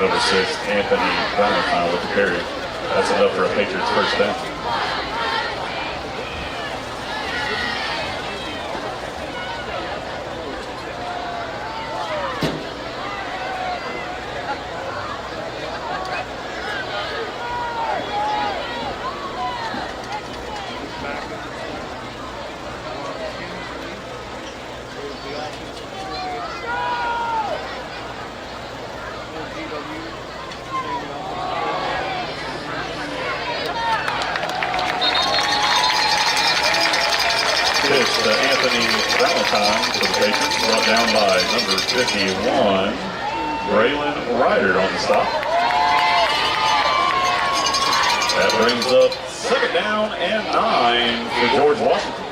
Number 6, Anthony Valentine with the carry. That's enough for a Patriots first down. Pitch to Anthony Valentine for the Patriots, brought down by number 51, Braylon Ryder on the stop. That brings up 2nd down and 9 for George Washington.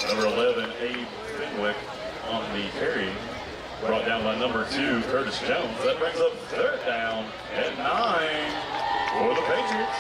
Number 11, Abe Fenwick on the carry, brought down by number 2, Curtis Jones. That brings up 3rd down and 9 for the Patriots.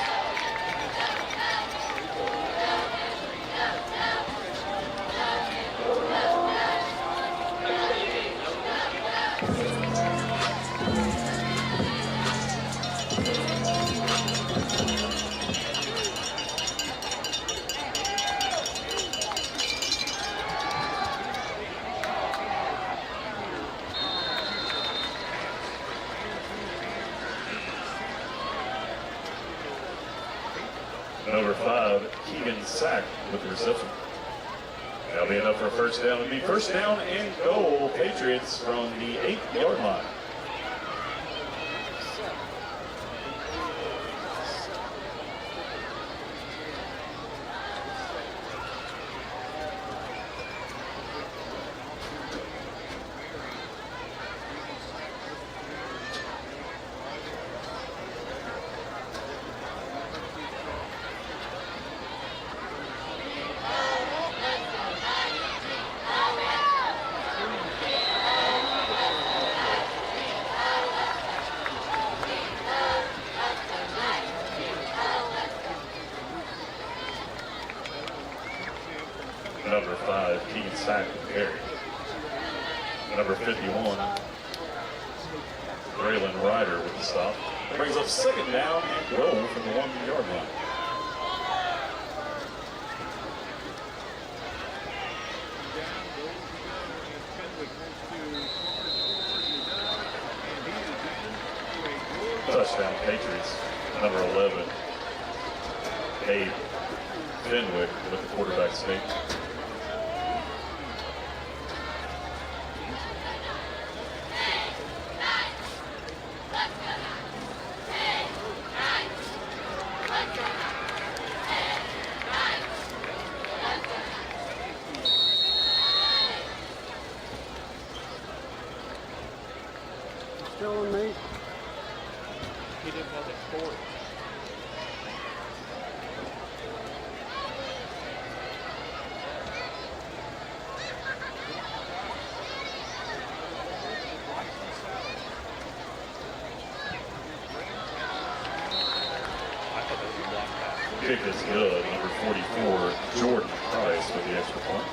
Number 5, Keegan Sack with the reception. That'll be enough for a first down. It'll be first down and goal, Patriots from the 8-yard line. Number 5, Keegan Sack with the carry. Number 51, Braylon Ryder with the stop. That brings up 2nd down and goal from the 1-yard line. Touchdown Patriots. Number 11, Abe Fenwick with the quarterback sneak. Still on me. He didn't have the score. Kick is good. Number 44, Jordan Price with the extra point.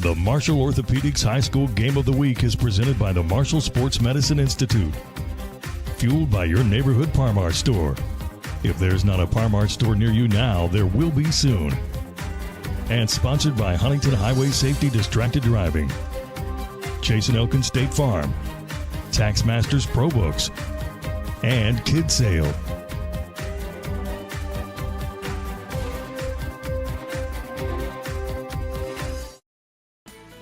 The Marshall Orthopedics High School Game of the Week is presented by the Marshall Sports Medicine Institute. Fueled by your neighborhood Par-Mart store. If there's not a Par-Mart store near you now, there will be soon. And sponsored by Huntington Highway Safety Distracted Driving, Chase and Elkin State Farm, Tax Masters Pro Books, and Kid Sale.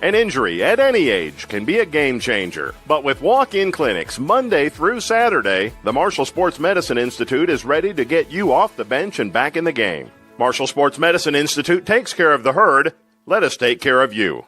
An injury at any age can be a game changer. But with walk-in clinics Monday through Saturday, the Marshall Sports Medicine Institute is ready to get you off the bench and back in the game. Marshall Sports Medicine Institute takes care of the herd. Let us take care of you.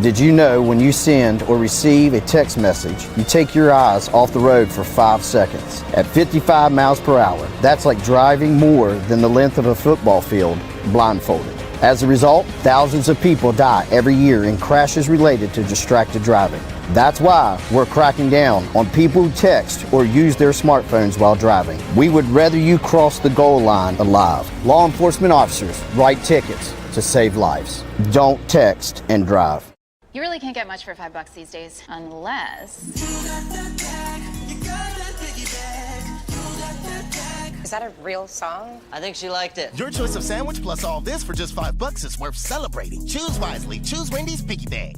Did you know when you send or receive a text message, you take your eyes off the road for 5 seconds? At 55 miles per hour, that's like driving more than the length of a football field blindfolded. As a result, thousands of people die every year in crashes related to distracted driving. That's why we're cracking down on people who text or use their smartphones while driving. We would rather you cross the goal line alive. Law enforcement officers write tickets to save lives. Don't text and drive. You really can't get much for $5 these days, unless... Is that a real song? I think she liked it. Your choice of sandwich plus all this for just $5 is worth celebrating. Choose wisely. Choose Wendy's Piggy Bank.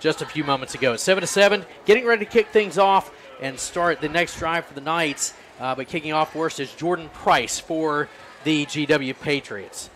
Just a few moments ago. 7-7, getting ready to kick things off and start the next drive for the Knights. But kicking off first is Jordan Price for the GW Patriots.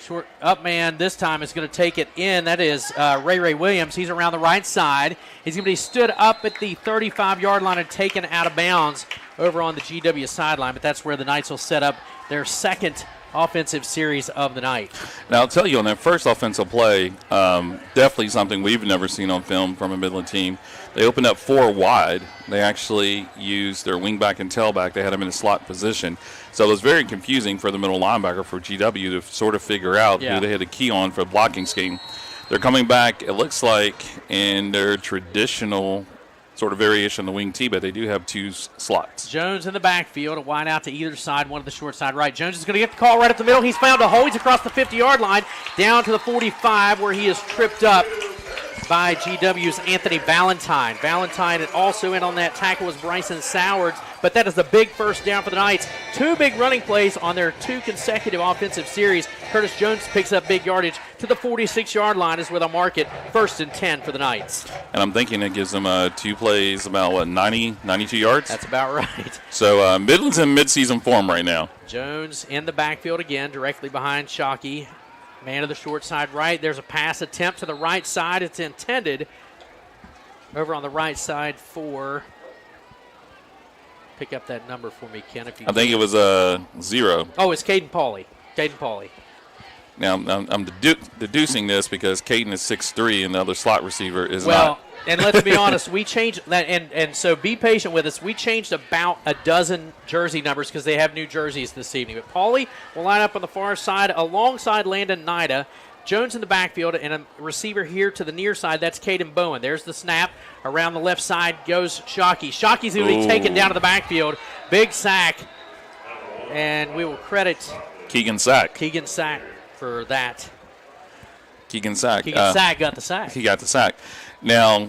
Short up man this time is going to take it in. That is Ray Williams. He's around the right side. He's going to be stood up at the 35-yard line and taken out of bounds over on the GW sideline. But that's where the Knights will set up their second offensive series of the night. Now, I'll tell you, on that first offensive play, definitely something we've never seen on film from a Midland team. They opened up 4 wide. They actually used their wingback and tailback. They had them in a slot position. So it was very confusing for the middle linebacker for GW to sort of figure out who they had a key on for a blocking scheme. They're coming back, it looks like, in their traditional sort of variation on the wing T, but they do have 2 slots. Jones in the backfield, a wide out to either side, one to the short side right. Jones is going to get the call right up the middle. He's found a hole. He's across the 50-yard line, down to the 45, where he is tripped up by GW's Anthony Valentine. Valentine also in on that tackle was Bryson Sowards, but that is a big first down for the Knights. 2 big running plays on their 2 consecutive offensive series. Curtis Jones picks up big yardage to the 46-yard line is where they'll mark it 1st and 10 for the Knights. And I'm thinking it gives them 2 plays about, 92 yards? That's about right. So Midland's in midseason form right now. Jones in the backfield again, directly behind Shockey. Man of the short side right. There's a pass attempt to the right side. It's intended over on the right side for, pick up that number for me, Ken. If you I think it was 0. Oh, it's Caden Pauley. Caden Pauley. Now, I'm deducing this because Caden is 6'3", and the other slot receiver is well, not. And let's be honest, we changed that, and so be patient with us. We changed about a dozen jersey numbers because they have new jerseys this evening. But Pauley will line up on the far side alongside Landon Nida. Jones in the backfield, and a receiver here to the near side. That's Caden Bowen. There's the snap. Around the left side goes Shockey. Shockey's going to be taken down to the backfield. Big sack, and we will credit Keegan Sack for that. Keegan Sack got the sack. He got the sack. Now,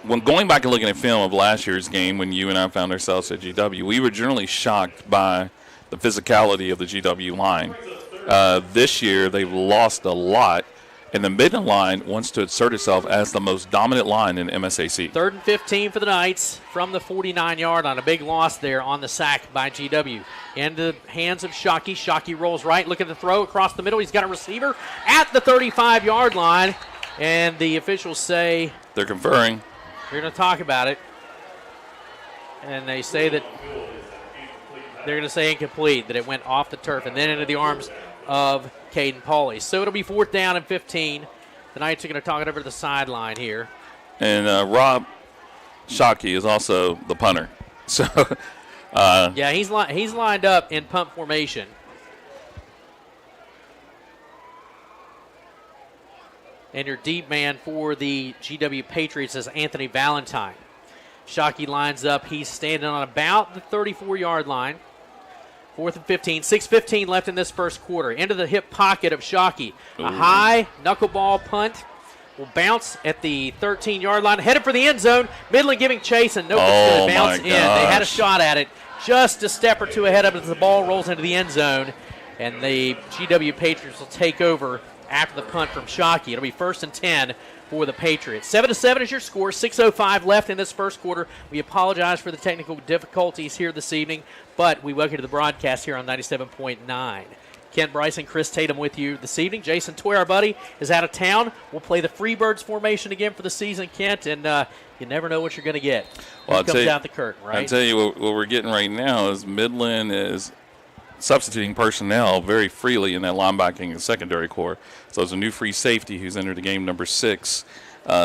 when going back and looking at film of last year's game, when you and I found ourselves at GW, we were generally shocked by the physicality of the GW line. This year, they've lost a lot, and the Midland line wants to assert itself as the most dominant line in MSAC. 3rd and 15 for the Knights from the 49-yard line. A big loss there on the sack by GW. Into the hands of Shockey. Shockey rolls right, looking to throw across the middle. He's got a receiver at the 35-yard line, and the officials say they're conferring. We're going to talk about it, and they say that they're going to say incomplete, that it went off the turf and then into the arms of Caden Pauley. So it'll be 4th down and 15. The Knights are going to talk it over the sideline here. And Rob Shockey is also the punter. So, yeah, he's lined up in punt formation. And your deep man for the GW Patriots is Anthony Valentine. Shockey lines up. He's standing on about the 34-yard line. 4th and 15. 6:15 left in this first quarter. Into the hip pocket of Shockey. A high knuckleball punt will bounce at the 13-yard line. Headed for the end zone. Midland giving chase, and nope, it's going to bounce in. They had a shot at it. Just a step or two ahead of it as the ball rolls into the end zone. And the GW Patriots will take over after the punt from Shockey. It'll be 1st and 10 for the Patriots. 7-7 is your score. 6:05 left in this first quarter. We apologize for the technical difficulties here this evening, but we welcome you to the broadcast here on 97.9. Kent Bryson, Chris Tatum with you this evening. Jason Toy, our buddy, is out of town. We'll play the Freebirds formation again for the season, Kent, and you never know what you're going to get. Well, comes out the curtain, right? I'll tell you what we're getting right now is Midland is substituting personnel very freely in that linebacking and secondary core. So there's a new free safety who's entered the game, number 6,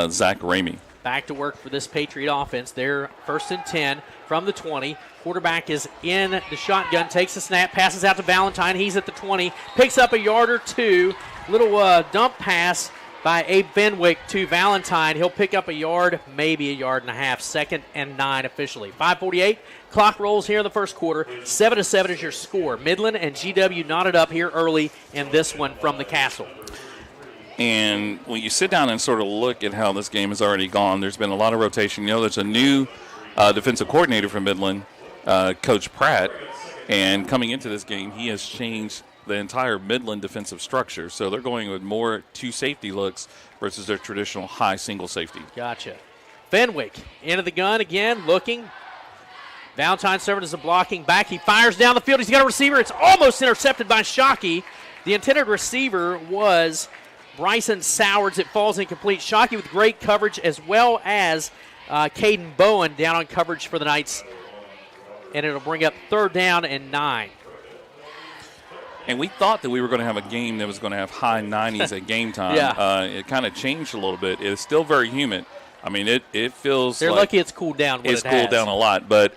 Zach Ramey. Back to work for this Patriot offense. They're 1st and 10 from the 20. Quarterback is in the shotgun, takes the snap, passes out to Valentine. He's at the 20, picks up a yard or two. Little dump pass by Abe Fenwick to Valentine. He'll pick up a yard, maybe a yard and a half. 2nd and 9 officially. 5:48. Clock rolls here in the first quarter. 7-7 is your score. Midland and GW knotted up here early in this one from the Castle. And when you sit down and sort of look at how this game has already gone, there's been a lot of rotation. You know, there's a new defensive coordinator from Midland, Coach Pratt, and coming into this game, he has changed the entire Midland defensive structure. So they're going with more 2 safety looks versus their traditional high single safety. Gotcha. Fenwick into the gun again, looking. Valentine serving as a blocking back. He fires down the field. He's got a receiver. It's almost intercepted by Shockey. The intended receiver was Bryson Sowards. It falls incomplete. Shockey with great coverage, as well as Caden Bowen down on coverage for the Knights. And it'll bring up 3rd down and 9. And we thought that we were going to have a game that was going to have high 90s at game time. Yeah. It kind of changed a little bit. It's still very humid. I mean, it feels They're like lucky it's cooled down. It's cooled down a lot. But,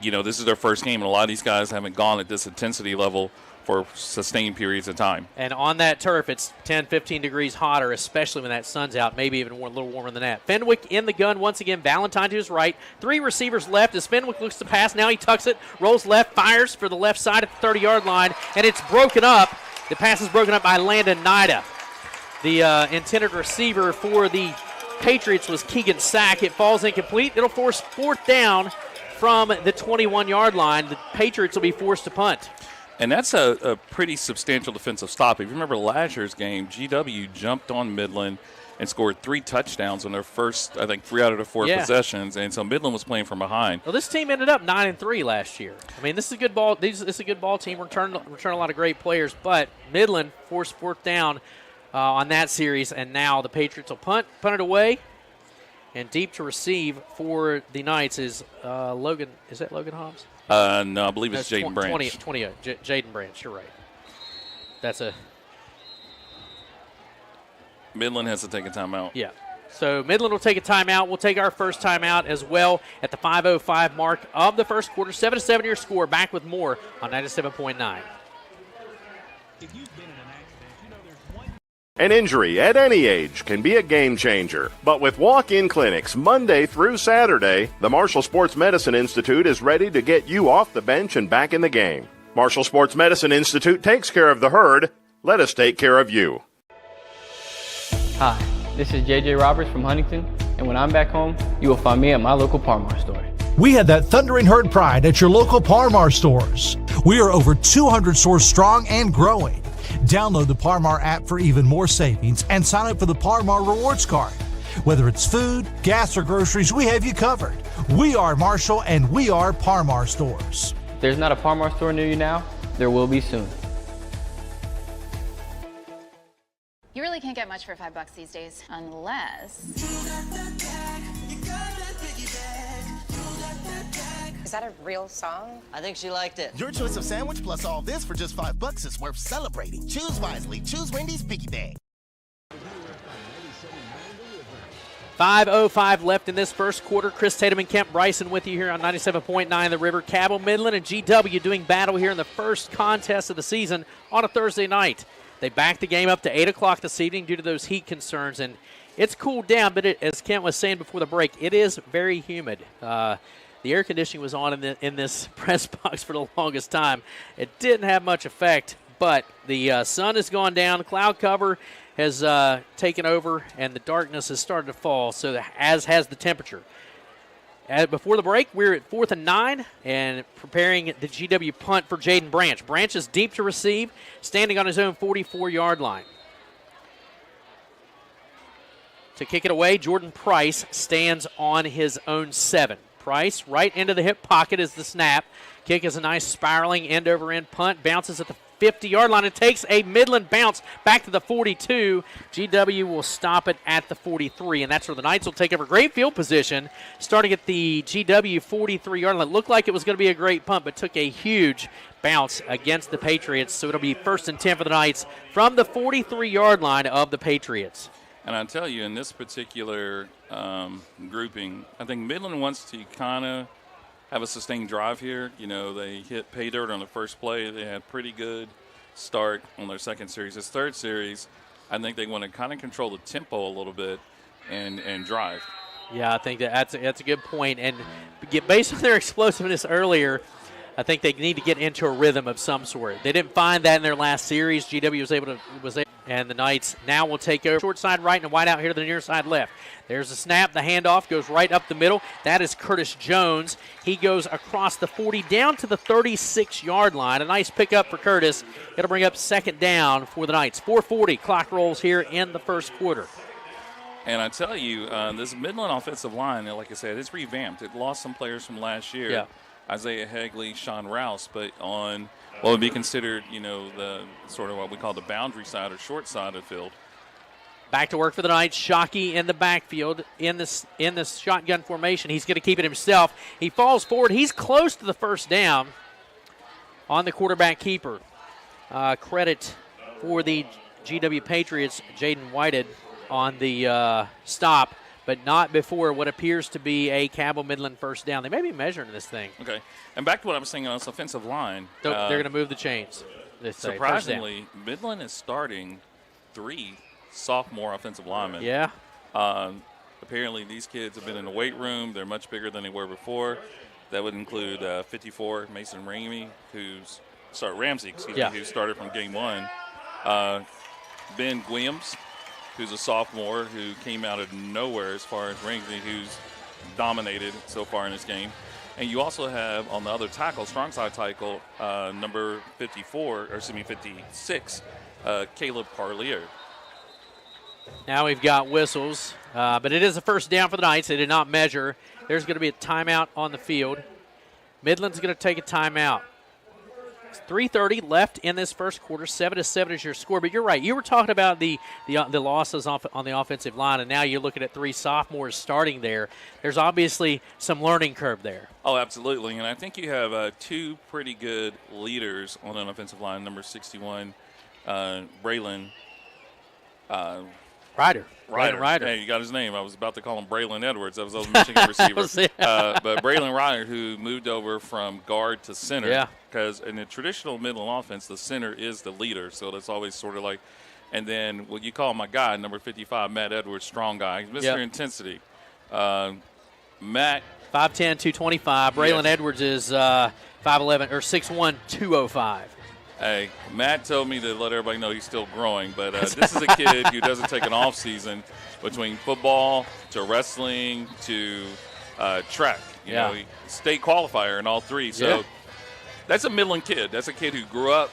you know, this is their first game, and a lot of these guys haven't gone at this intensity level for sustained periods of time. And on that turf, it's 10, 15 degrees hotter, especially when that sun's out, maybe even a little warmer than that. Fenwick in the gun once again. Valentine to his right. 3 receivers left as Fenwick looks to pass. Now he tucks it, rolls left, fires for the left side at the 30-yard line, and it's broken up. The pass is broken up by Landon Nida. The intended receiver for the Patriots was Keegan Sack. It falls incomplete. It'll force 4th down from the 21-yard line. The Patriots will be forced to punt. And that's a pretty substantial defensive stop. If you remember last year's game, GW jumped on Midland and scored 3 touchdowns on their first, I think, 3 out of the 4 possessions. And so Midland was playing from behind. Well, this team ended up 9-3 last year. I mean, this is a good ball. This is a good ball team. Return a lot of great players, but Midland forced 4th down on that series, and now the Patriots will punt it away. And deep to receive for the Knights is Logan. Is that Logan Hobbs? No, I believe it's Jaden Branch. 20, Jaden Branch, you're right. That's a... Midland has to take a timeout. Yeah. So Midland will take a timeout. We'll take our first timeout as well at the 5:05 mark of the first quarter. 7-7 your score. Back with more on 97.9. An injury at any age can be a game changer. But with walk-in clinics Monday through Saturday, the Marshall Sports Medicine Institute is ready to get you off the bench and back in the game. Marshall Sports Medicine Institute takes care of the herd. Let us take care of you. Hi, this is JJ Roberts from Huntington, and when I'm back home, you will find me at my local Parmar store. We had that thundering herd pride at your local Parmar stores. We are over 200 stores strong and growing. Download the Parmar app for even more savings and sign up for the Parmar Rewards Card. Whether it's food, gas, or groceries, we have you covered. We are Marshall, and we are Parmar stores. If there's not a Parmar store near you now, there will be soon. You really can't get much for $5 these days, unless... Is that a real song? I think she liked it. Your choice of sandwich plus all this for just $5 is worth celebrating. Choose wisely. Choose Wendy's Piggy Bank. 5:05 left in this first quarter. Chris Tatum and Kent Bryson with you here on 97.9 The River. Cabell Midland and GW doing battle here in the first contest of the season on a Thursday night. They backed the game up to 8 o'clock this evening due to those heat concerns, and it's cooled down, but as Kent was saying before the break, it is very humid. The air conditioning was on in this press box for the longest time. It didn't have much effect, but the sun has gone down. The cloud cover has taken over, and the darkness has started to fall, so as has the temperature. Before the break, we're at 4th and 9 and preparing the GW punt for Jaden Branch. Branch is deep to receive, standing on his own 44-yard line. To kick it away, Jordan Price stands on his own 7. Price right into the hip pocket is the snap. Kick is a nice spiraling end-over-end punt. Bounces at the 50-yard line. It takes a Midland bounce back to the 42. GW will stop it at the 43, and that's where the Knights will take over great field position, starting at the GW 43-yard line. It looked like it was going to be a great punt, but took a huge bounce against the Patriots, so it'll be 1st and 10 for the Knights from the 43-yard line of the Patriots. And I tell you, in this particular grouping, I think Midland wants to kind of have a sustained drive here. You know, they hit pay dirt on the first play. They had pretty good start on their second series. This third series, I think they want to kind of control the tempo a little bit and drive. Yeah, I think that's a good point. And based on their explosiveness earlier, I think they need to get into a rhythm of some sort. They didn't find that in their last series. GW was able, and the Knights now will take over. Short side right and a wide out here to the near side left. There's a snap. The handoff goes right up the middle. That is Curtis Jones. He goes across the 40 down to the 36-yard line. A nice pickup for Curtis. It'll bring up 2nd down for the Knights. 4:40 clock rolls here in the first quarter. And I tell you, this Midland offensive line, like I said, it's revamped. It lost some players from last year. Yeah. Isaiah Hegley, Sean Rouse, but on what would be considered, you know, the sort of what we call the boundary side or short side of the field. Back to work for the Knights. Shockey in the backfield in this shotgun formation. He's going to keep it himself. He falls forward. He's close to the first down on the quarterback keeper. Credit for the GW Patriots, Jaden Whited on the stop, but not before what appears to be a Cabell Midland first down. They may be measuring this thing. Okay. And back to what I was saying on this offensive line. They're going to move the chains. Surprisingly, Midland is starting 3 sophomore offensive linemen. Yeah. Apparently these kids have been in the weight room. They're much bigger than they were before. That would include 54, Mason Ramsey, who started from game 1. Ben Williams, who's a sophomore who came out of nowhere as far as Ramsey, who's dominated so far in this game. And you also have on the other tackle, strong side tackle, number 56, Caleb Parlier. Now we've got whistles, but it is a first down for the Knights. They did not measure. There's going to be a timeout on the field. Midland's going to take a timeout. It's 3:30 left in this first quarter. 7-7 is your score. But you're right. You were talking about the losses on the offensive line, and now you're looking at 3 sophomores starting there. There's obviously some learning curve there. Oh, absolutely. And I think you have 2 pretty good leaders on an offensive line. Number 61, Braylon Ryder. Hey, you got his name. I was about to call him Braylon Edwards. That was a Michigan receiver. But Braylon Ryder, who moved over from guard to center. Yeah. Because in the traditional Midland offense, the center is the leader. So that's always sort of like – and then what you call my guy, number 55, Matt Edwards, strong guy. He's Mr. Intensity. Matt. 5'10", 225. Braylon Edwards is 5'11", or 6'1", 205. Hey, Matt told me to let everybody know he's still growing, but this is a kid who doesn't take an off season between football to wrestling to track. You know, state qualifier in all 3. So that's a Midland kid. That's a kid who grew up.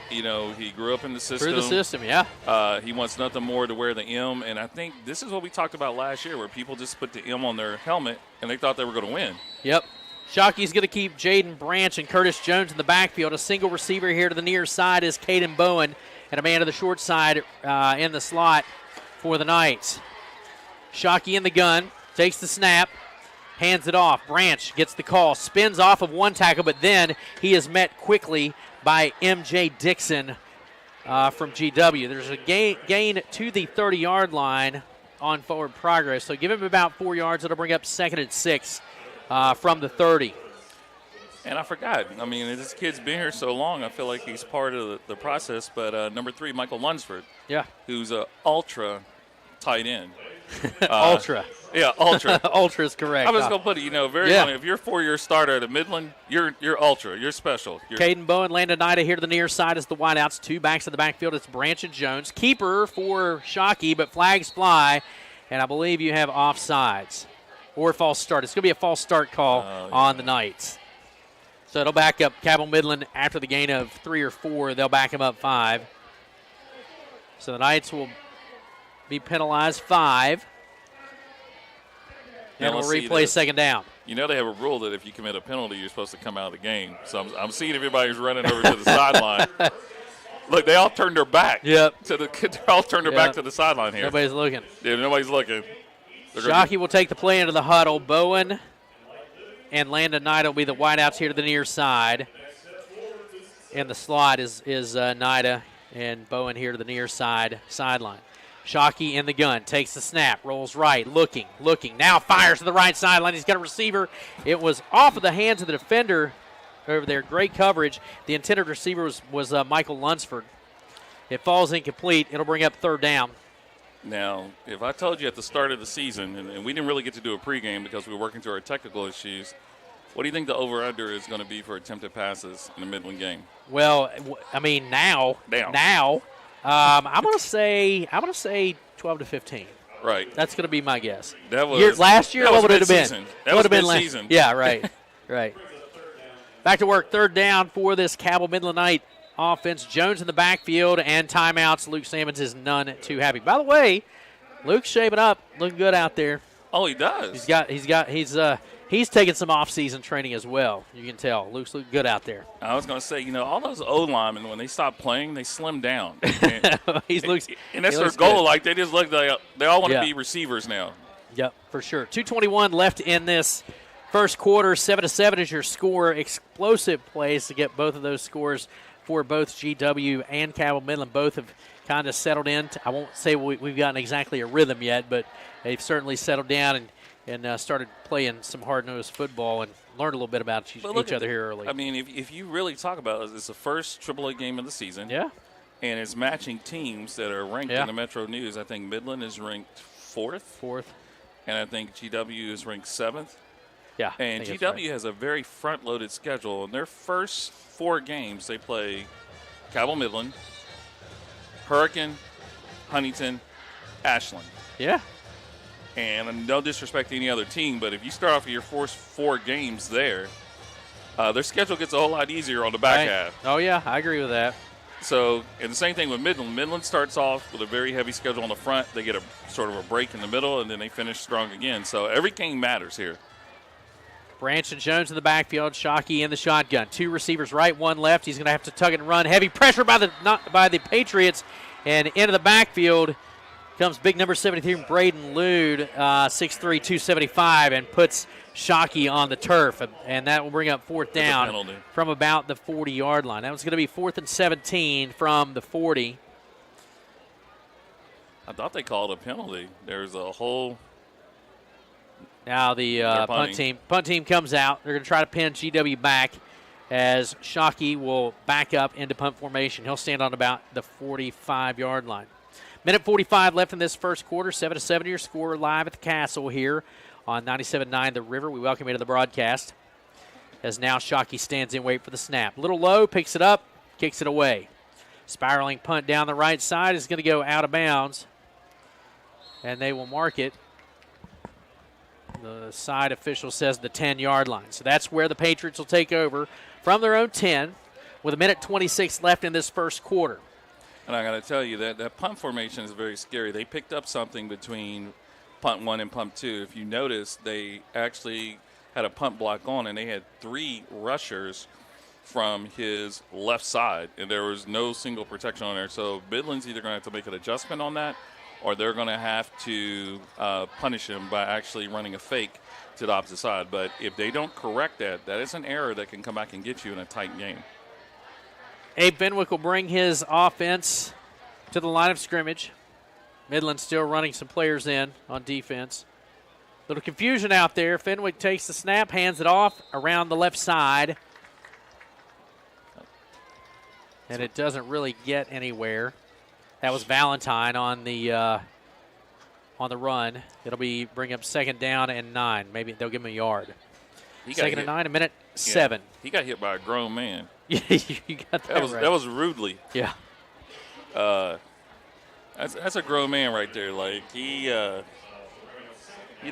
You know, he grew up in the system. Through the system, yeah. He wants nothing more to wear the M, and I think this is what we talked about last year, where people just put the M on their helmet and they thought they were going to win. Yep. Shockey's going to keep Jaden Branch and Curtis Jones in the backfield. A single receiver here to the near side is Caden Bowen, and a man to the short side in the slot for the Knights. Shockey in the gun, takes the snap, hands it off. Branch gets the call, spins off of one tackle, but then he is met quickly by M.J. Dixon from GW. There's a gain to the 30-yard line on forward progress, so give him about 4 yards. It'll bring up 2nd and 6. From the 30. And I forgot. I mean, this kid's been here so long, I feel like he's part of the process. But number 3, Michael Lunsford. Yeah. Who's an ultra tight end. Ultra. Yeah, ultra. Ultra is correct. I was going to put it, very funny. If you're a 4-year starter at a Midland, you're ultra. You're special. Caden Bowen, Landon Ida here to the near side is the wideouts. 2 backs in the backfield. It's Branch and Jones. Keeper for Shockey, but flags fly. And I believe you have offsides. Or false start. It's going to be a false start call on the Knights. So it'll back up Cabell Midland after the gain of 3 or 4. They'll back him up 5. So the Knights will be penalized 5. And we'll replay 2nd down. You know they have a rule that if you commit a penalty, you're supposed to come out of the game. So I'm seeing everybody's running over to the sideline. Look, they all turned their back. Yep. They all turned their back to the sideline here. Nobody's looking. Yeah, nobody's looking. Shockey will take the play into the huddle. Bowen and Landon Knight will be the wideouts here to the near side. And the slot is Nida and Bowen here to the near sideline. Shockey in the gun, takes the snap, rolls right, looking, now fires to the right sideline. He's got a receiver. It was off of the hands of the defender over there. Great coverage. The intended receiver was Michael Lunsford. It falls incomplete. It'll bring up third down. Now, if I told you at the start of the season, and we didn't really get to do a pregame because we were working through our technical issues, what do you think the over-under is going to be for attempted passes in the Midland game? Well, I mean, now, I'm going to say 12 to 15. Right. That's going to be my guess. That was last year. What would it have been? That was mid-season. Yeah, right, right. Back to work. Third down for this Cabell Midland offense. Jones in the backfield and timeouts. Luke Sammons is none too happy. By the way, Luke's shaping up, looking good out there. Oh, he does. He's taking some off-season training as well. You can tell. Luke's looking good out there. I was going to say, all those O-linemen, when they stop playing, they slim down. And that's their goal. Good. Like, they just look like they all want to be receivers now. Yep, for sure. 2:21 left in this first quarter. 7-7 is your score. Explosive plays to get both of those scores for both GW and Cabell Midland. Both have kind of settled in. I won't say we've gotten exactly a rhythm yet, but they've certainly settled down and started playing some hard-nosed football and learned a little bit about each other here early. I mean, if you really talk about it, it's the first AAA game of the season. Yeah. And it's matching teams that are ranked in the Metro News. I think Midland is ranked fourth. And I think GW is ranked 7th. Yeah. And GW has a very front-loaded schedule. In their first 4 games, they play Cabell Midland, Hurricane, Huntington, Ashland. Yeah. And no disrespect to any other team, but if you start off with your first 4 games there, their schedule gets a whole lot easier on the back half. Oh, yeah, I agree with that. So, and the same thing with Midland. Midland starts off with a very heavy schedule on the front. They get a sort of a break in the middle, and then they finish strong again. So every game matters here. Branch and Jones in the backfield. Shockey in the shotgun. 2 receivers right, 1 left. He's going to have to tug and run. Heavy pressure by the Patriots, and into the backfield comes big number 73, Braden Lude, 6'3", 275, and puts Shockey on the turf. And that will bring up fourth down from about the 40-yard line. That was going to be 4th and 17 from the 40. I thought they called a penalty. There's a whole... Now the punt team comes out. They're going to try to pin GW back as Shockey will back up into punt formation. He'll stand on about the 45-yard line. Minute 45 left in this first quarter. 7-7 your score live at the Castle here on 97.9 The River. We welcome you to the broadcast as now Shockey stands in wait for the snap. A little low, picks it up, kicks it away. Spiraling punt down the right side is going to go out of bounds, and they will mark it. The side official says the 10-yard line. So that's where the Patriots will take over from their own 10 with a minute 26 left in this first quarter. And I got to tell you that punt formation is very scary. They picked up something between punt 1 and punt 2. If you notice, they actually had a punt block on, and they had 3 rushers from his left side, and there was no single protection on there. So Midland's either going to have to make an adjustment on that, or they're going to have to punish him by actually running a fake to the opposite side. But if they don't correct that, that is an error that can come back and get you in a tight game. Abe Fenwick will bring his offense to the line of scrimmage. Midland still running some players in on defense. Little confusion out there. Fenwick takes the snap, hands it off around the left side. And it doesn't really get anywhere. That was Valentine on the run. It'll bring up 2nd down and 9. Maybe they'll give him a yard. 2nd and 9, a minute 7. He got hit by a grown man. Yeah, you got that right. That was rudely. Yeah. That's a grown man right there. Like, he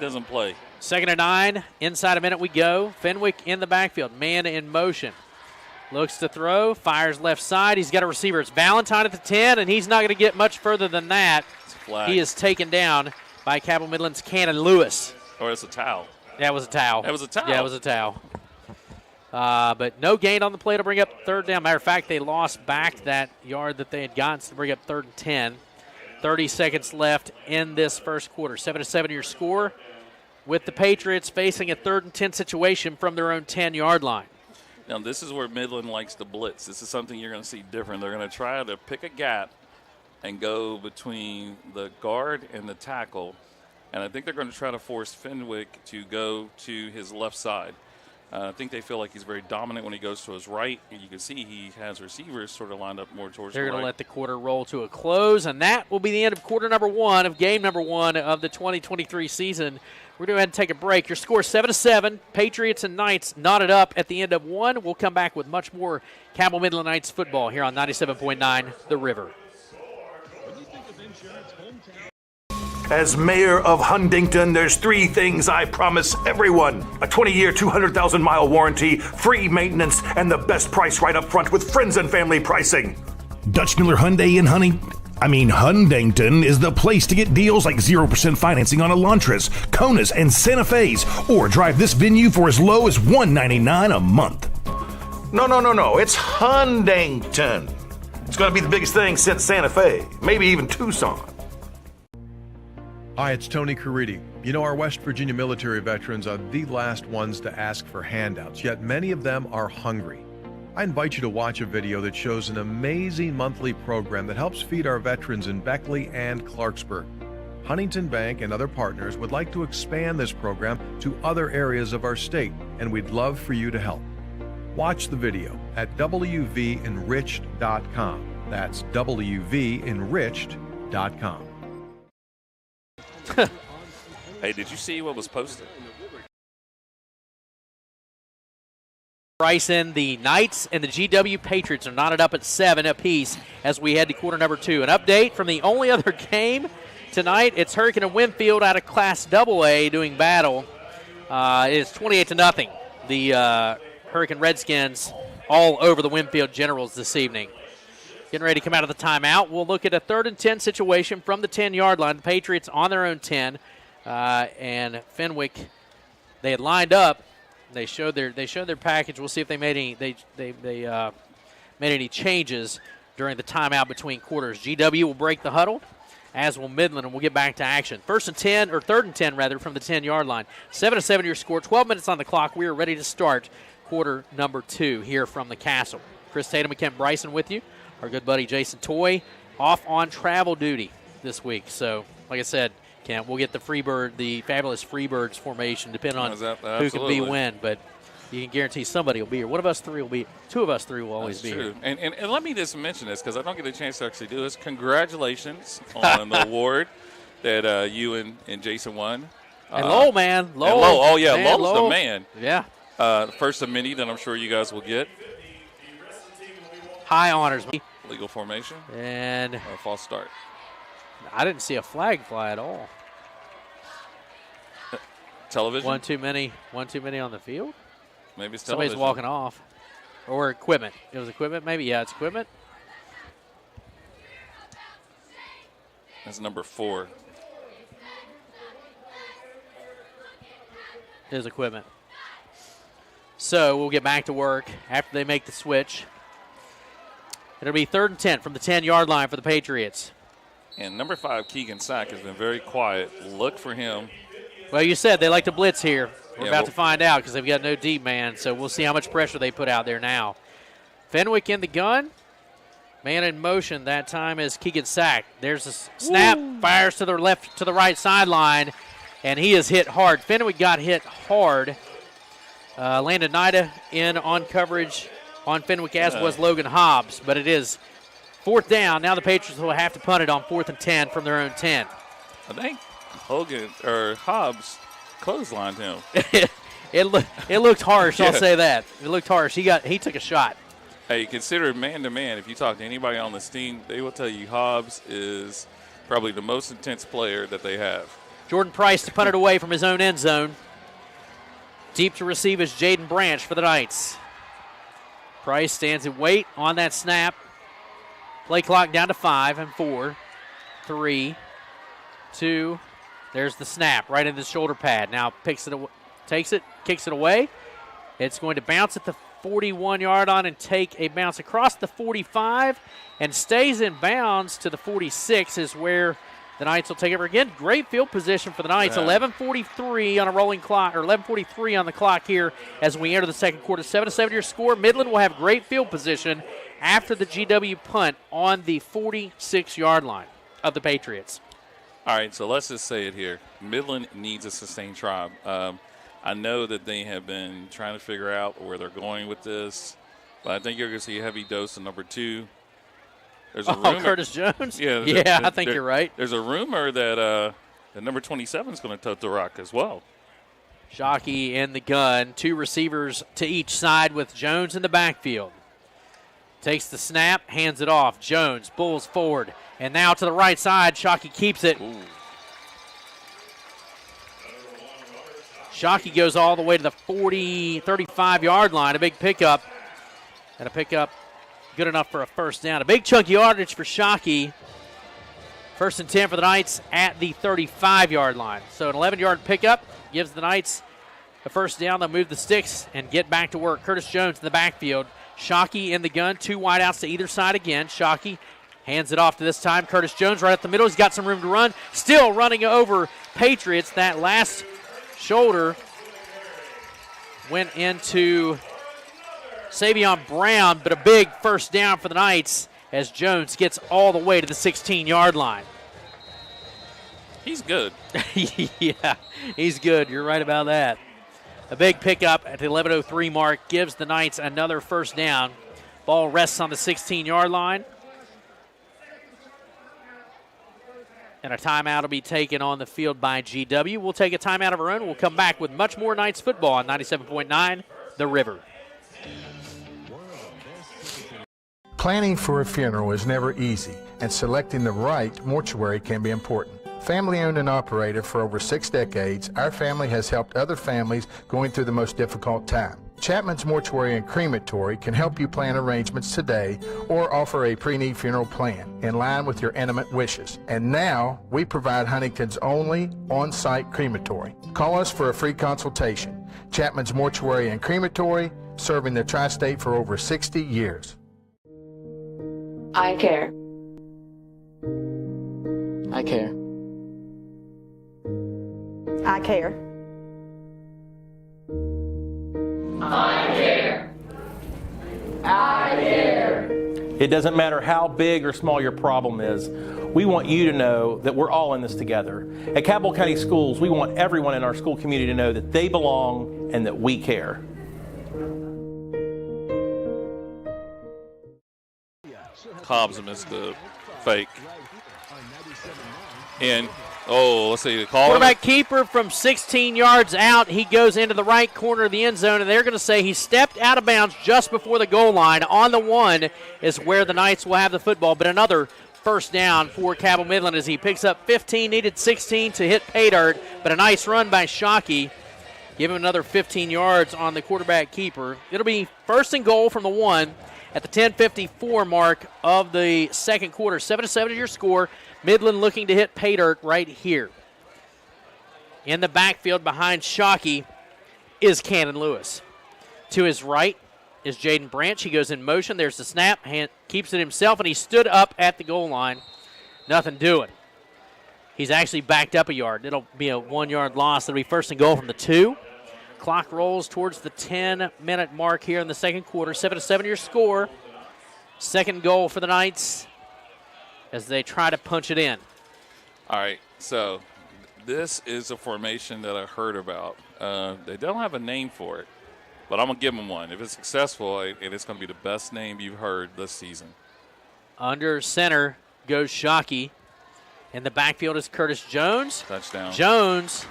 doesn't play. 2nd and 9, inside a minute we go. Fenwick in the backfield, man in motion. Looks to throw, fires left side. He's got a receiver. It's Valentine at the 10, and he's not going to get much further than that. He is taken down by Cabell Midland's Cannon Lewis. Or it's a towel. That was a towel. That was a towel. Yeah, it was a towel. But no gain on the play to bring up third down. Matter of fact, they lost back that yard that they had gotten to bring up 3rd and 10. 30 seconds left in this first quarter. 7-7 your score, with the Patriots facing a 3rd and 10 situation from their own 10-yard line. Now, this is where Midland likes to blitz. This is something you're going to see different. They're going to try to pick a gap and go between the guard and the tackle. And I think they're going to try to force Fenwick to go to his left side. I think they feel like he's very dominant when he goes to his right. And you can see he has receivers sort of lined up more towards the right. They're going to let the quarter roll to a close, and that will be the end of quarter number 1 of game number 1 of the 2023 season. We're going to go ahead and take a break. Your score 7-7. Patriots and Knights knotted up at the end of 1. We'll come back with much more Cabell Midland Knights football here on 97.9 The River. As mayor of Huntington, there's 3 things I promise everyone. A 20-year, 200,000-mile warranty, free maintenance, and the best price right up front with friends and family pricing. Dutch Miller Hyundai in Huntington is the place to get deals like 0% financing on Elantras, Konas, and Santa Fe's, or drive this venue for as low as $199 a month. No. It's Huntington. It's going to be the biggest thing since Santa Fe, maybe even Tucson. Hi, it's Tony Caridi. You know, our West Virginia military veterans are the last ones to ask for handouts, yet many of them are hungry. I invite you to watch a video that shows an amazing monthly program that helps feed our veterans in Beckley and Clarksburg. Huntington Bank and other partners would like to expand this program to other areas of our state, and we'd love for you to help. Watch the video at wvenriched.com. That's wvenriched.com. Hey, did you see what was posted? Bryson, the Knights and the GW Patriots are knotted up at 7 apiece as we head to quarter number 2. An update from the only other game tonight. It's Hurricane and Winfield out of Class AA doing battle. It's 28-0. The Hurricane Redskins all over the Winfield Generals this evening. Getting ready to come out of the timeout. We'll look at a 3rd and 10 situation from the 10-yard line. The Patriots on their own 10, and Fenwick, they had lined up. They showed their package. We'll see if they made any made any changes during the timeout between quarters. GW will break the huddle, as will Midland, and we'll get back to action. 3rd and 10 from the 10-yard line. 7-7 your score. 12 minutes on the clock. We are ready to start quarter number 2 here from the Castle. Chris Tatum and Kent Bryson with you. Our good buddy Jason Toy off on travel duty this week. So, like I said, Kent, we'll get the fabulous Freebirds formation, depending on who can be when. But you can guarantee somebody will be here. One of us 3 will be. 2 of us 3 will always be here. And let me just mention this because I don't get a chance to actually do this. Congratulations on the award that you and Jason won. And Lowell, man. Lowell. Oh, yeah. Man, Lowell's the man. Yeah. First of many that I'm sure you guys will get. High honors. Legal formation. And a false start. I didn't see a flag fly at all. Television? One too many on the field? Maybe it's television. Somebody's walking off. Or equipment. It was equipment maybe? Yeah, it's equipment. That's number 4. It is equipment. So we'll get back to work after they make the switch. It'll be 3rd and 10 from the 10-yard line for the Patriots. And number 5, Keegan Sack, has been very quiet. Look for him. Well, you said they like to blitz here. We're about to find out because they've got no deep man, so we'll see how much pressure they put out there now. Fenwick in the gun. Man in motion that time is Keegan Sack. There's a snap, fires to the left, to the right sideline, and he is hit hard. Fenwick got hit hard. Landon Nida in on coverage on Fenwick, as was Logan Hobbs, but it is 4th down. Now the Patriots will have to punt it on 4th and 10 from their own 10. I think Hobbs clotheslined him. it looked harsh. Yeah. I'll say that. It looked harsh. He took a shot. Hey, consider man-to-man. If you talk to anybody on this team, they will tell you Hobbs is probably the most intense player that they have. Jordan Price to punt it away from his own end zone. Deep to receive is Jaden Branch for the Knights. Price stands in wait on that snap. Play clock down to 5 and 4, 3, 2. There's the snap right in the shoulder pad. Now takes it, kicks it away. It's going to bounce at the 41-yard line and take a bounce across the 45 and stays in bounds to the 46 is where the Knights will take it. Again, great field position for the Knights. 11:43 on a rolling clock, or 11:43 on the clock here as we enter the second quarter. 7-7 your score. Midland will have great field position after the GW punt on the 46-yard line of the Patriots. All right, so let's just say it here. Midland needs a sustained drive. I know that they have been trying to figure out where they're going with this, but I think you're going to see a heavy dose of number 2. There's a rumor, Curtis Jones? Yeah, I think you're right. There's a rumor that number 27 is going to tote the rock as well. Shockey in the gun. 2 receivers to each side with Jones in the backfield. Takes the snap, hands it off. Jones pulls forward, and now to the right side. Shockey keeps it. Ooh. Shockey goes all the way to the 35-yard line. A big pickup. And a pickup good enough for a first down. A big chunk yardage for Shockey. 1st and 10 for the Knights at the 35-yard line. So an 11-yard pickup gives the Knights a first down. They'll move the sticks and get back to work. Curtis Jones in the backfield. Shockey in the gun. 2 wideouts to either side again. Shockey hands it off to this time. Curtis Jones right up the middle. He's got some room to run. Still running over Patriots. That last shoulder went into Savion Brown, but a big first down for the Knights as Jones gets all the way to the 16-yard line. He's good. Yeah, he's good. You're right about that. A big pickup at the 11:03 mark gives the Knights another first down. Ball rests on the 16-yard line. And a timeout will be taken on the field by GW. We'll take a timeout of our own. We'll come back with much more Knights football on 97.9 The River. Planning for a funeral is never easy, and selecting the right mortuary can be important. Family owned and operated for over 6 decades, our family has helped other families going through the most difficult time. Chapman's Mortuary and Crematory can help you plan arrangements today or offer a pre-need funeral plan in line with your intimate wishes. And now, we provide Huntington's only on-site crematory. Call us for a free consultation. Chapman's Mortuary and Crematory, serving the tri-state for over 60 years. I care. I care. I care. I care. I care. It doesn't matter how big or small your problem is. We want you to know that we're all in this together. At Cabell County Schools, we want everyone in our school community to know that they belong and that we care. Cobbs missed the fake. And, let's see, the call. Quarterback keeper from 16 yards out. He goes into the right corner of the end zone, and they're going to say he stepped out of bounds just before the goal line. On the 1 is where the Knights will have the football, but another first down for Cabell Midland as he picks up 15, needed 16 to hit pay dirt, but a nice run by Shockey. Give him another 15 yards on the quarterback keeper. It'll be 1st and goal from the 1 at the 10:54 mark of the second quarter. 7-7 is your score. Midland looking to hit pay dirt right here. In the backfield behind Shockey is Cannon Lewis. To his right is Jaden Branch. He goes in motion. There's the snap. Keeps it himself, and he stood up at the goal line. Nothing doing. He's actually backed up a yard. It'll be a 1-yard loss. It'll be 1st and goal from the 2. Clock rolls towards the 10-minute mark here in the second quarter. 7-7 your score. Second goal for the Knights as they try to punch it in. All right, so this is a formation that I heard about. They don't have a name for it, but I'm going to give them one. If it's successful, it's going to be the best name you've heard this season. Under center goes Shockey. In the backfield is Curtis Jones. Touchdown. Jones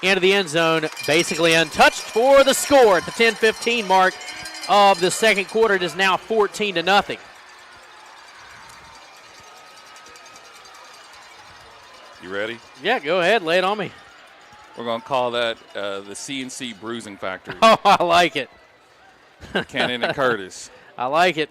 into the end zone, basically untouched for the score at the 10:15 mark of the second quarter. It is now 14-0. You ready? Yeah, go ahead. Lay it on me. We're going to call that the CNC Bruising Factory. Oh, I like it. Cannon and Curtis. I like it.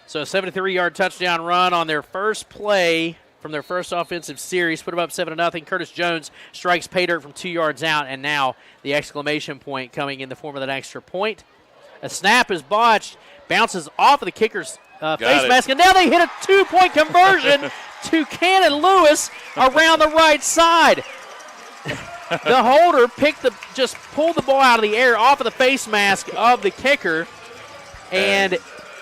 So a 73-yard touchdown run on their first play from their first offensive series, put them up 7-0. Curtis Jones strikes pay dirt from 2 yards out, and now the exclamation point coming in the form of that extra point. A snap is botched, bounces off of the kicker's face mask, and now they hit a 2-point conversion to Cannon Lewis around the right side. The holder just pulled the ball out of the air off of the face mask of the kicker, and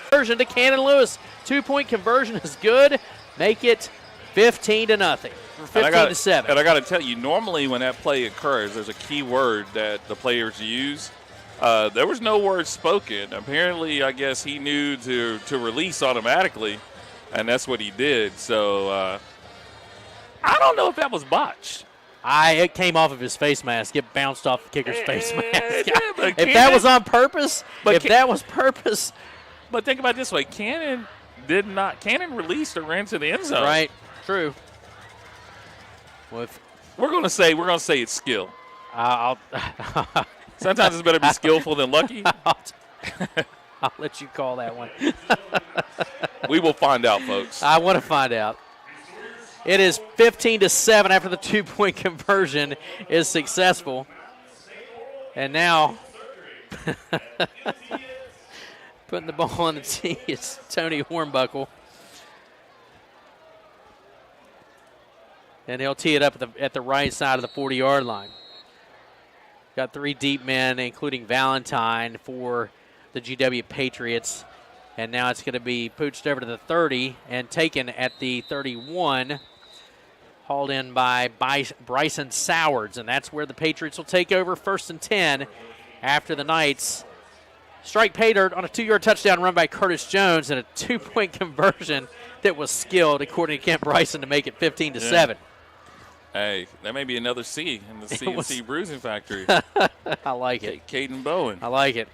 conversion to Cannon Lewis. 2-point conversion is good. Make it 15-0 or 15-7. And I got to tell you, normally when that play occurs, there's a key word that the players use. There was no word spoken. Apparently, I guess he knew to release automatically, and that's what he did. So I don't know if that was botched. It came off of his face mask. It bounced off the kicker's face mask. If that was on purpose, that was purpose. But think about it this way: Cannon released or ran to the end zone. Right. True. Well, we're gonna say it's skill. Sometimes it's better to be skillful than lucky. I'll let you call that one. We will find out, folks. I want to find out. It is 15-7 after the 2-point conversion is successful. And now, putting the ball on the tee is Tony Hornbuckle. And he'll tee it up at the right side of the 40-yard line. Got 3 deep men, including Valentine, for the GW Patriots. And now it's going to be pooched over to the 30 and taken at the 31. Hauled in by Bryson Sowards. And that's where the Patriots will take over 1st and 10 after the Knights strike pay dirt on a 2-yard touchdown run by Curtis Jones and a 2-point conversion that was skilled, according to Kent Bryson, to make it 15-7. Hey, that may be another C in the CNC Bruising Factory. I like it. Caden Bowen. I like it.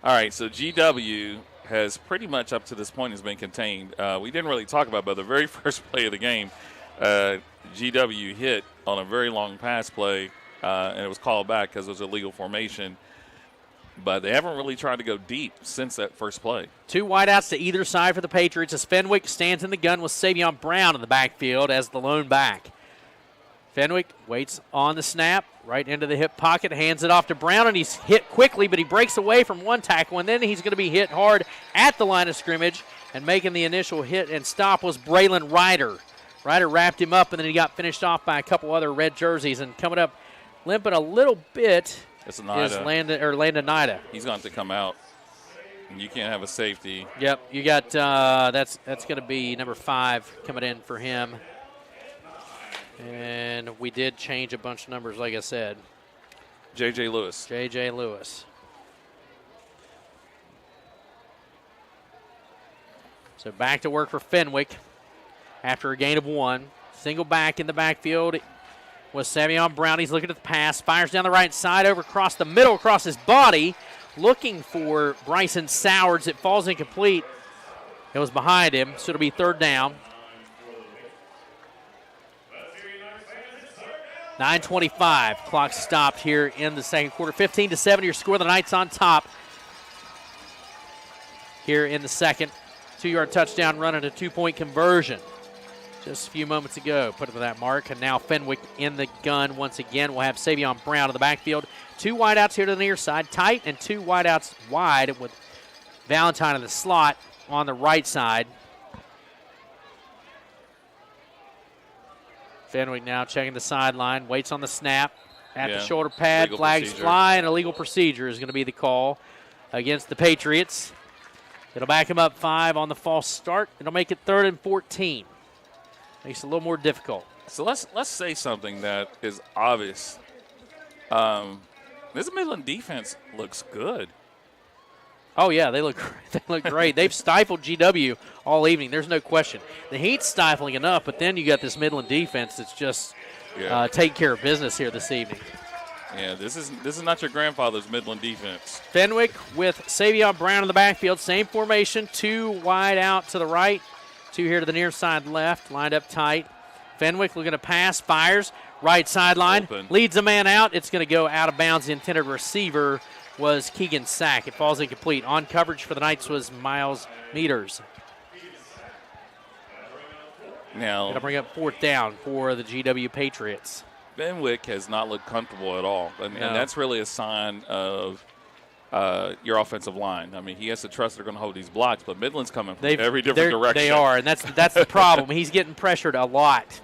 All right, so GW has pretty much up to this point has been contained. We didn't really talk about it, but the very first play of the game, GW hit on a very long pass play, and it was called back because it was a legal formation. But they haven't really tried to go deep since that first play. 2 wideouts to either side for the Patriots as Fenwick stands in the gun with Savion Brown in the backfield as the lone back. Fenwick waits on the snap, right into the hip pocket, hands it off to Brown, and he's hit quickly, but he breaks away from one tackle, and then he's going to be hit hard at the line of scrimmage, and making the initial hit and stop was Braylon Ryder. Ryder wrapped him up, and then he got finished off by a couple other red jerseys, and coming up limping a little bit is Landon Nida. He's going to come out. And you can't have a safety. Yep, you got that's going to be number 5 coming in for him. And we did change a bunch of numbers, like I said. J.J. Lewis. J.J. Lewis. So back to work for Fenwick after a gain of 1. Single back in the backfield was Savion Brown. He's looking at the pass, fires down the right side, over across the middle, across his body, looking for Bryson Sowards. It falls incomplete. It was behind him, so it'll be 3rd down. 9:25. Clock stopped here in the second quarter. 15-7, your score. The Knights on top here in the second. 2-yard touchdown run and a 2-point conversion. Just a few moments ago, put it to that mark. And now Fenwick in the gun once again. We'll have Savion Brown in the backfield. 2 wideouts here to the near side, tight, and 2 wideouts wide with Valentine in the slot on the right side. Fenwick now checking the sideline, waits on the snap at the shoulder pad. Flags fly, and a legal procedure is going to be the call against the Patriots. It'll back him up 5 on the false start. It'll make it 3rd and 14. Makes it a little more difficult. So let's say something that is obvious. This Midland defense looks good. Oh, yeah, they look great. They've stifled GW all evening. There's no question. The heat's stifling enough, but then you got this Midland defense that's just taking care of business here this evening. Yeah, this is not your grandfather's Midland defense. Fenwick with Savion Brown in the backfield. Same formation, 2 wide out to the right, 2 here to the near side left, lined up tight. Fenwick looking to pass, fires, right sideline, leads a man out. It's going to go out of bounds. The intended receiver was Keegan Sack. It falls incomplete. On coverage for the Knights was Miles Meters. Now, it'll bring up 4th down for the GW Patriots. Benwick has not looked comfortable at all, and that's really a sign of your offensive line. I mean, he has to trust they're going to hold these blocks, but Midland's coming from every different direction. They are, and that's the problem. He's getting pressured a lot,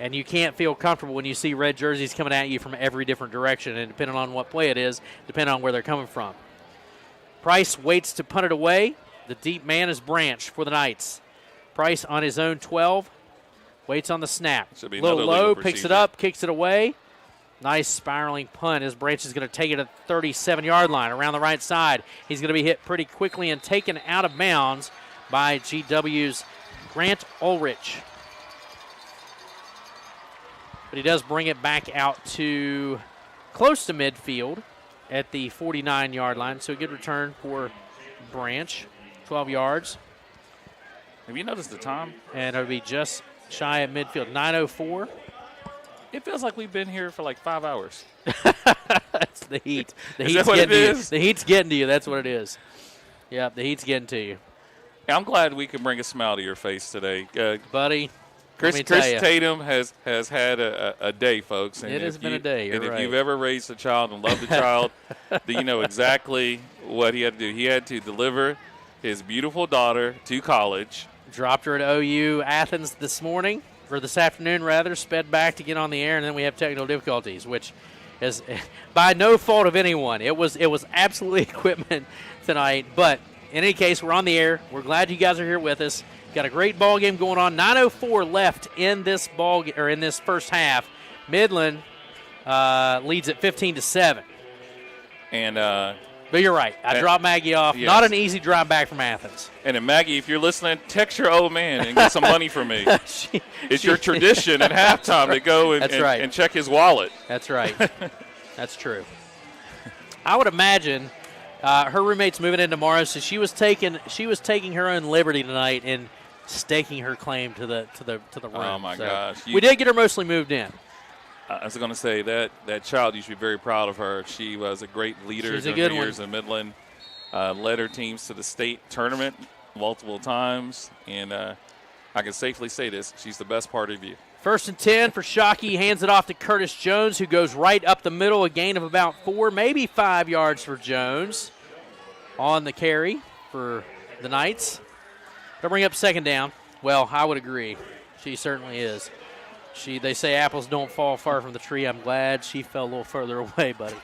and you can't feel comfortable when you see red jerseys coming at you from every different direction, and depending on what play it is, depending on where they're coming from. Price waits to punt it away. The deep man is Branch for the Knights. Price on his own 12, waits on the snap. Should be a little low, picks procedure. it up, kicks it away. Nice spiraling punt as Branch is going to take it at the 37-yard line around the right side. He's going to be hit pretty quickly and taken out of bounds by GW's Grant Ulrich. But he does bring it back out to close to midfield at the 49-yard line. So a good return for Branch, 12 yards. Have you noticed the time? And it'll be just shy of midfield, 9:04. It feels like we've been here for like 5 hours. That's the heat. The Is heat's that what getting it to is? you. The heat's getting to you. That's what it is. Yep, the heat's getting to you. I'm glad we can bring a smile to your face today. Buddy, Chris let me tell ya. Tatum has had a day, folks. And It has if been you- a day, you're And if right. you've ever raised a child and loved a child, then you know exactly what he had to do. He had to deliver his beautiful daughter to college. Dropped her at OU Athens this morning, or this afternoon rather, sped back to get on the air, and then we have technical difficulties, which is by no fault of anyone. It was absolutely equipment tonight, but in any case, we're on the air. We're glad you guys are here with us. Got a great ball game going on. 9:04 left in this in this first half. Midland leads at 15-7. And but you're right. I dropped Maggie off. Yes. Not an easy drive back from Athens. And then Maggie, if you're listening, text your old man and get some money from me. It's your tradition at halftime to go and, That's right. and check his wallet. That's right. That's true. I would imagine her roommate's moving in tomorrow, so she was taking her own liberty tonight and staking her claim to the room. Oh my So gosh! we did get her mostly moved in. I was going to say that child, you should be very proud of her. She was a great leader She's a during good her one. years in Midland. Led her teams to the state tournament multiple times, and I can safely say this: she's the best part of you. 1st and 10 for Shockey. Hands it off to Curtis Jones, who goes right up the middle, a gain of about 4, maybe 5 yards for Jones on the carry for the Knights. They'll bring up 2nd down. Well, I would agree. She certainly is. They say apples don't fall far from the tree. I'm glad she fell a little further away, buddy.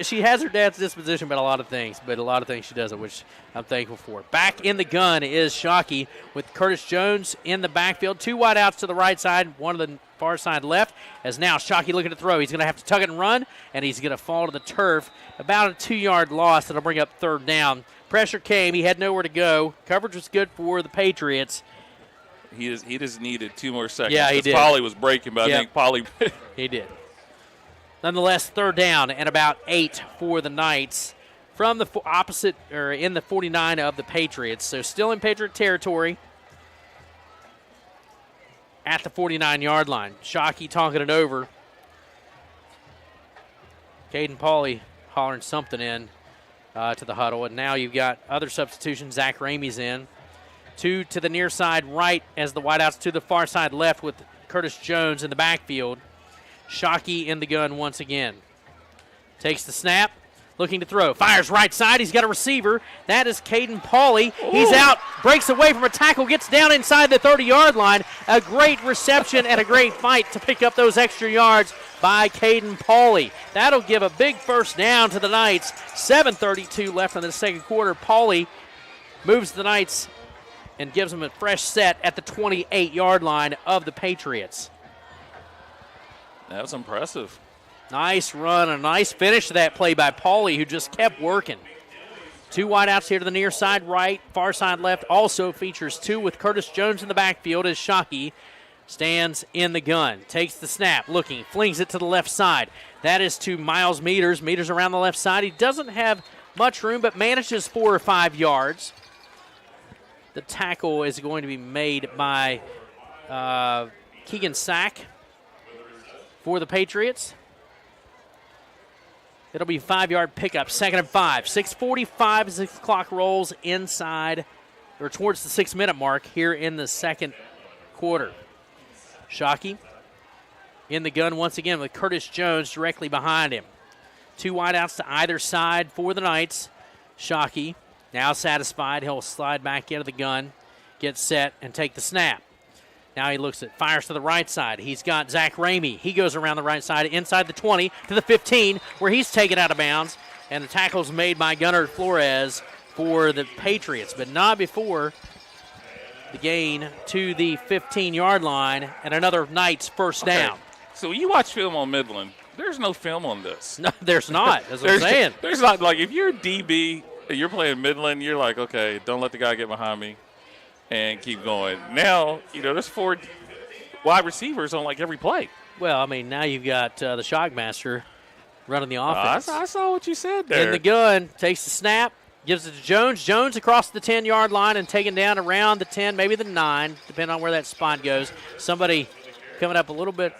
She has her dad's disposition about a lot of things, but a lot of things she doesn't, which I'm thankful for. Back in the gun is Shockey with Curtis Jones in the backfield. 2 wideouts to the right side, one to the far side left. As now Shockey looking to throw. He's going to have to tug it and run, and he's going to fall to the turf. About a 2-yard loss that'll bring up 3rd down. Pressure came. He had nowhere to go. Coverage was good for the Patriots. He just needed 2 more seconds. Yeah, he did. Polly was breaking, but I think Polly. He did. Nonetheless, 3rd down and about 8 for the Knights from the opposite, or in the 49 of the Patriots. So still in Patriot territory at the 49-yard line. Shockey talking it over. Caden Pauly hollering something in to the huddle. And now you've got other substitutions. Zach Ramey's in. 2 to the near side right as the wideouts to the far side left with Curtis Jones in the backfield. Shockey in the gun once again. Takes the snap, looking to throw. Fires right side. He's got a receiver. That is Caden Pauly. He's out, breaks away from a tackle, gets down inside the 30-yard line. A great reception and a great fight to pick up those extra yards by Caden Pauly. That'll give a big 1st down to the Knights. 7:32 left in the second quarter. Pauly moves the Knights and gives them a fresh set at the 28-yard line of the Patriots. That was impressive. Nice run, a nice finish to that play by Pauly, who just kept working. 2 wideouts here to the near side right, far side left. Also features 2 with Curtis Jones in the backfield as Shockey stands in the gun. Takes the snap, looking, flings it to the left side. That is to Miles Meters. Meters around the left side. He doesn't have much room, but manages 4 or 5 yards. The tackle is going to be made by Keegan Sack for the Patriots. It'll be 5-yard pickup, 2nd and 5. 6:45 as the clock rolls inside or towards the 6-minute mark here in the second quarter. Shockey in the gun once again with Curtis Jones directly behind him. 2 wideouts to either side for the Knights. Shockey now satisfied. He'll slide back into the gun, get set, and take the snap. Now he looks at, fires to the right side. He's got Zach Ramey. He goes around the right side inside the 20 to the 15 where he's taken out of bounds. And the tackle's made by Gunnar Flores for the Patriots, but not before the gain to the 15-yard line and another Knights first down. So you watch film on Midland, there's no film on this. No, there's not. That's what I'm saying. There's not, like, if you're a DB and you're playing Midland, you're like, okay, don't let the guy get behind me and keep going. Now, there's 4 wide receivers on, like, every play. Well, I mean, now you've got the Shockmaster running the offense. I saw what you said there. In the gun, takes the snap, gives it to Jones. Jones across the 10-yard line and taken down around the 10, maybe the 9, depending on where that spot goes. Somebody coming up a little bit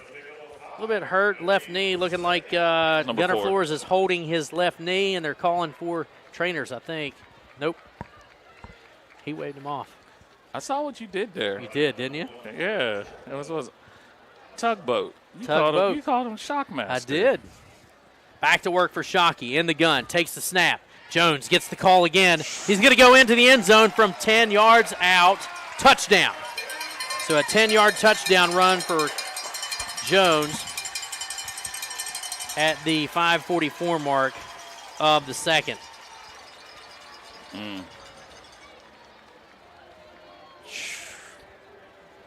hurt, left knee, looking like Gunnar Flores is holding his left knee, and they're calling for trainers, I think. Nope. He waved him off. I saw what you did there. You did, didn't you? Yeah. It was tugboat. You Tugboat. called him Shockmaster. I did. Back to work for Shockey in the gun. Takes the snap. Jones gets the call again. He's going to go into the end zone from 10 yards out. Touchdown. So a 10-yard touchdown run for Jones at the 5:44 mark of the second.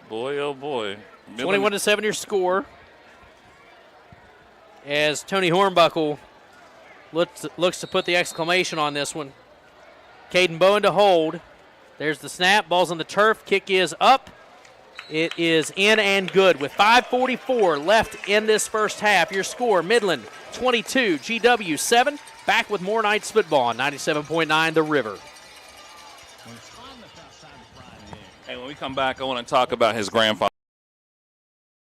Boy, oh boy. 21-7 your score. As Tony Hornbuckle looks to put the exclamation on this one. Caden Bowen to hold. There's the snap. Ball's on the turf. Kick is up. It is in and good with 5:44 left in this first half. Your score, Midland 22, GW 7. Back with more Knights football on 97.9 The River. Hey, when we come back, I want to talk about his grandfather.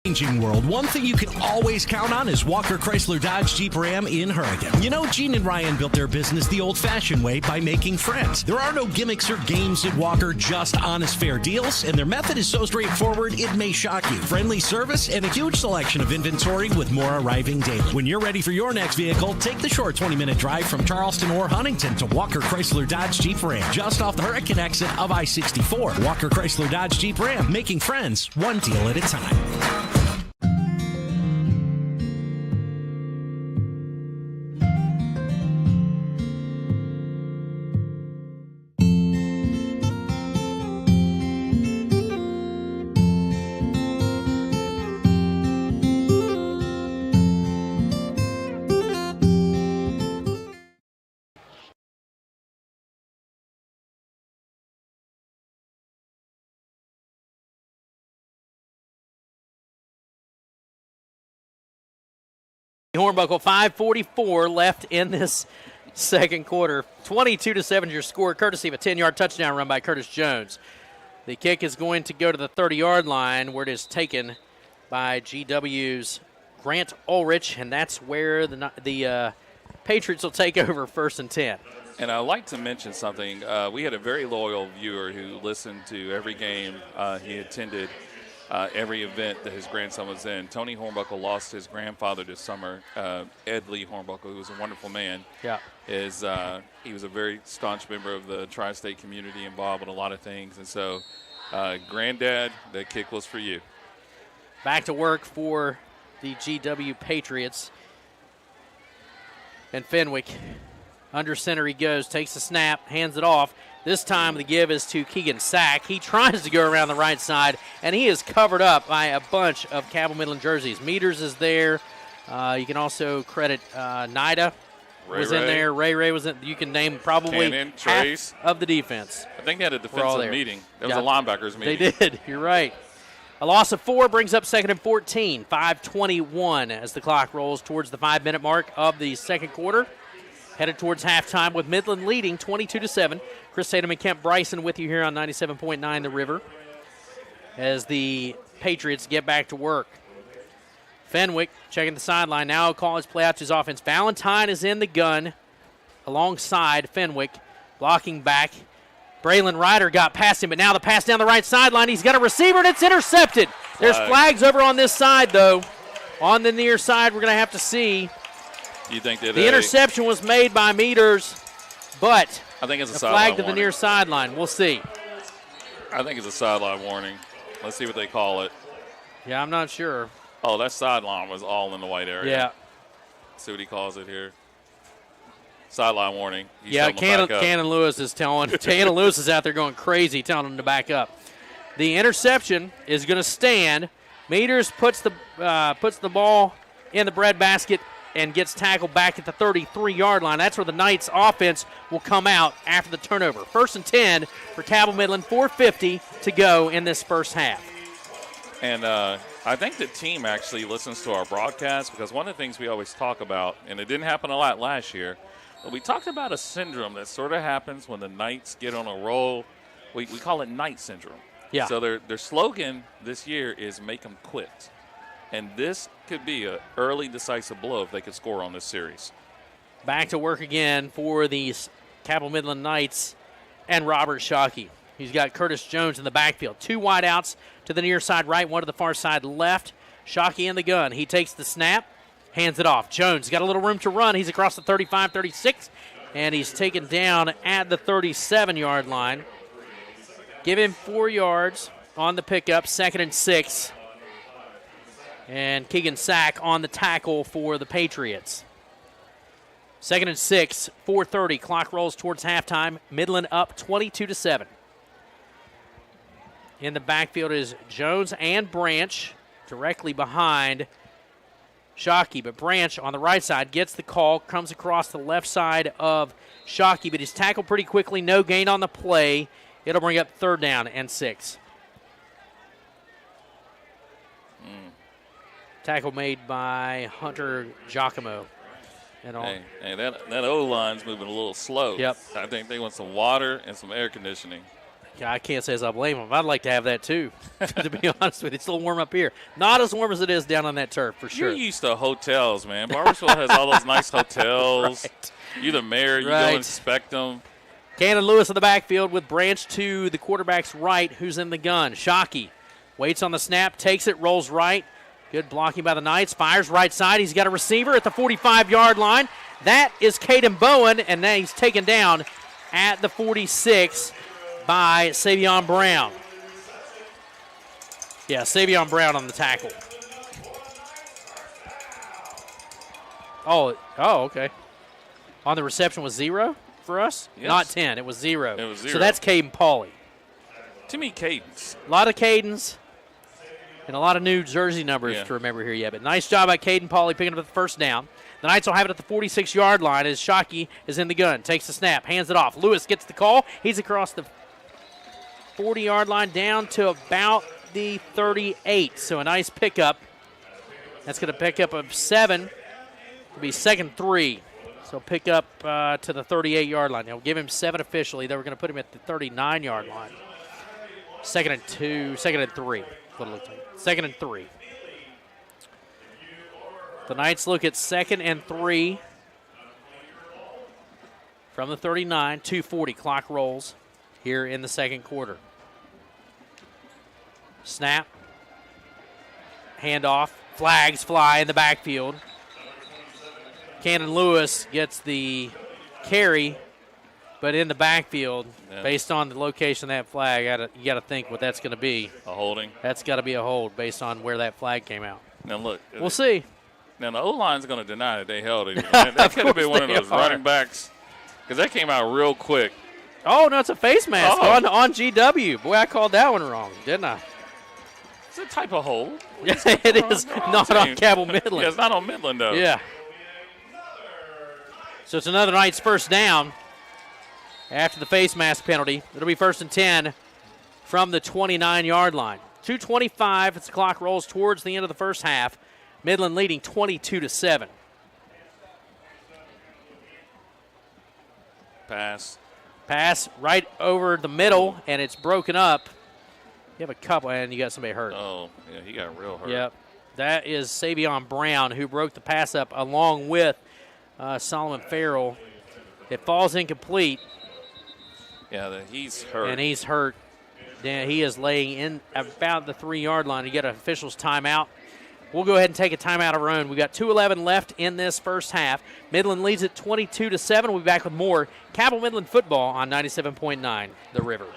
Changing world, one thing you can always count on is Walker Chrysler Dodge Jeep Ram in Hurricane. You know, Gene and Ryan built their business the old-fashioned way by making friends. There are no gimmicks or games at Walker, just honest, fair deals, and their method is so straightforward it may shock you. Friendly service and a huge selection of inventory with more arriving daily. When you're ready for your next vehicle, take the short 20-minute drive from Charleston or Huntington to Walker Chrysler Dodge Jeep Ram, just off the Hurricane exit of I-64. Walker Chrysler Dodge Jeep Ram, making friends one deal at a time. Hornbuckle, 5:44 left in this second quarter. 22-7 your score, courtesy of a 10-yard touchdown run by Curtis Jones. The kick is going to go to the 30-yard line where it is taken by GW's Grant Ulrich, and that's where the Patriots will take over 1st and 10. And I'd like to mention something. We had a very loyal viewer who listened to every game he attended. Every event that his grandson was in. Tony Hornbuckle lost his grandfather this summer, Ed Lee Hornbuckle, who was a wonderful man. Yeah. He was a very staunch member of the tri-state community, involved in a lot of things. And so, Granddad, that kick was for you. Back to work for the GW Patriots. And Fenwick, under center he goes, takes the snap, hands it off. This time the give is to Keegan Sack. He tries to go around the right side, and he is covered up by a bunch of Cabell Midland jerseys. Meters is there. You can also credit Nida was in there. Ray was in. You can name probably half of the defense. I think they had a defensive meeting. That was a linebackers meeting. They did. You're right. A loss of 4 brings up 2nd and 14. 5:21 as the clock rolls towards the 5-minute mark of the second quarter. Headed towards halftime with Midland leading 22-7. Chris Tatum and Kemp Bryson with you here on 97.9 The River as the Patriots get back to work. Fenwick checking the sideline. Now call his play out to his offense. Valentine is in the gun alongside Fenwick. Blocking back. Braylon Ryder got past him, but now the pass down the right sideline. He's got a receiver, and it's intercepted. There's flags over on this side, though. On the near side, we're going to have to see. You think that the interception was made by Meters, but I think it's a flag to warning. the near sideline. We'll see. I think it's a sideline warning. Let's see what they call it. Yeah, I'm not sure. Oh, that sideline was all in the white area. Yeah. Let's see what he calls it here. Sideline warning. He's Cannon Lewis is telling. Cannon Lewis is out there going crazy, telling him to back up. The interception is going to stand. Meters puts the ball in the breadbasket and gets tackled back at the 33-yard line. That's where the Knights offense will come out after the turnover. 1st and 10 for Cabell Midland, 4:50 to go in this first half. And I think the team actually listens to our broadcast, because one of the things we always talk about, and it didn't happen a lot last year, but we talked about a syndrome that sort of happens when the Knights get on a roll. We call it Knight syndrome. Yeah. So their slogan this year is "Make them quit," and this could be an early decisive blow if they could score on this series. Back to work again for the Cabell Midland Knights and Robert Shockey. He's got Curtis Jones in the backfield. 2 wide outs to the near side right, 1 to the far side left. Shockey in the gun. He takes the snap, hands it off. Jones got a little room to run. He's across the 35, 36, and he's taken down at the 37-yard line. Give him 4 yards on the pickup, 2nd and 6. And Keegan Sack on the tackle for the Patriots. 2nd and 6, 4:30. Clock rolls towards halftime. Midland up 22-7. In the backfield is Jones and Branch directly behind Shockey. But Branch on the right side gets the call, comes across the left side of Shockey, but he's tackled pretty quickly. No gain on the play. It'll bring up 3rd down and 6. Tackle made by Hunter Giacomo. Hey, that O-line's moving a little slow. Yep. I think they want some water and some air conditioning. I can't say as I blame them. I'd like to have that too, to be honest with you. It's a little warm up here. Not as warm as it is down on that turf, for sure. You're used to hotels, man. Barbersville has all those nice hotels. Right. You're the mayor. You Right. go inspect them. Cannon Lewis in the backfield with Branch to the quarterback's right, who's in the gun. Shockey waits on the snap, takes it, rolls right. Good blocking by the Knights. Fires right side. He's got a receiver at the 45-yard line. That is Caden Bowen, and then he's taken down at the 46 by Savion Brown. Yeah, Savion Brown on the tackle. Oh, okay. On the reception was 0 for us? Yes. Not 10. It was 0. It was 0. So that's Caden Pauly. Too many Cadens. A lot of Cadens and a lot of new jersey numbers to remember here yet. But nice job by Caden Pauly picking up the first down. The Knights will have it at the 46-yard line as Shockey is in the gun. Takes the snap, hands it off. Lewis gets the call. He's across the 40-yard line down to about the 38. So a nice pickup. That's going to pick up of 7. It'll be 2nd 3. So pick up to the 38-yard line. They'll give him 7 officially. They were going to put him at the 39-yard line. 2nd and 2, 2nd and 3. What it looked like. 2nd and 3. The Knights look at 2nd and 3 from the 39. 2:40 clock rolls here in the second quarter. Snap. Handoff. Flags fly in the backfield. Cannon Lewis gets the carry, but in the backfield, based on the location of that flag, you got to think what that's going to be. A holding? That's got to be a hold based on where that flag came out. Now, look. We'll see. Now, the O-line's going to deny that they held it. That could have been one of those running backs, because that came out real quick. Oh, no, it's a face mask on GW. Boy, I called that one wrong, didn't I? It's a type of hold. Yeah, it is not on Cabell Midland. Yeah, it's not on Midland, though. Yeah. So it's another Knights first down after the face mask penalty. It'll be 1st and 10 from the 29-yard line. 2:25 as the clock rolls towards the end of the first half. Midland leading 22-7. Pass right over the middle, and it's broken up. You have a couple, and you got somebody hurt. Oh, yeah, he got real hurt. Yep. That is Savion Brown, who broke the pass up along with Solomon Farrell. It falls incomplete. Yeah, he's hurt. And he's hurt. Yeah, he is laying in about the 3-yard line. You get an official's timeout. We'll go ahead and take a timeout of our own. We've got 2:11 left in this first half. Midland leads it 22-7. We'll be back with more Cabell Midland football on 97.9 The River.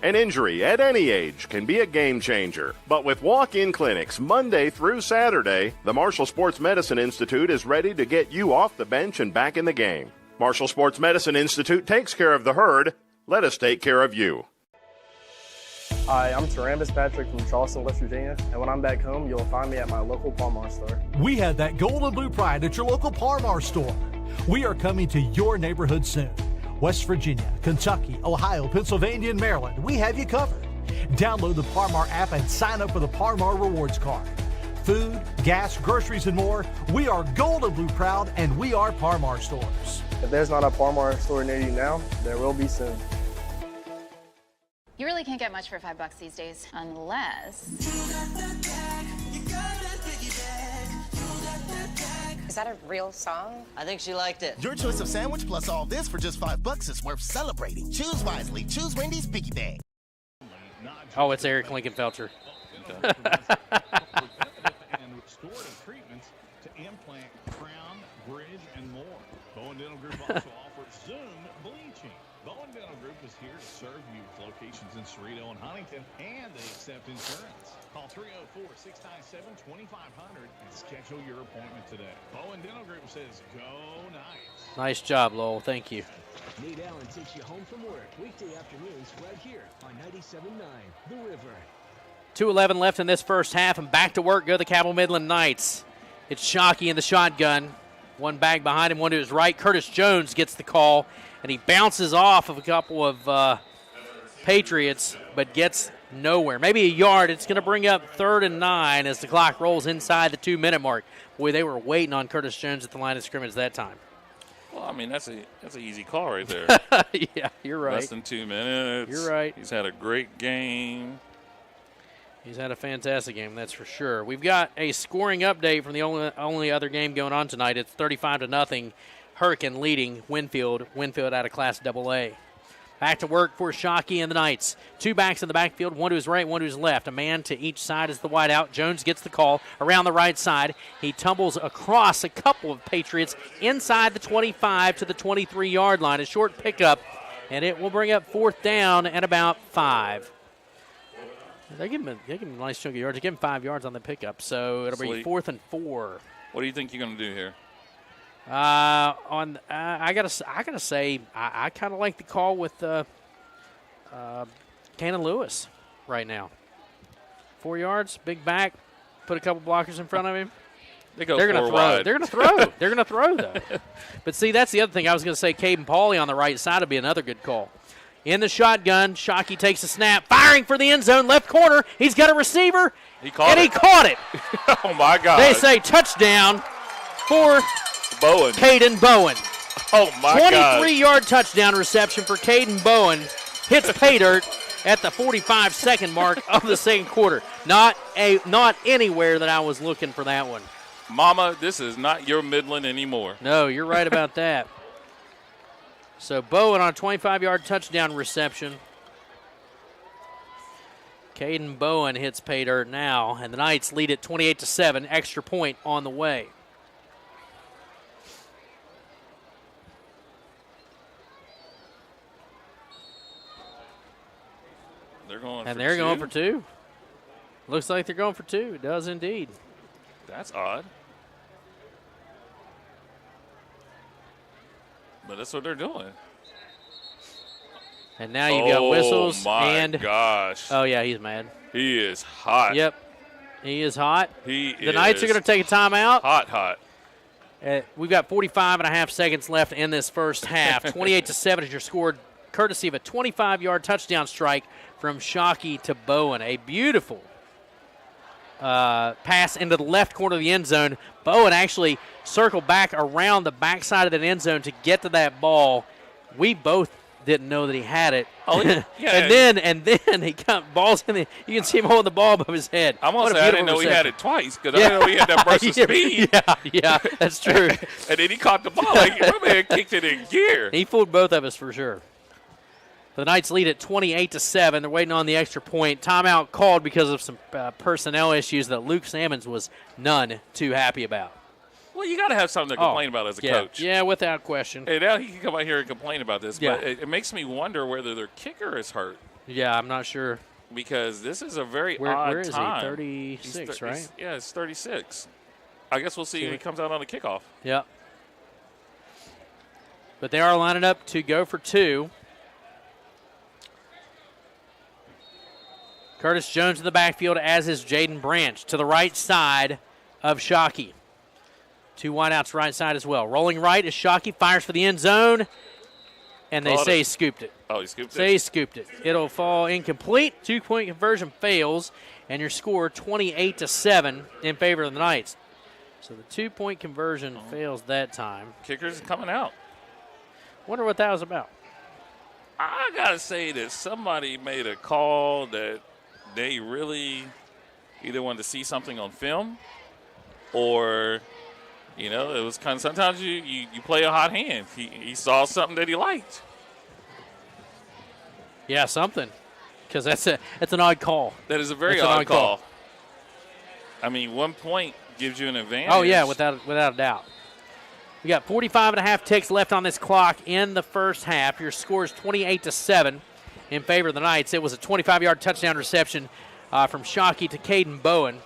An injury at any age can be a game changer. But with walk-in clinics Monday through Saturday, the Marshall Sports Medicine Institute is ready to get you off the bench and back in the game. Marshall Sports Medicine Institute takes care of the herd. Let us take care of you. Hi, I'm Tarambas Patrick from Charleston, West Virginia, and when I'm back home, you'll find me at my local Palmar store. We have that gold and blue pride at your local Palmar store. We are coming to your neighborhood soon. West Virginia, Kentucky, Ohio, Pennsylvania, and Maryland, we have you covered. Download the Palmar app and sign up for the Palmar Rewards Card. Food, gas, groceries, and more, we are gold and blue proud, and we are Palmar stores. If there's not a Palmar store near you now, there will be soon. You really can't get much for $5 these days, unless... Is that a real song? I think she liked it. Your choice of sandwich plus all this for just $5 is worth celebrating. Choose wisely. Choose Wendy's Piggy Bag. Oh, it's Eric Lincolnfelter. And restorative treatments to implant, crown, bridge, and more. Bowen Dental Group also offers Zoom bleaching. Bowen Dental Group is here to serve you with locations in Cerrito and Huntington, and they accept insurance. Call 304-697-2500 and schedule your appointment today. Bowen Dental Group says go Knights. Nice job, Lowell. Thank you. Nate Allen takes you home from work weekday afternoons right here on 97.9 The River. 2:11 left in this first half, and back to work go the Cabell Midland Knights. It's Shockey in the shotgun. One bag behind him, one to his right. Curtis Jones gets the call, and he bounces off of a couple of Patriots, but gets nowhere. Maybe a yard. It's going to bring up 3rd and 9 as the clock rolls inside the 2-minute mark. Boy, they were waiting on Curtis Jones at the line of scrimmage that time. Well, I mean, that's an easy call right there. Yeah, you're right. Less than 2 minutes. You're right. He's had a great game. He's had a fantastic game, that's for sure. We've got a scoring update from the only other game going on tonight. It's 35-0. Hurricane leading Winfield. Winfield out of Class AA. Back to work for Shockey and the Knights. 2 backs in the backfield, one to his right, one to his left. A man to each side is the wideout. Jones gets the call around the right side. He tumbles across a couple of Patriots inside the 25 to the 23-yard line. A short pickup, and it will bring up 4th down and about 5. They give him a nice chunk of yards. They give him 5 yards on the pickup, so it'll be 4th and 4. What do you think you're going to do here? I gotta say I kind of like the call with Cannon Lewis right now. 4 yards, big back, put a couple blockers in front of him. They're going to throw. wide. They're going to throw. They're going to throw though. But see, that's the other thing. I was going to say Caden Pauly on the right side would be another good call. In the shotgun, Shockey takes a snap, firing for the end zone, left corner. He's got a receiver, he caught it. Oh, my God. They say touchdown for Bowen. Caden Bowen. Oh, my God. 23-yard touchdown reception for Caden Bowen. Hits pay dirt at the 45-second mark of the second quarter. Not anywhere that I was looking for that one. Mama, this is not your Midland anymore. No, you're right about that. So Bowen on a 25-yard touchdown reception. Caden Bowen hits pay dirt now, and the Knights lead it 28-7. Extra point on the way. They're going and for they're 2. going for 2. Looks like they're going for 2. It does indeed. That's odd. But that's what they're doing. And now you've got whistles. Oh, my and gosh. Oh, yeah, he's mad. He is hot. Yep. He is hot. The Knights are going to take a timeout. Hot. We've got 45.5 seconds left in this first half. 28-7 is your score, courtesy of a 25-yard touchdown strike from Shockey to Bowen. A beautiful pass into the left corner of the end zone. Bowen actually circled back around the backside of the end zone to get to that ball. We both didn't know that he had it. Oh, yeah. and then he balls in the. You can see him holding the ball above his head. I'm gonna say I didn't know he had it twice because I didn't know he had that burst of speed. Yeah, that's true. And then he caught the ball like my man kicked it in gear. He fooled both of us for sure. The Knights lead at 28-7. They're waiting on the extra point. Timeout called because of some personnel issues that Luke Salmons was none too happy about. Well, you got to have something to complain about as a coach. Yeah, without question. And now he can come out here and complain about this. Yeah. But it makes me wonder whether their kicker is hurt. Yeah, I'm not sure. Because this is a very odd where is time. he? 36, right? Yeah, it's 36. I guess we'll see if he comes out on the kickoff. Yeah. But they are lining up to go for two. Curtis Jones in the backfield, as is Jaden Branch, to the right side of Shockey. Two wideouts right side as well. Rolling right is Shockey, fires for the end zone, and they say he scooped it. Oh, he scooped it? Say he scooped it. It'll fall incomplete. 2-point conversion fails, and your score 28-7 in favor of the Knights. So the 2-point conversion fails that time. Kicker's coming out. Wonder what that was about. I got to say that somebody made a call that they really either wanted to see something on film or, you know, it was kind of sometimes you play a hot hand. He saw something that he liked. Yeah, something. Because that's an odd call. That is a very odd call. I mean, 1 point gives you an advantage. Oh, yeah, without a doubt. We got 45.5 ticks left on this clock in the first half. Your score is 28-7 in favor of the Knights. It was a 25-yard touchdown reception from Shockey to Caden Bowen.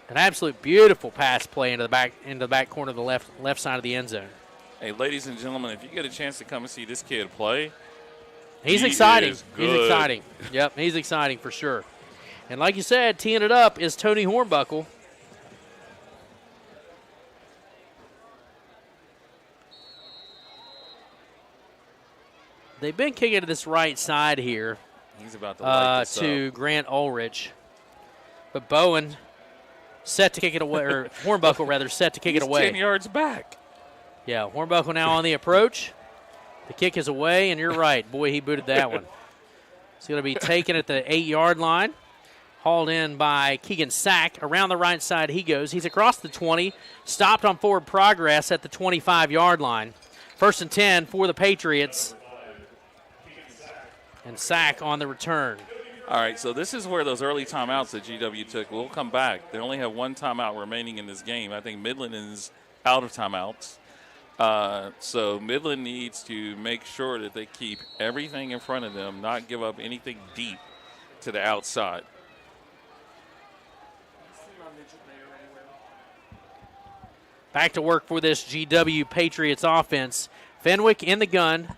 An absolute beautiful pass play into the back corner of the left side of the end zone. Hey, ladies and gentlemen, if you get a chance to come and see this kid play, he's exciting. Is good. He's exciting. Yep, he's exciting for sure. And like you said, teeing it up is Tony Hornbuckle. They've been kicking to this right side here. He's about to light this to up. Grant Ulrich. But Bowen set to kick it away, or Hornbuckle rather, set to kick it away. 10 yards back. Yeah, Hornbuckle now on the approach. The kick is away, and you're right. Boy, he booted that one. It's going to be taken at the 8-yard line. Hauled in by Keegan Sack. Around the right side he goes. He's across the 20. Stopped on forward progress at the 25-yard line. 1st and 10 for the Patriots. And Sack on the return. All right, so this is where those early timeouts that GW took will come back. They only have one timeout remaining in this game. I think Midland is out of timeouts. So Midland needs to make sure that they keep everything in front of them, not give up anything deep to the outside. Back to work for this GW Patriots offense. Fenwick in the gun,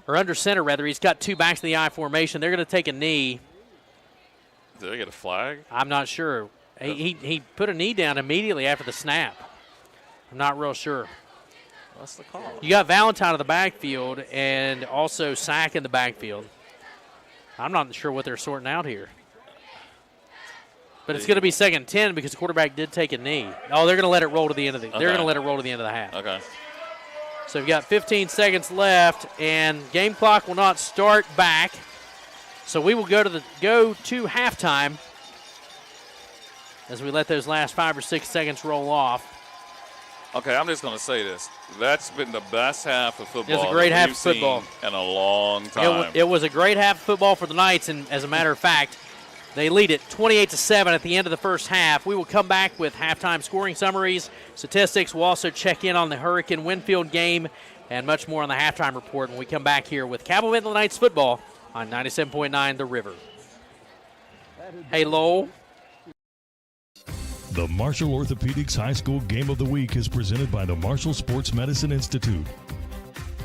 or under center rather. He's got two backs in the I formation. They're going to take a knee. Did they get a flag? I'm not sure. He put a knee down immediately after the snap. I'm not real sure. What's the call? You got Valentine in the backfield and also Sack in the backfield. I'm not sure what they're sorting out here. But it's going to be 2nd and 10 because the quarterback did take a knee. Oh, they're going to let it roll to the end of the. They're going to let it roll to the end of the half. Okay. So we've got 15 seconds left, and game clock will not start back. So we will go to halftime as we let those last 5 or 6 seconds roll off. Okay, I'm just going to say this. That's been the best half of football. It was a great half of football in a long time. It was a great half of football for the Knights, and as a matter of fact, they lead it 28-7 at the end of the first half. We will come back with halftime scoring summaries, statistics. We'll also check in on the Hurricane Winfield game and much more on the halftime report when we come back here with Cabell Midland Knights football on 97.9 The River. Hey, Lowell. The Marshall Orthopedics High School Game of the Week is presented by the Marshall Sports Medicine Institute.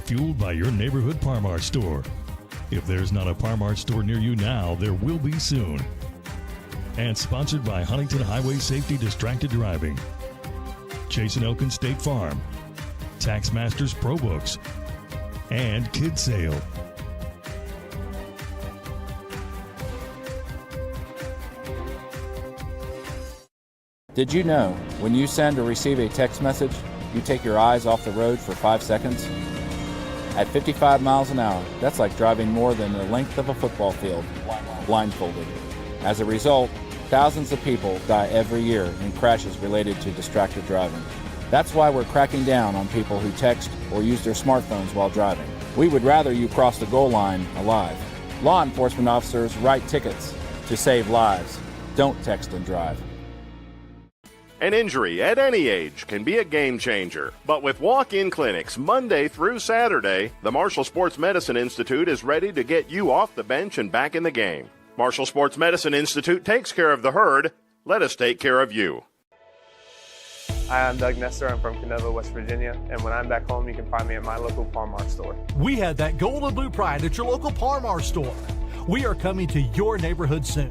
Fueled by your neighborhood Par-Mart store. If there's not a Par-Mart store near you now, there will be soon. And sponsored by Huntington Highway Safety Distracted Driving, Chase & Elkin State Farm, Tax Masters Pro Books, and Kid Sale. Did you know when you send or receive a text message, you take your eyes off the road for 5 seconds? At 55 miles an hour, that's like driving more than the length of a football field, blindfolded. As a result, thousands of people die every year in crashes related to distracted driving. That's why we're cracking down on people who text or use their smartphones while driving. We would rather you cross the goal line alive. Law enforcement officers write tickets to save lives. Don't text and drive. An injury at any age can be a game changer. But with walk-in clinics Monday through Saturday, the Marshall Sports Medicine Institute is ready to get you off the bench and back in the game. Marshall Sports Medicine Institute takes care of the herd. Let us take care of you. Hi, I'm Doug Nestor. I'm from Canova, West Virginia. And when I'm back home, you can find me at my local Par-Mar store. We have that gold and blue pride at your local Par-Mar store. We are coming to your neighborhood soon.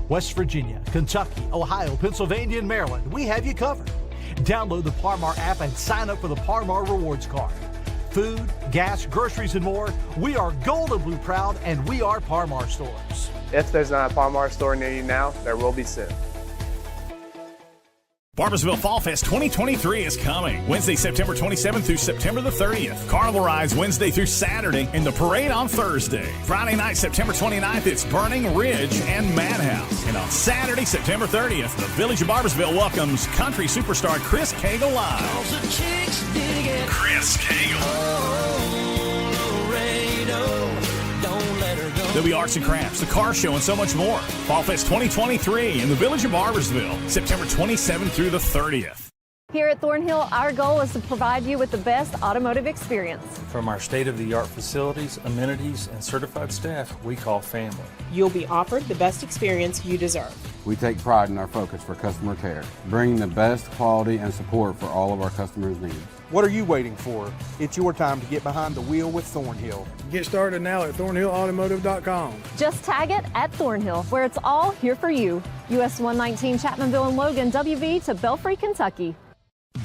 West Virginia, Kentucky, Ohio, Pennsylvania, and Maryland, we have you covered. Download the Par-Mar app and sign up for the Par-Mar Rewards Card. Food, gas, groceries, and more, we are gold and blue proud, and we are Par-Mar stores. If there's not a Par-Mar store near you now, there will be soon. Barbersville Fall Fest 2023 is coming. Wednesday, September 27th through September the 30th. Carnival rides Wednesday through Saturday and the parade on Thursday. Friday night, September 29th, it's Burning Ridge and Madhouse. And on Saturday, September 30th, the Village of Barbersville welcomes country superstar Chris Cagle live. Chris Cagle. There'll be arts and crafts, the car show, and so much more. Fall Fest 2023 in the Village of Barbersville, September 27th through the 30th. Here at Thornhill, our goal is to provide you with the best automotive experience. From our state-of-the-art facilities, amenities, and certified staff, we call family. You'll be offered the best experience you deserve. We take pride in our focus for customer care, bringing the best quality and support for all of our customers' needs. What are you waiting for? It's your time to get behind the wheel with Thornhill. Get started now at thornhillautomotive.com. Just tag it at Thornhill, where it's all here for you. US 119 Chapmanville and Logan, WV to Belfry, Kentucky.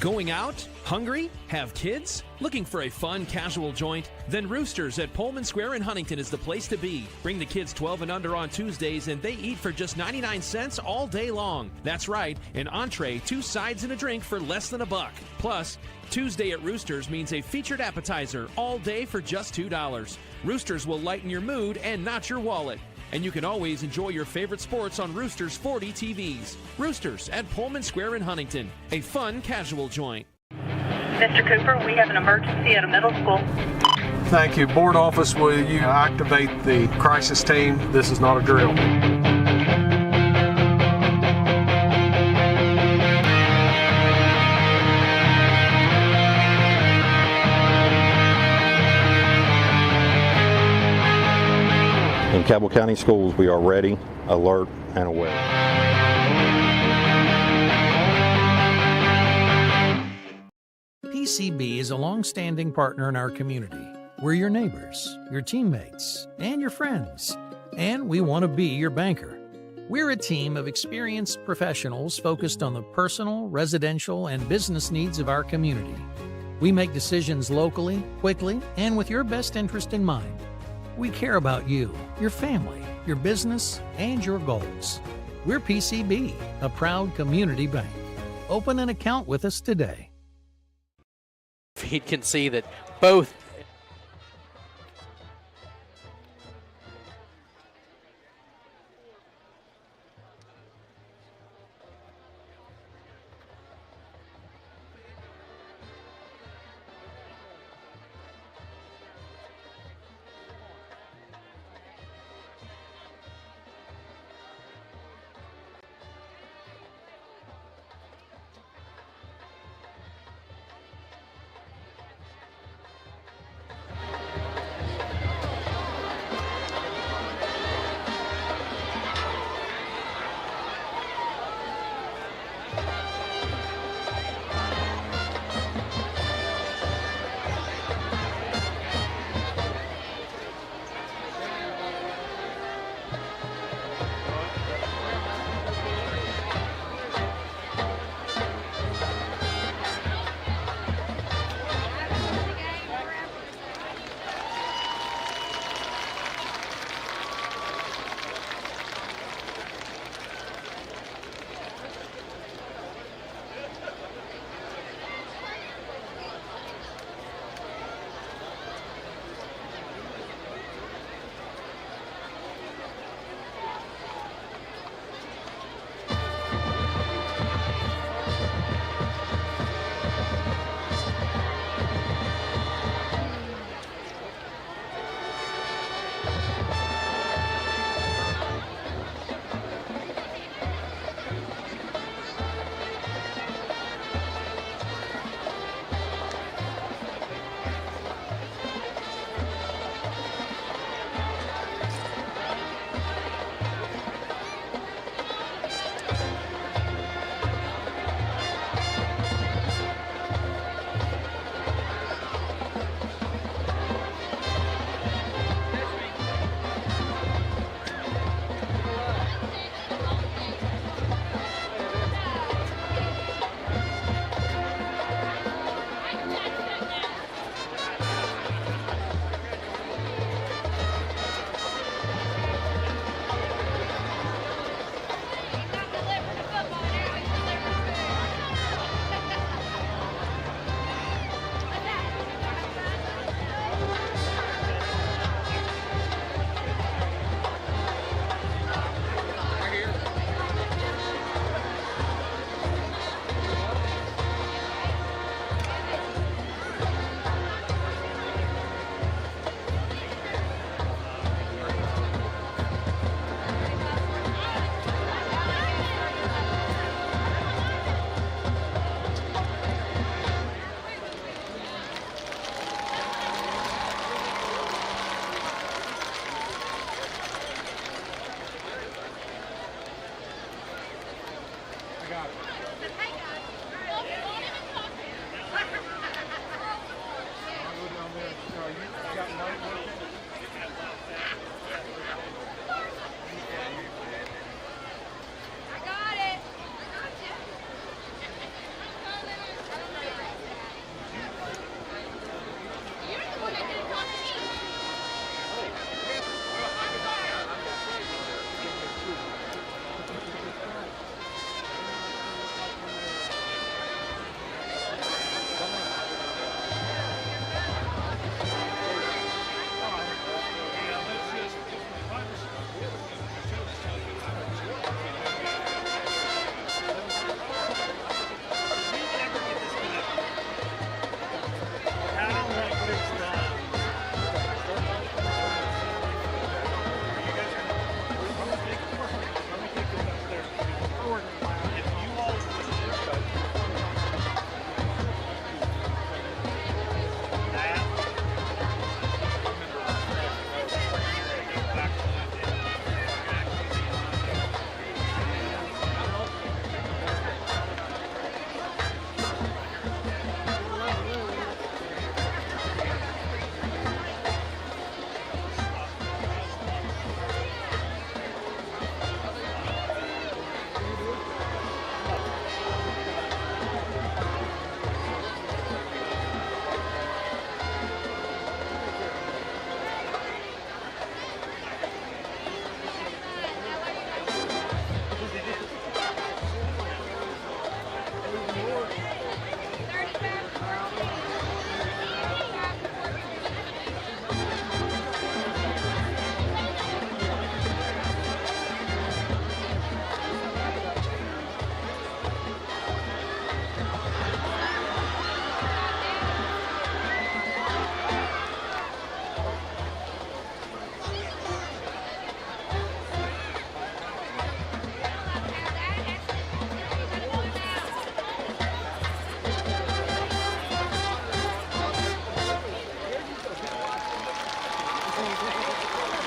Going out? Hungry? Have kids? Looking for a fun, casual joint? Then Roosters at Pullman Square in Huntington is the place to be. Bring the kids 12 and under on Tuesdays, and they eat for just 99 cents all day long. That's right, an entree, 2 sides, and a drink for less than $1. Plus, Tuesday at Roosters means a featured appetizer all day for just $2. Roosters will lighten your mood and not your wallet. And you can always enjoy your favorite sports on Roosters 40 TVs. Roosters at Pullman Square in Huntington, a fun, casual joint. Mr. Cooper, we have an emergency at a middle school. Thank you. Board office, will you activate the crisis team? This is not a drill. In Cabell County Schools, we are ready, alert, and aware. PCB is a long-standing partner in our community. We're your neighbors, your teammates, and your friends, and we want to be your banker. We're a team of experienced professionals focused on the personal, residential, and business needs of our community. We make decisions locally, quickly, and with your best interest in mind. We care about you, your family, your business, and your goals. We're PCB, a proud community bank. Open an account with us today. He can see that both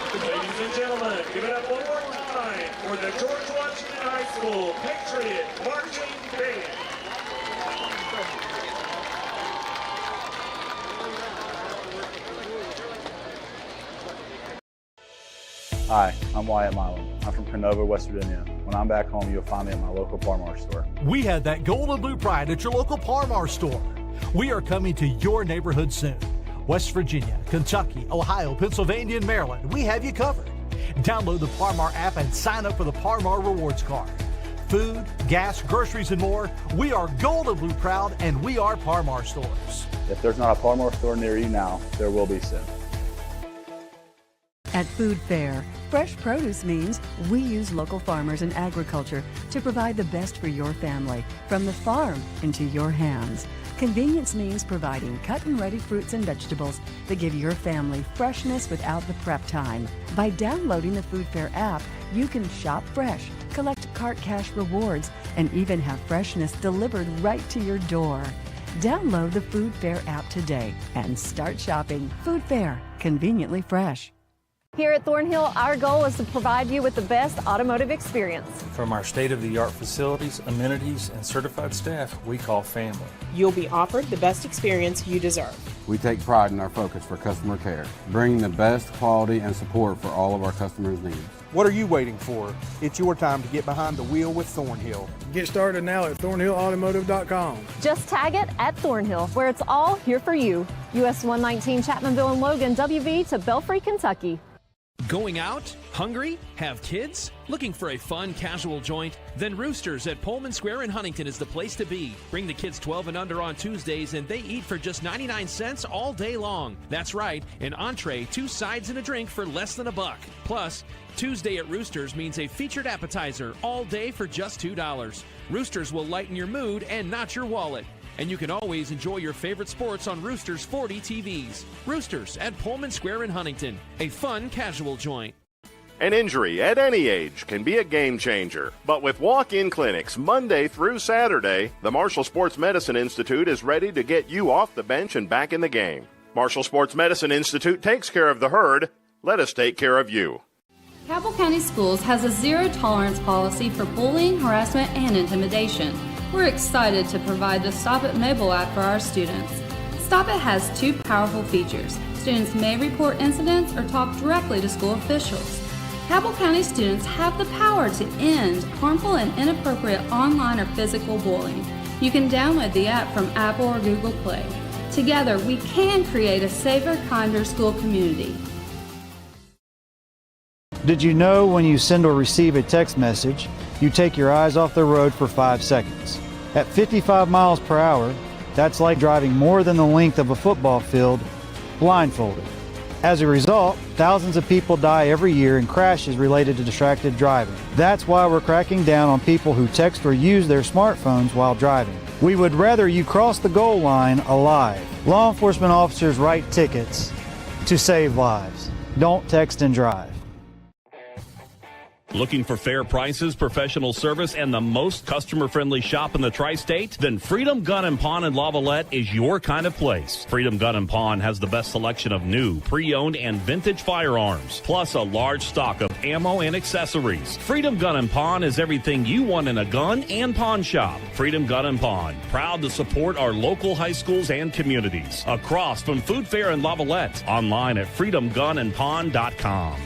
Ladies and gentlemen, give it up one more time for the George Washington High School Patriot Marching Band. Hi, I'm Wyatt Milam. I'm from Canova, West Virginia. When I'm back home, you'll find me at my local Par-Mar store. We have that gold and blue pride at your local Par-Mar store. We are coming to your neighborhood soon. West Virginia, Kentucky, Ohio, Pennsylvania, and Maryland, we have you covered. Download the Par-Mar app and sign up for the Par-Mar rewards card. Food, gas, groceries, and more, we are gold and blue proud, and we are Par-Mar stores. If there's not a Par-Mar store near you now, there will be soon. At Food Fair, fresh produce means we use local farmers and agriculture to provide the best for your family, from the farm into your hands. Convenience means providing cut and ready fruits and vegetables that give your family freshness without the prep time. By downloading the Food Fair app, you can shop fresh, collect cart cash rewards, and even have freshness delivered right to your door. Download the Food Fair app today and start shopping. Food Fair, conveniently fresh. Here at Thornhill, our goal is to provide you with the best automotive experience. From our state-of-the-art facilities, amenities, and certified staff we call family. You'll be offered the best experience you deserve. We take pride in our focus for customer care, bringing the best quality and support for all of our customers' needs. What are you waiting for? It's your time to get behind the wheel with Thornhill. Get started now at thornhillautomotive.com. Just tag it at Thornhill, where it's all here for you. US 119 Chapmanville and Logan, WV to Belfry, Kentucky. Going out? Hungry? Have kids? Looking for a fun, casual joint? Then Roosters at Pullman Square in Huntington is the place to be. Bring the kids 12 and under on Tuesdays, and they eat for just 99 cents all day long. That's right, an entree, 2 sides, and a drink for less than $1. Plus, Tuesday at Roosters means a featured appetizer all day for just $2. Roosters will lighten your mood and not your wallet. And you can always enjoy your favorite sports on Roosters 40 TVs. Roosters at Pullman Square in Huntington, a fun, casual joint. An injury at any age can be a game changer. But with walk-in clinics Monday through Saturday, the Marshall Sports Medicine Institute is ready to get you off the bench and back in the game. Marshall Sports Medicine Institute takes care of the herd. Let us take care of you. Cabell County Schools has a zero-tolerance policy for bullying, harassment, and intimidation. We're excited to provide the Stop It mobile app for our students. Stop It has 2 powerful features. Students may report incidents or talk directly to school officials. Cabell County students have the power to end harmful and inappropriate online or physical bullying. You can download the app from Apple or Google Play. Together, we can create a safer, kinder school community. Did you know when you send or receive a text message, you take your eyes off the road for 5 seconds? At 55 miles per hour, that's like driving more than the length of a football field blindfolded. As a result, thousands of people die every year in crashes related to distracted driving. That's why we're cracking down on people who text or use their smartphones while driving. We would rather you cross the goal line alive. Law enforcement officers write tickets to save lives. Don't text and drive. Looking for fair prices, professional service, and the most customer-friendly shop in the tri-state? Then Freedom Gun & Pawn in Lavallette is your kind of place. Freedom Gun & Pawn has the best selection of new, pre-owned, and vintage firearms, plus a large stock of ammo and accessories. Freedom Gun & Pawn is everything you want in a gun and pawn shop. Freedom Gun & Pawn, proud to support our local high schools and communities. Across from Food Fair in Lavallette, online at freedomgunandpawn.com.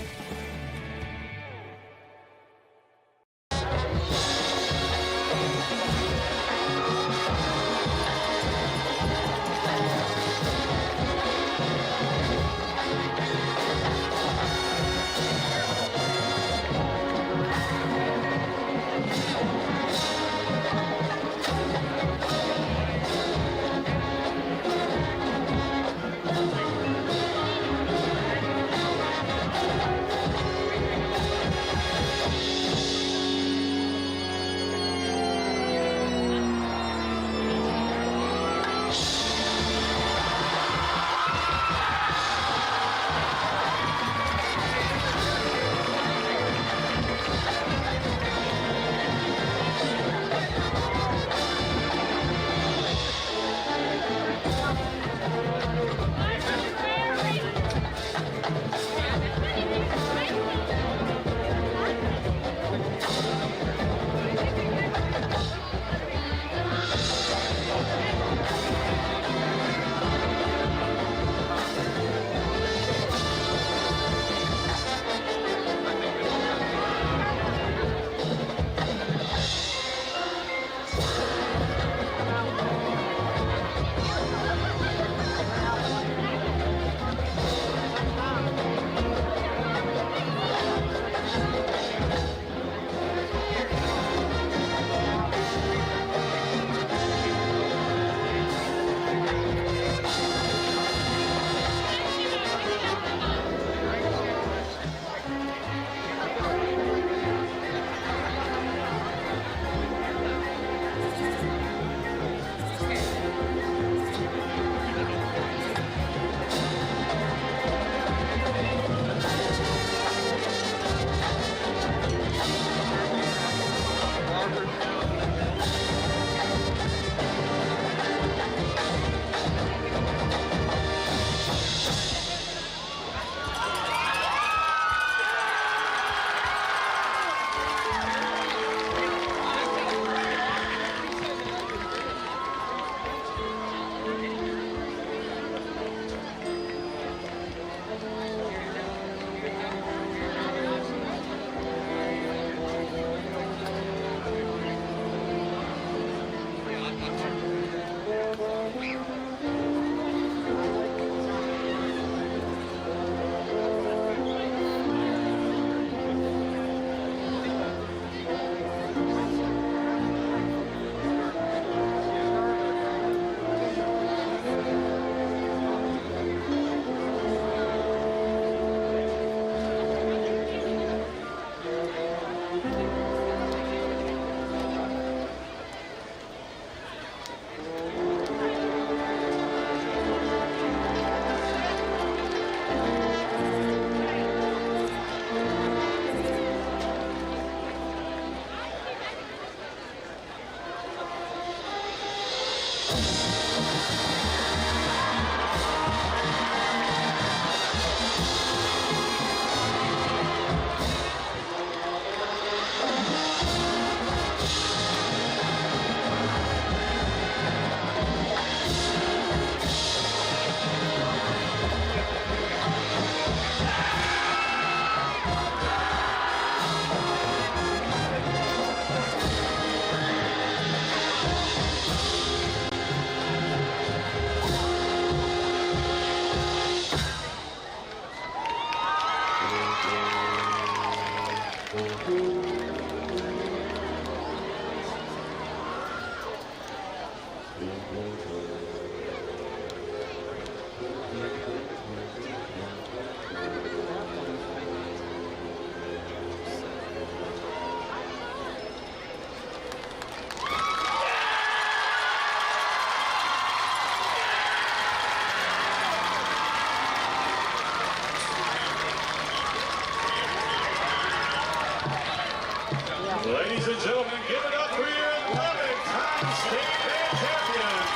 Ladies and gentlemen, give it up for your 11-time state band champions,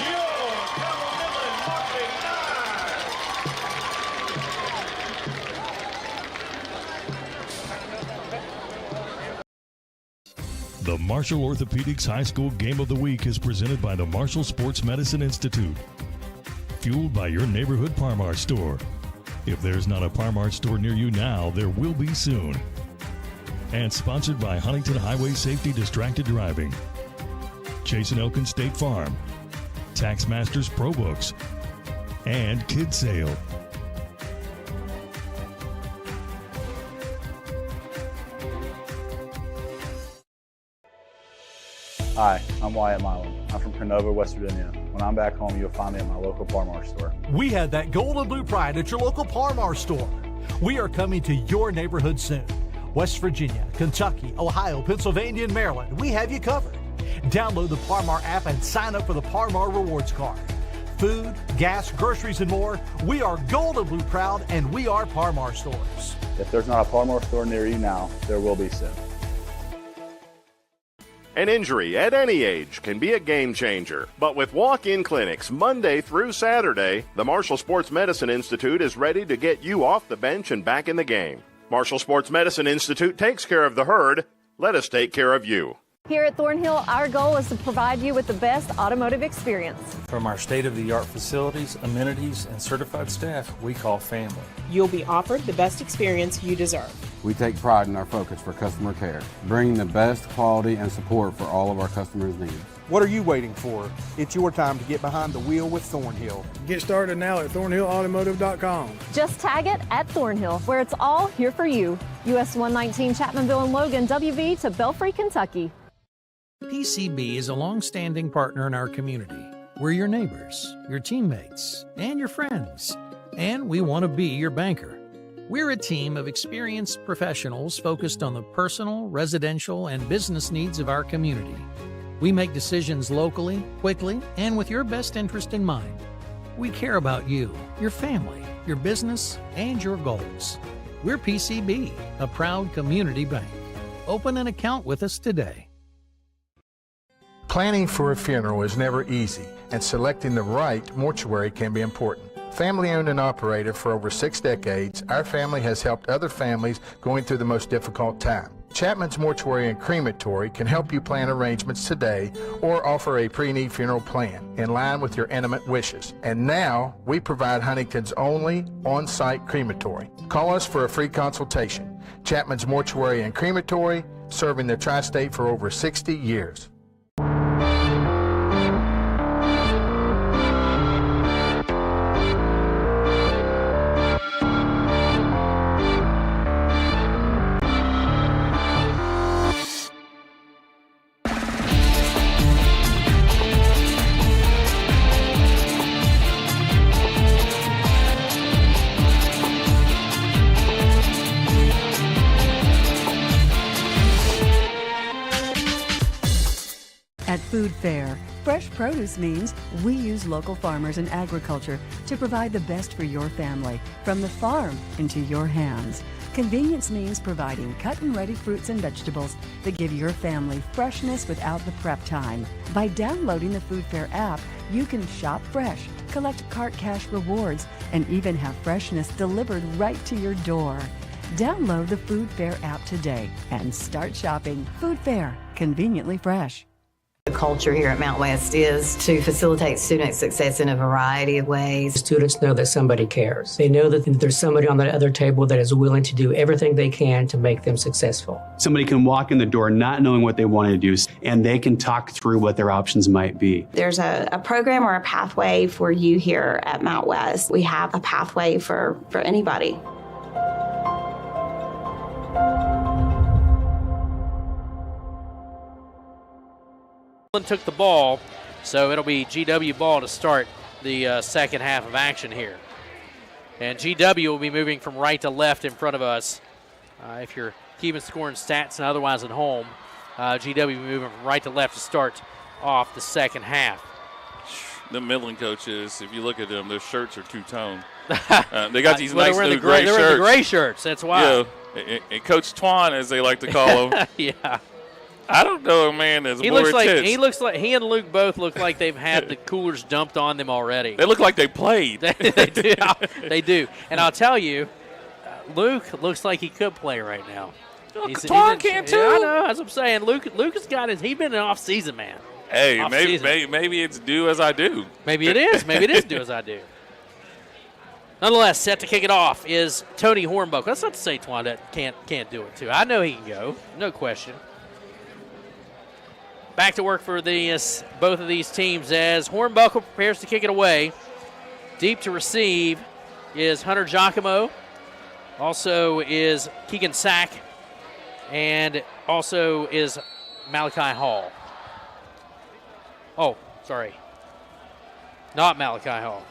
your Cabell Midland Marching 9. The Marshall Orthopedics High School Game of the Week is presented by the Marshall Sports Medicine Institute. Fueled by your neighborhood Par-Mar store. If there's not a Par-Mar store near you now, there will be soon. And sponsored by Huntington Highway Safety Distracted Driving, Chase & Elkin State Farm, Taxmasters Pro Books, and Kid Sale. Hi, I'm Wyatt Milam. I'm from Canova, West Virginia. When I'm back home, you'll find me at my local Par-Mar store. We have that gold and blue pride at your local Par-Mar store. We are coming to your neighborhood soon. West Virginia, Kentucky, Ohio, Pennsylvania, and Maryland, we have you covered. Download the Par-Mar app and sign up for the Par-Mar Rewards Card. Food, gas, groceries, and more, we are gold and blue proud, and we are Par-Mar stores. If there's not a Par-Mar store near you now, there will be soon. An injury at any age can be a game changer. But with walk-in clinics Monday through Saturday, the Marshall Sports Medicine Institute is ready to get you off the bench and back in the game. Marshall Sports Medicine Institute takes care of the herd. Let us take care of you. Here at Thornhill, our goal is to provide you with the best automotive experience. From our state-of-the-art facilities, amenities, and certified staff we call family. You'll be offered the best experience you deserve. We take pride in our focus for customer care, bringing the best quality and support for all of our customers' needs. What are you waiting for? It's your time to get behind the wheel with Thornhill. Get started now at thornhillautomotive.com. Just tag it at Thornhill, where it's all here for you. US 119 Chapmanville and Logan, WV to Belfry, Kentucky. PCB is a long-standing partner in our community. We're your neighbors, your teammates, and your friends. And we want to be your banker. We're a team of experienced professionals focused on the personal, residential, and business needs of our community. We make decisions locally, quickly, and with your best interest in mind. We care about you, your family, your business, and your goals. We're PCB, a proud community bank. Open an account with us today. Planning for a funeral is never easy, and selecting the right mortuary can be important. Family owned and operated for over 6 decades, our family has helped other families going through the most difficult time. Chapman's Mortuary and Crematory can help you plan arrangements today or offer a pre-need funeral plan in line with your intimate wishes. And now we provide Huntington's only on-site crematory. Call us for a free consultation. Chapman's Mortuary and Crematory, serving the tri-state for over 60 years. At Food Fair, fresh produce means we use local farmers and agriculture to provide the best for your family, from the farm into your hands. Convenience means providing cut-and-ready fruits and vegetables that give your family freshness without the prep time. By downloading the Food Fair app, you can shop fresh, collect cart cash rewards, and even have freshness delivered right to your door. Download the Food Fair app today and start shopping. Food Fair, conveniently fresh. The culture here at Mount West is to facilitate student success in a variety of ways. Students know that somebody cares. They know that there's somebody on the other table that is willing to do everything they can to make them successful. Somebody can walk in the door not knowing what they want to do, and they can talk through what their options might be. There's a program or a pathway for you here at Mount West. We have a pathway for anybody. Took the ball, so it'll be GW ball to start the second half of action here. And GW will be moving from right to left in front of us. If you're keeping score and stats and otherwise at home, GW will be moving from right to left to start off the second half. The Midland coaches, if you look at them, their shirts are two-tone. They got these nice new gray shirts. They're the gray shirts, that's why. Yeah, and Coach Twan, as they like to call him. Yeah. I don't know a man that's he more looks like intense. he and Luke both look like they've had the coolers dumped on them already. They look like they played. They do. They do. And I'll tell you, Luke looks like he could play right now. Twan can too. Yeah, I know. As I'm saying, Luke has got his. He's been an off-season man. Hey, maybe it's do as I do. Maybe it is. Maybe it is do as I do. Nonetheless, set to kick it off is Tony Hornbuckle. That's not to say Twan that can't do it too. I know he can go. No question. Back to work for both of these teams as Hornbuckle prepares to kick it away. Deep to receive is Hunter Giacomo. Also is Keegan Sack. And also is Malachi Hall. Oh, sorry. Not Malachi Hall.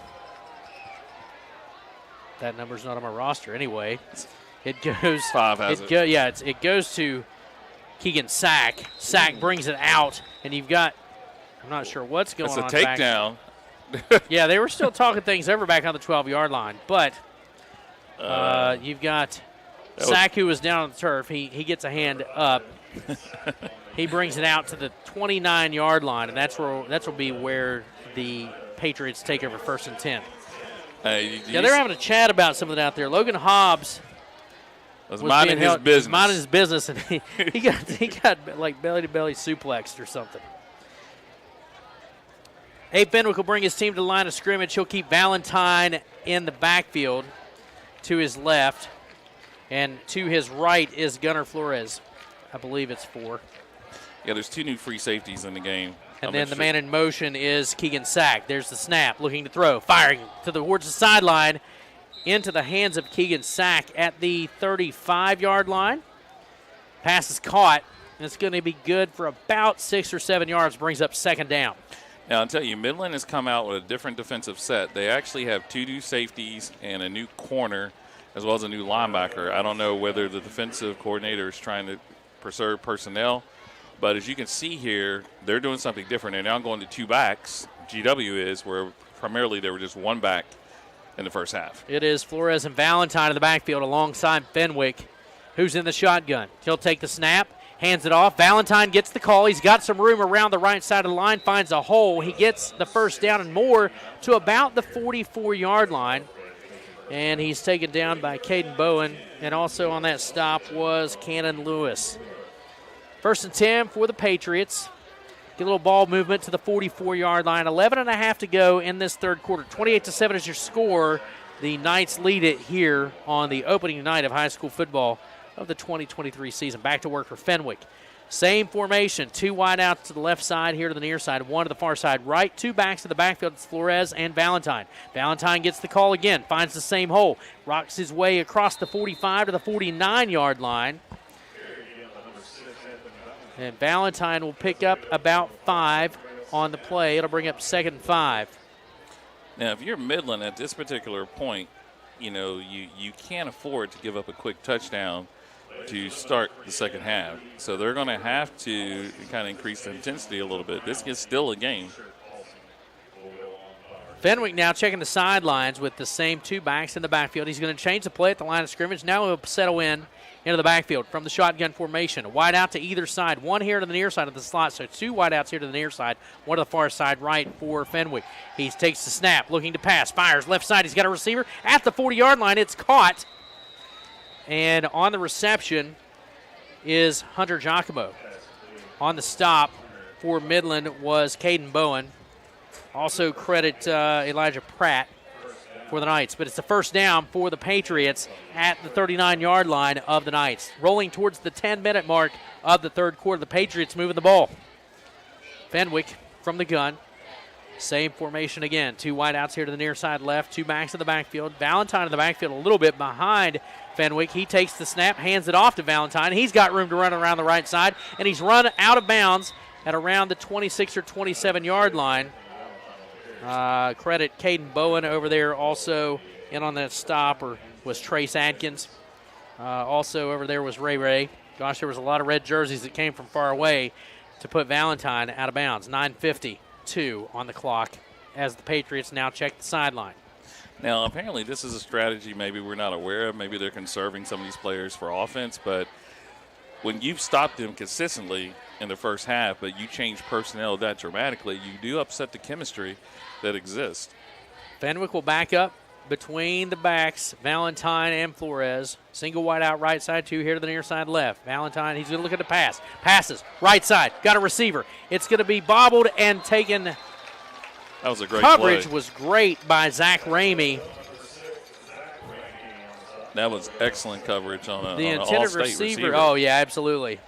That number's not on my roster anyway. It goes. 5 has it. It goes to Keegan Sack. Sack brings it out, and you've got, I'm not sure what's going on. It's a takedown. Yeah, they were still talking things over back on the 12-yard line, but you've got Sack who was down on the turf. He gets a hand up. He brings it out to the 29-yard line, and that will be where the Patriots take over 1st and 10. They're having a chat about something out there. Logan Hobbs was minding his business. Minding his business, and he got like belly-to-belly suplexed or something. Abe Fenwick will bring his team to the line of scrimmage. He'll keep Valentine in the backfield to his left, and to his right is Gunnar Flores. I believe it's 4. Yeah, there's 2 new free safeties in the game. And then the man in motion is Keegan Sack. There's the snap, looking to throw, firing towards the sideline, into the hands of Keegan Sack at the 35-yard line. Pass is caught, and it's going to be good for about 6 or 7 yards, brings up 2nd down. Now, I'll tell you, Midland has come out with a different defensive set. They actually have 2 new safeties and a new corner, as well as a new linebacker. I don't know whether the defensive coordinator is trying to preserve personnel, but as you can see here, they're doing something different. They're now going to 2 backs. GW is, where primarily they were just 1 back in the first half. It is Flores and Valentine in the backfield alongside Fenwick, who's in the shotgun. He'll take the snap, hands it off. Valentine gets the call. He's got some room around the right side of the line, finds a hole. He gets the 1st down and more to about the 44-yard line. And he's taken down by Caden Bowen. And also on that stop was Cannon Lewis. 1st and 10 for the Patriots. Get a little ball movement to the 44-yard line. 11.5 to go in this 3rd quarter. 28-7 is your score. The Knights lead it here on the opening night of high school football of the 2023 season. Back to work for Fenwick. Same formation. 2 wide out to the left side, here to the near side. 1 to the far side right. 2 backs to the backfield. It's Flores and Valentine. Valentine gets the call again. Finds the same hole. Rocks his way across the 45 to the 49-yard line. And Valentine will pick up about 5 on the play. It'll bring up 2nd and 5. Now, if you're Midland at this particular point, you can't afford to give up a quick touchdown to start the second half. So they're going to have to kind of increase the intensity a little bit. This is still a game. Fenwick now checking the sidelines with the same 2 backs in the backfield. He's going to change the play at the line of scrimmage. Now he'll settle into the backfield from the shotgun formation. A wide out to either side. 1 here to the near side of the slot, so 2 wide outs here to the near side. 1 to the far side right for Fenwick. He takes the snap, looking to pass, fires left side. He's got a receiver at the 40-yard line. It's caught. And on the reception is Hunter Giacomo. On the stop for Midland was Caden Bowen. Also credit Elijah Pratt for the Knights. But it's the 1st down for the Patriots at the 39-yard line of the Knights. Rolling towards the 10-minute mark of the 3rd quarter. The Patriots moving the ball. Fenwick from the gun. Same formation again. 2 wide outs here to the near side left. 2 backs in the backfield. Valentine in the backfield a little bit behind Fenwick, he takes the snap, hands it off to Valentine. He's got room to run around the right side, and he's run out of bounds at around the 26 or 27-yard line. Credit Caden Bowen over there also in on that stop, or was Trace Adkins. Also over there was Ray. Gosh, there was a lot of red jerseys that came from far away to put Valentine out of bounds. 9:52 on the clock as the Patriots now check the sideline. Now, apparently this is a strategy maybe we're not aware of. Maybe they're conserving some of these players for offense, but when you've stopped them consistently in the first half, but you change personnel that dramatically, you do upset the chemistry that exists. Fenwick will back up between the backs, Valentine and Flores. Single wide out right side, two here to the near side left. Valentine, he's going to look at the pass. Passes, right side, got a receiver. It's going to be bobbled and taken. That was a great coverage play. Was great by Zach Ramey. That was excellent coverage on The an intended all-state receiver. Oh, yeah, absolutely.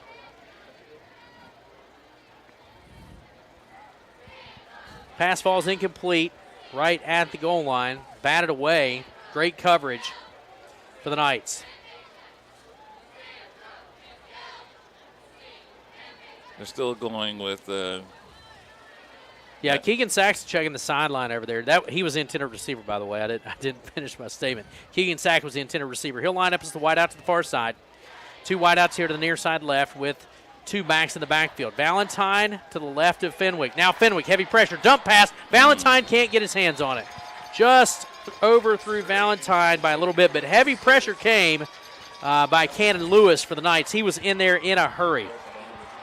Pass falls incomplete right at the goal line. Batted away. Great coverage for the Knights. They're still going with Yeah, Keegan Sack's checking the sideline over there. He was the intended receiver, by the way. I didn't finish my statement. Keegan Sack was the intended receiver. He'll line up as the wideout to the far side. Two wideouts here to the near side left with two backs in the backfield. Valentine to the left of Fenwick. Now Fenwick, heavy pressure, dump pass. Valentine can't get his hands on it. Just overthrew Valentine by a little bit, but heavy pressure came by Cannon Lewis for the Knights. He was in there in a hurry.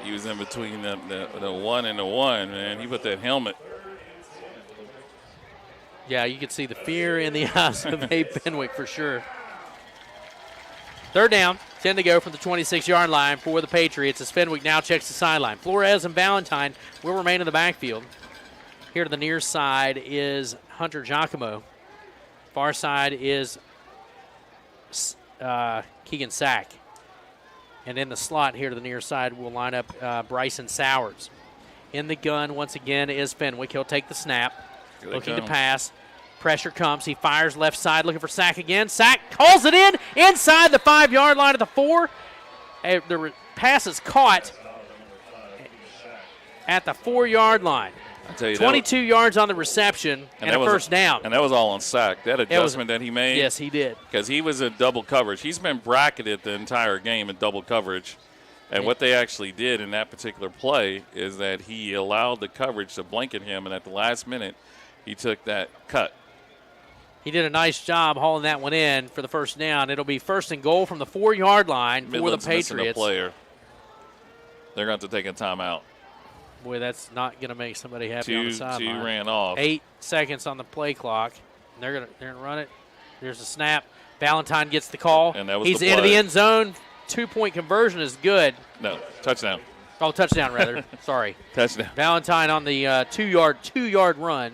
he was in between the 1 and the 1, man. He put that helmet. Yeah, you could see the fear in the eyes of Abe Fenwick for sure. Third down, 10 to go from the 26-yard line for the Patriots as Fenwick now checks the sideline. Flores and Valentine will remain in the backfield. Here to the near side is Hunter Giacomo. Far side is Keegan Sack. And in the slot here to the near side will line up Bryson Sowers. In the gun once again is Fenwick. He'll take the snap. Looking to pass. Pressure comes. He fires left side looking for Sack again. Sack calls it in inside the 5-yard line of the 4. The pass is caught at the 4-yard line. I tell you, 22 yards on the reception and a first down. And that was all on Sack. That adjustment that he made. Yes, he did. Because he was in double coverage. He's been bracketed the entire game in double coverage. And what they actually did in that particular play is that he allowed the coverage to blanket him, and at the last minute, he took that cut. He did a nice job hauling that one in for the first down. It'll be first and goal from the 4-yard line Midland's for the Patriots. missing a player. They're going to have to take a timeout. Boy, that's not going to make somebody happy on the sideline. 2 ran off. 8 seconds on the play clock. And they're going to run it. There's a snap. Valentine gets the call. And that was He's the into play. the end zone. 2-point conversion is good. No, touchdown. Oh, touchdown rather. Sorry. Touchdown. Valentine on the 2-yard run,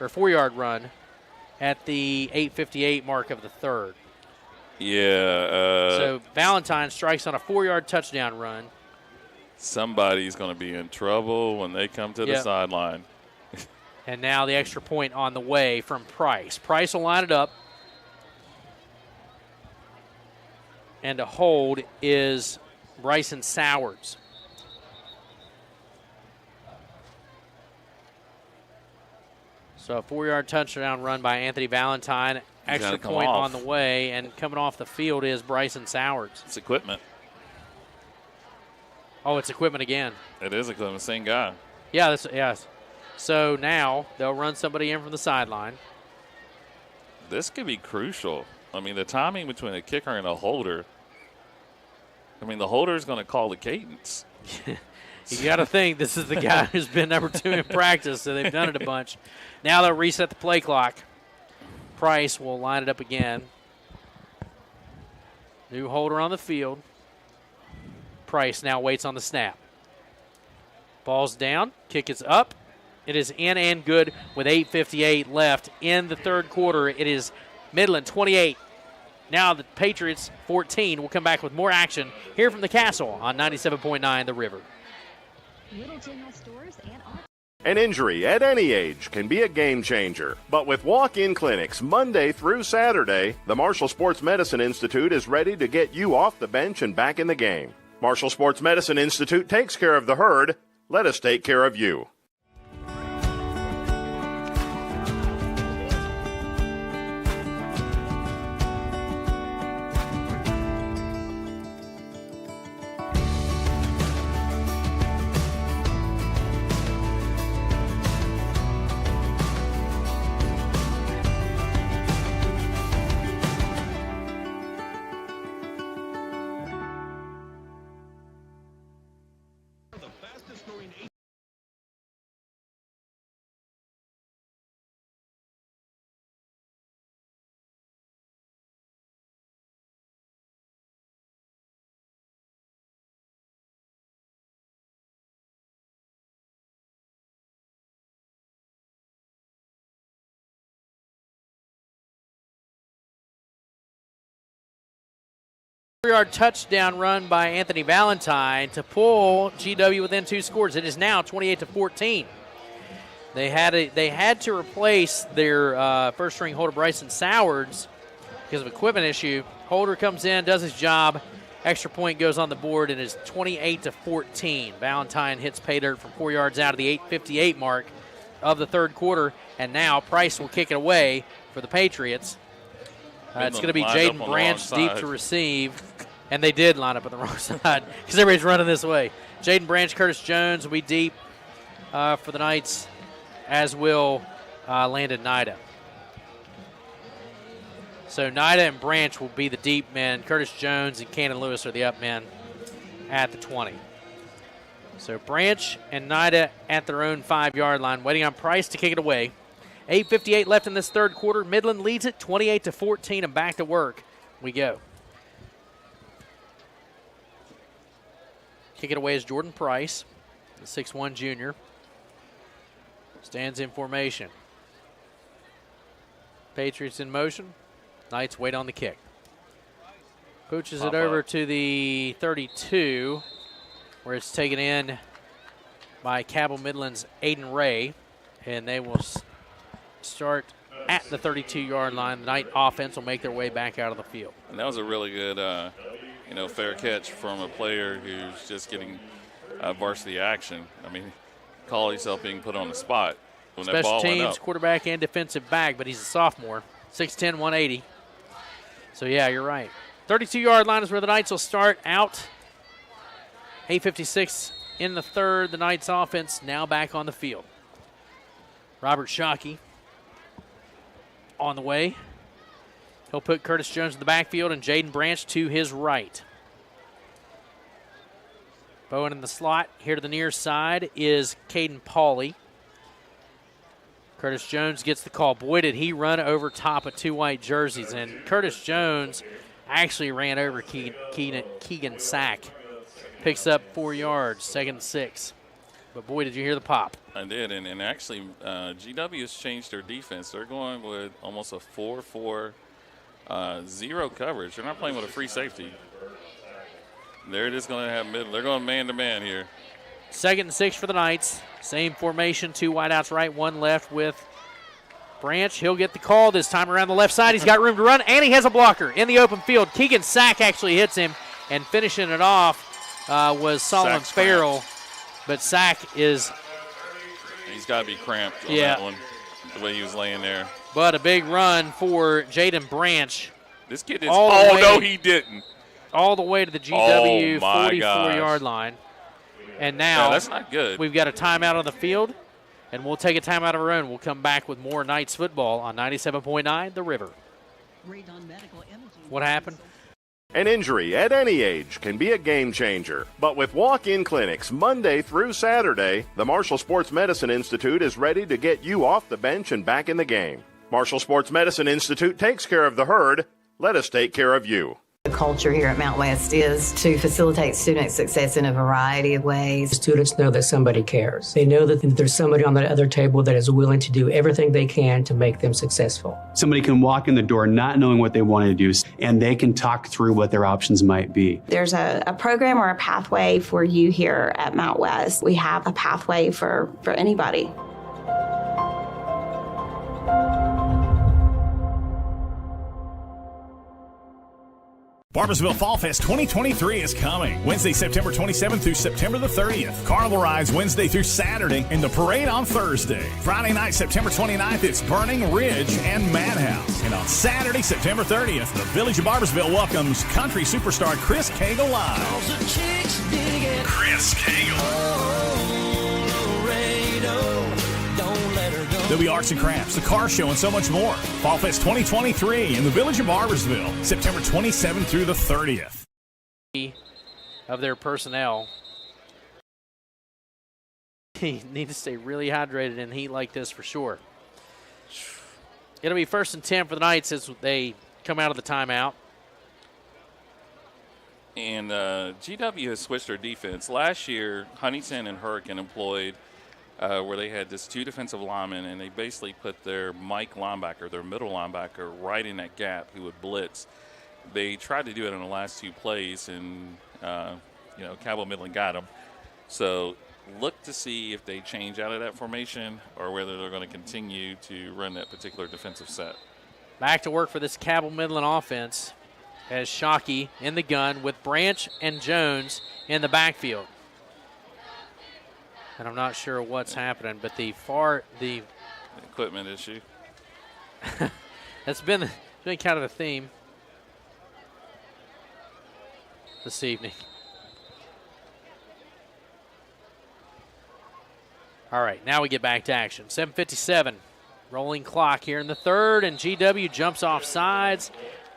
or 4-yard run, at the 8:58 mark of the third. Yeah. So Valentine strikes on a 4-yard touchdown run. Somebody's going to be in trouble when they come to the sideline. And now the extra point on the way from Price. Price will line it up. And to hold is Bryson Sowers. So a 4-yard touchdown run by Anthony Valentine. Extra point on the way, and coming off the field is Bryson Sowers. It's equipment. Oh, it's equipment again. It is equipment, same guy. Yeah, yes. So now they'll run somebody in from the sideline. This could be crucial. I mean, the timing between a kicker and a holder. I mean, the holder is going to call the cadence. You got to think this is the guy who's been number 2 in practice, so they've done it a bunch. Now they'll reset the play clock. Price will line it up again. New holder on the field. Price now waits on the snap. Ball's down. Kick is up. It is in and good with 8:58 left in the third quarter. It is Midland 28. Now the Patriots 14. We'll come back with more action here from the Castle on 97.9 The River. Little general stores and An injury at any age can be a game changer, but with walk-in clinics Monday through Saturday, the Marshall Sports Medicine Institute is ready to get you off the bench and back in the game. Marshall Sports Medicine Institute takes care of the herd. Let us take care of you. Yard touchdown run by Anthony Valentine to pull GW within 2 scores. It is now 28-14. They had to replace their first string holder Bryson Sowards because of equipment issue. Holder comes in, does his job. Extra point goes on the board and is 28-14. Valentine hits pay dirt from 4 yards out of the 8:58 mark of the third quarter, and now Price will kick it away for the Patriots. It's going to be Jaden Branch deep to receive. And they did line up on the wrong side because everybody's running this way. Jaden Branch, Curtis Jones will be deep for the Knights, as will Landon Nida. So Nida and Branch will be the deep men. Curtis Jones and Cannon Lewis are the up men at the 20. So Branch and Nida at their own 5-yard line, waiting on Price to kick it away. 8:58 left in this third quarter. Midland leads it 28-14, and back to work we go. Kick it away is Jordan Price, the 6'1 junior. Stands in formation. Patriots in motion. Knights wait on the kick. Pooches it over to the 32, where it's taken in by Cabell Midland's Aiden Ray, and they will start at the 32-yard line. The Knight offense will make their way back out of the field. And that was a really good fair catch from a player who's just getting varsity action. I mean, call himself being put on the spot when that ball went up. Special teams, quarterback, and defensive back, but he's a sophomore. 6'10", 180. So, yeah, you're right. 32-yard line is where the Knights will start out. 8:56 in the third. The Knights offense now back on the field. Robert Shockey on the way. He'll put Curtis Jones in the backfield and Jaden Branch to his right. Bowen in the slot. Here to the near side is Caden Pauley. Curtis Jones gets the call. Boy, did he run over top of 2 white jerseys. And Curtis Jones actually ran over Keegan Sack. Picks up 4 yards, 2nd and 6. But, boy, did you hear the pop. I did, and actually GW has changed their defense. They're going with almost a 4-4 zero coverage. They're not playing with a free safety. They're just going to have middle. They're going man-to-man here. 2nd and 6 for the Knights. Same formation, 2 wideouts right, 1 left with Branch. He'll get the call this time around the left side. He's got room to run, and he has a blocker in the open field. Keegan Sack actually hits him, and finishing it off was Solomon Farrell. But Sack is... He's got to be cramped on that one, the way he was laying there. But a big run for Jaden Branch. This kid is... no, he didn't. All the way to the GW 44-yard line. And now that's not good. We've got a timeout on the field, and we'll take a timeout of our own. We'll come back with more Knights football on 97.9 The River. What happened? An injury at any age can be a game changer, but with walk-in clinics Monday through Saturday, the Marshall Sports Medicine Institute is ready to get you off the bench and back in the game. Marshall Sports Medicine Institute takes care of the herd. Let us take care of you. The culture here at Mount West is to facilitate student success in a variety of ways. Students know that somebody cares. They know that there's somebody on that other table that is willing to do everything they can to make them successful. Somebody can walk in the door not knowing what they want to do, and they can talk through what their options might be. There's a program or a pathway for you here at Mount West. We have a pathway for anybody. Barbersville Fall Fest 2023 is coming. Wednesday, September 27th through September the 30th. Carnival rides Wednesday through Saturday and the parade on Thursday. Friday night, September 29th, it's Burning Ridge and Madhouse. And on Saturday, September 30th, the Village of Barbersville welcomes country superstar Chris Cagle live. Chris Cagle. There'll be arts and crafts, the car show, and so much more. Fall Fest 2023 in the Village of Barbersville, September 27th through the 30th. Of their personnel. They need to stay really hydrated in heat like this for sure. It'll be 1st and 10 for the Knights as they come out of the timeout. And GW has switched their defense. Last year, Huntington and Hurricane employed where they had this 2 defensive linemen, and they basically put their Mike linebacker, their middle linebacker, right in that gap who would blitz. They tried to do it in the last 2 plays, and, Cabell Midland got them. So look to see if they change out of that formation or whether they're going to continue to run that particular defensive set. Back to work for this Cabell Midland offense as Shockey in the gun with Branch and Jones in the backfield. And I'm not sure what's happening, but the equipment issue. That's been kind of a theme this evening. All right, now we get back to action. 7:57, rolling clock here in the third, and GW jumps off sides.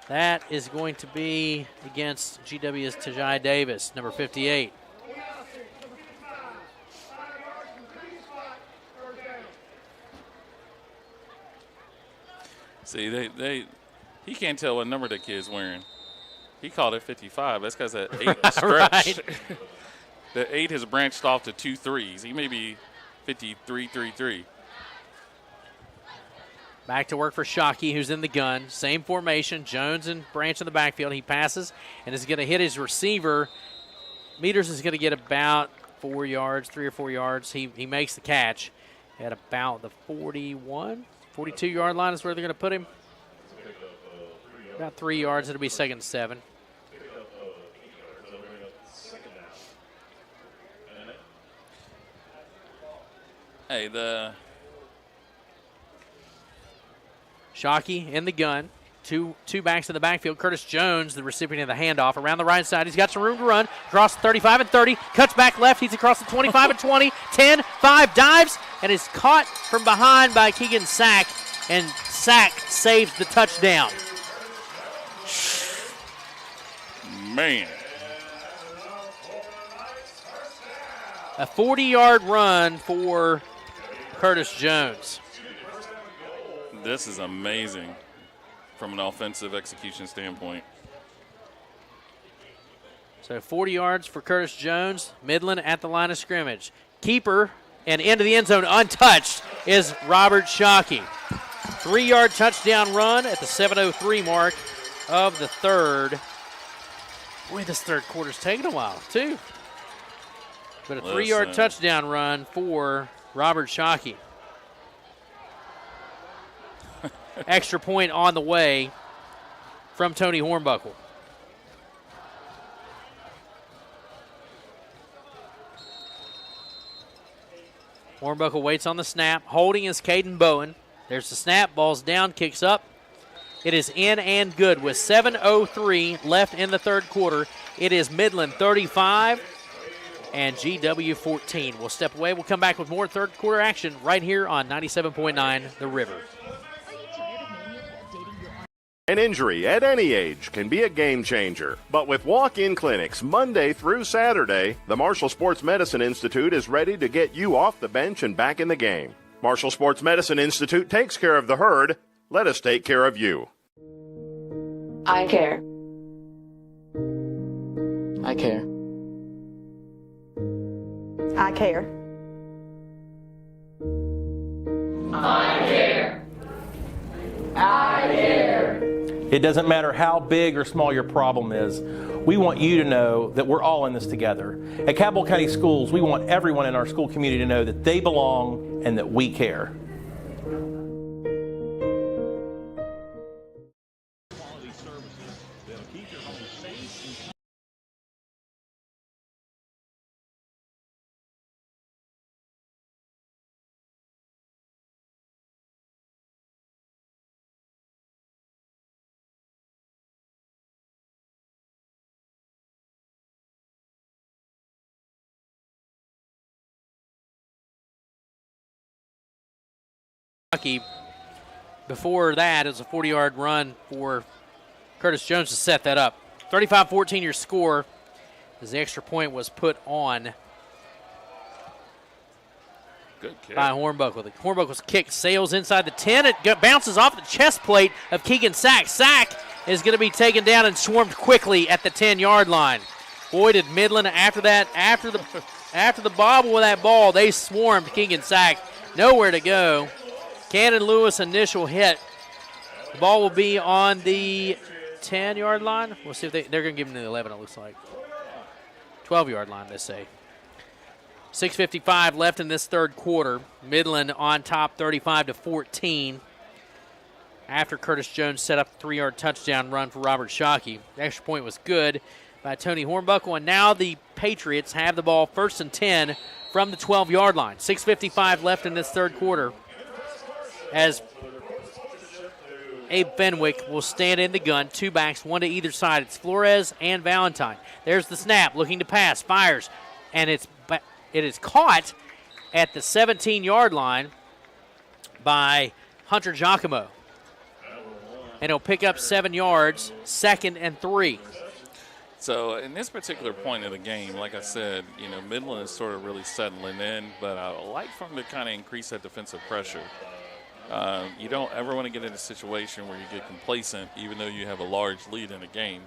That is going to be against GW's Tajai Davis, number 58. See, he can't tell what number the kid's wearing. He called it 55. That's because that 8 stretched. Right. The 8 has branched off to 2 3s. He may be 53-3-3. Back to work for Shockey, who's in the gun. Same formation, Jones and Branch in the backfield. He passes and is going to hit his receiver. Meters is going to get about 4 yards, 3 or 4 yards. He makes the catch at about the 42-yard line is where they're going to put him. About 3 yards. It'll be 2nd and 7. Hey, Shockey in the gun. Two backs in the backfield. Curtis Jones, the recipient of the handoff, around the right side. He's got some room to run. Across the 35 and 30. Cuts back left. He's across the 25 and 20. 10, 5, dives, and is caught from behind by Keegan Sack. And Sack saves the touchdown. Man. A 40-yard run for Curtis Jones. This is amazing from an offensive execution standpoint. So 40 yards for Curtis Jones. Midland at the line of scrimmage. Keeper and into the end zone untouched is Robert Shockey. 3-yard touchdown run at the 7:03 mark of the third. Boy, this third quarter's taking a while, too. But a 3-yard touchdown run for Robert Shockey. Extra point on the way from Tony Hornbuckle. Hornbuckle waits on the snap. Holding is Caden Bowen. There's the snap. Ball's down, kicks up. It is in and good with 7:03 left in the third quarter. It is Midland 35 and GW 14. We'll step away. We'll come back with more third quarter action right here on 97.9 The River. An injury at any age can be a game changer. But with walk-in clinics Monday through Saturday, the Marshall Sports Medicine Institute is ready to get you off the bench and back in the game. Marshall Sports Medicine Institute takes care of the herd. Let us take care of you. I care. care. I care. I care. I care. It doesn't matter how big or small your problem is. We want you to know that we're all in this together. At Cabell County Schools, we want everyone in our school community to know that they belong and that we care. Before that, it was a 40-yard run for Curtis Jones to set that up. 35-14 your score as the extra point was put on by Hornbuckle. The Hornbuckle's kick sails inside the 10. It bounces off the chest plate of Keegan Sack. Sack is going to be taken down and swarmed quickly at the 10-yard line. Boy, did Midland after that, after the bobble with that ball, they swarmed Keegan Sack. Nowhere to go. Cannon Lewis initial hit. The ball will be on the 10-yard line. We'll see if they're going to give him the 11, it looks like. 12-yard line, they say. 6:55 left in this third quarter. Midland on top 35-14 after Curtis Jones set up a 3-yard touchdown run for Robert Shockey. The extra point was good by Tony Hornbuckle, and now the Patriots have the ball 1st and 10 from the 12-yard line. 6:55 left in this third quarter as Abe Fenwick will stand in the gun. Two backs, one to either side. It's Flores and Valentine. There's the snap, looking to pass, fires, and it is caught at the 17-yard line by Hunter Giacomo. And he'll pick up 7 yards, 2nd and 3. So in this particular point of the game, like I said, Midland is sort of really settling in, but I would like for them to kind of increase that defensive pressure. You don't ever want to get in a situation where you get complacent, even though you have a large lead in a game.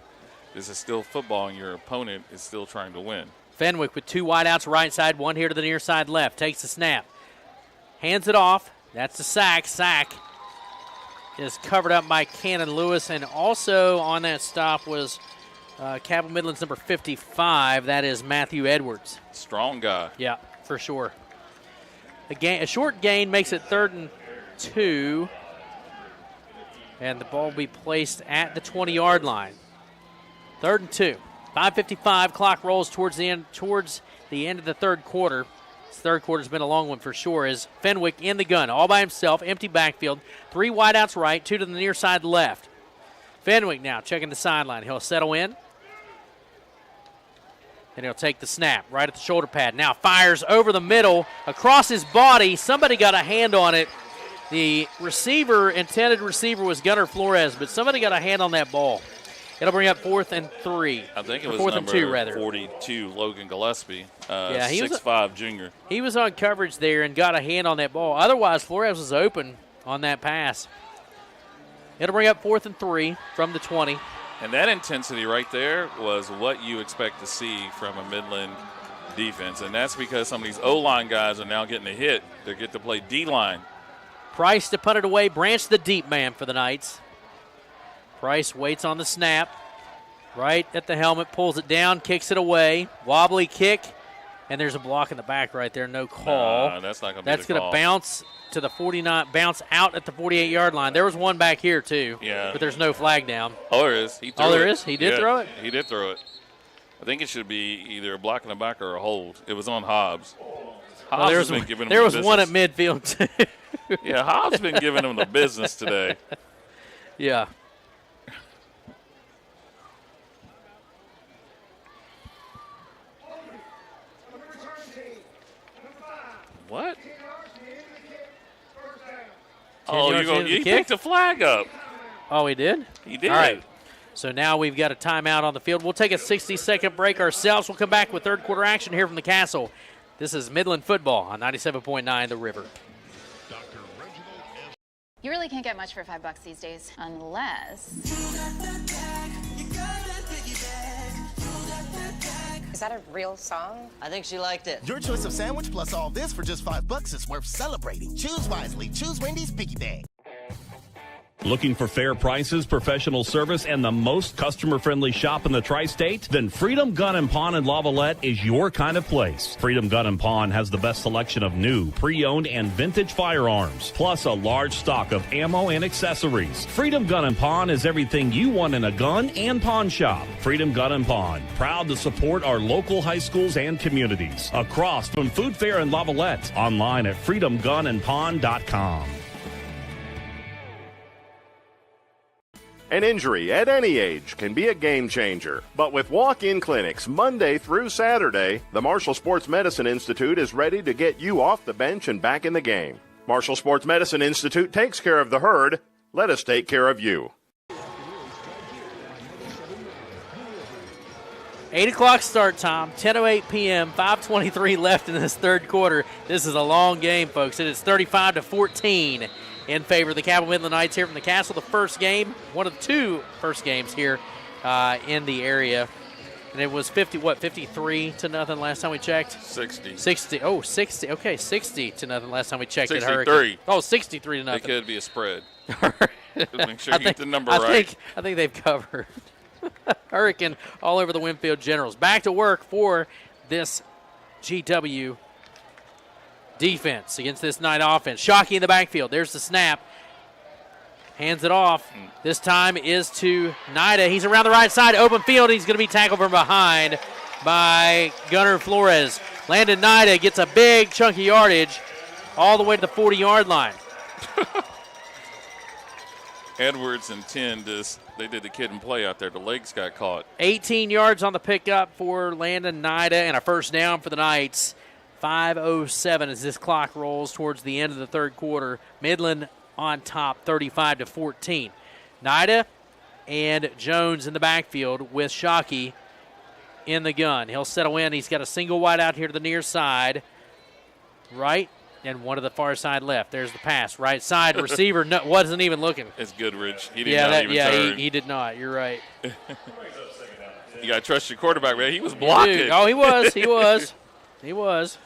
This is still football, and your opponent is still trying to win. Fenwick with 2 wideouts right side, one here to the near side left. Takes the snap. Hands it off. That's the sack. Sack is covered up by Cannon Lewis, and also on that stop was Cabell Midland's number 55. That is Matthew Edwards. Strong guy. Yeah, for sure. A short gain makes it 3rd and 2, and the ball will be placed at the 20-yard line. 3rd and 2. 5:55. Clock rolls towards the end of the third quarter. This third quarter's been a long one for sure. As Fenwick in the gun, all by himself, empty backfield. 3 wideouts right, 2 to the near side left. Fenwick now checking the sideline. He'll settle in, and he'll take the snap right at the shoulder pad. Now fires over the middle, across his body. Somebody got a hand on it. The intended receiver was Gunnar Flores, but somebody got a hand on that ball. It'll bring up 4th and 3. I think it was 4th and 2, rather. 42, Logan Gillespie, he 6'5" junior. He was on coverage there and got a hand on that ball. Otherwise, Flores was open on that pass. It'll bring up 4th and 3 from the 20. And that intensity right there was what you expect to see from a Midland defense. And that's because some of these O-line guys are now getting a hit. They get to play D-line. Price to punt it away. Branch the deep man for the Knights. Price waits on the snap. Right at the helmet, pulls it down, kicks it away. Wobbly kick, and there's a block in the back right there. No call. Nah, that's not going to be the call. That's going to bounce to the 49, bounce out at the 48-yard line. There was one back here too. Yeah. But there's no flag down. Oh, there is. He threw there it. is? He did throw it? He did throw it. I think it should be either a block in the back or a hold. It was on Hobbs. Hobbs has been giving him there was the one at business. midfield too. Yeah, Hobbs been giving him the business today. Yeah. What? Oh, you picked the flag up. Oh, he did? He did. All right. So now we've got a timeout on the field. We'll take a 60-second break ourselves. We'll come back with third quarter action here from the Castle. This is Midland Football on 97.9 The River. You really can't get much for $5 these days, unless... Is that a real song? I think she liked it. Your choice of sandwich plus all this for just $5 is worth celebrating. Choose wisely. Choose Wendy's Piggy Bag. Looking for fair prices, professional service, and the most customer-friendly shop in the tri-state? Then Freedom Gun & Pawn in Lavalette is your kind of place. Freedom Gun & Pawn has the best selection of new, pre-owned, and vintage firearms, plus a large stock of ammo and accessories. Freedom Gun & Pawn is everything you want in a gun and pawn shop. Freedom Gun & Pawn, proud to support our local high schools and communities. Across from Food Fair in Lavalette, online at freedomgunandpawn.com. An injury at any age can be a game changer. But with walk-in clinics Monday through Saturday, the Marshall Sports Medicine Institute is ready to get you off the bench and back in the game. Marshall Sports Medicine Institute takes care of the herd. Let us take care of you. 8 o'clock start time, 10:08 p.m., 5:23 left in this third quarter. This is a long game, folks. It is 35-14 in favor of the Cabell Midland Knights here from the Castle. The first game, one of the two first games here in the area. And it was 53 to nothing last time we checked. 60. 60. Oh, 60. Okay, 60 to nothing last time we checked. 63. Oh, 63 to nothing. It could be a spread. Make sure you get the number right. I think they've covered. Hurricane all over the Winfield Generals. Back to work for this GW defense against this Knight offense. Shockey in the backfield. There's the snap. Hands it off. This time is to Nida. He's around the right side. Open field. He's going to be tackled from behind by Gunnar Flores. Landon Nida gets a big chunk of yardage all the way to the 40-yard line. Edwards and 10, they did the kid and play out there. The legs got caught. 18 yards on the pickup for Landon Nida and a first down for the Knights. 5:07 as this clock rolls towards the end of the third quarter. Midland on top, 35-14. Nida and Jones in the backfield with Shockey in the gun. He'll settle in. He's got a single wide out here to the near side. Right, and one to the far side left. There's the pass. Right side receiver wasn't even looking. It's Goodrich. He did not even turn. He did not. You're right. You got to trust your quarterback, man. He was blocking. Oh, he was. He was. He was.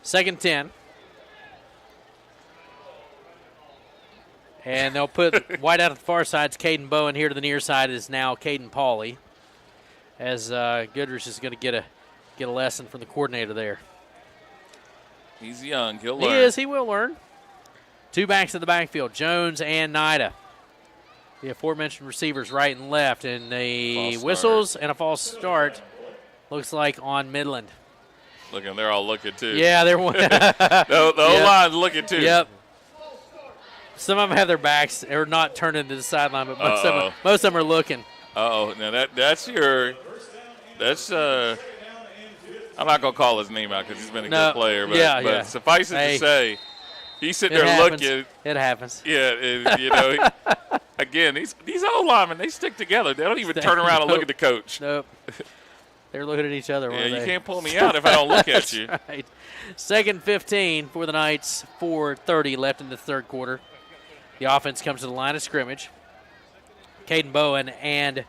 2nd 10. And they'll put wide out at the far side. It's Caden Bowen. Here to the near side is now Caden Pauley. As Goodrich is going to get a lesson from the coordinator there. He's young. He'll learn. He is. He will learn. Two backs in the backfield, Jones and Nida. The aforementioned receivers right and left. And the whistles and a false start looks like on Midland. Looking, they're all looking too. Yeah, they're one. the O-line's looking too. Yep. Some of them have their backs or not turned into the sideline, but most of them are looking. Now that's I'm not gonna call his name out because he's been a good player, but suffice it to say, he's sitting there looking. It happens. Yeah, and, again, these old linemen, they stick together. They don't even turn around and look at the coach. Nope. They're looking at each other. Yeah, you can't pull me out if I don't look at you. Right. 2nd 15 for the Knights. 4:30 left in the third quarter. The offense comes to the line of scrimmage. Caden Bowen and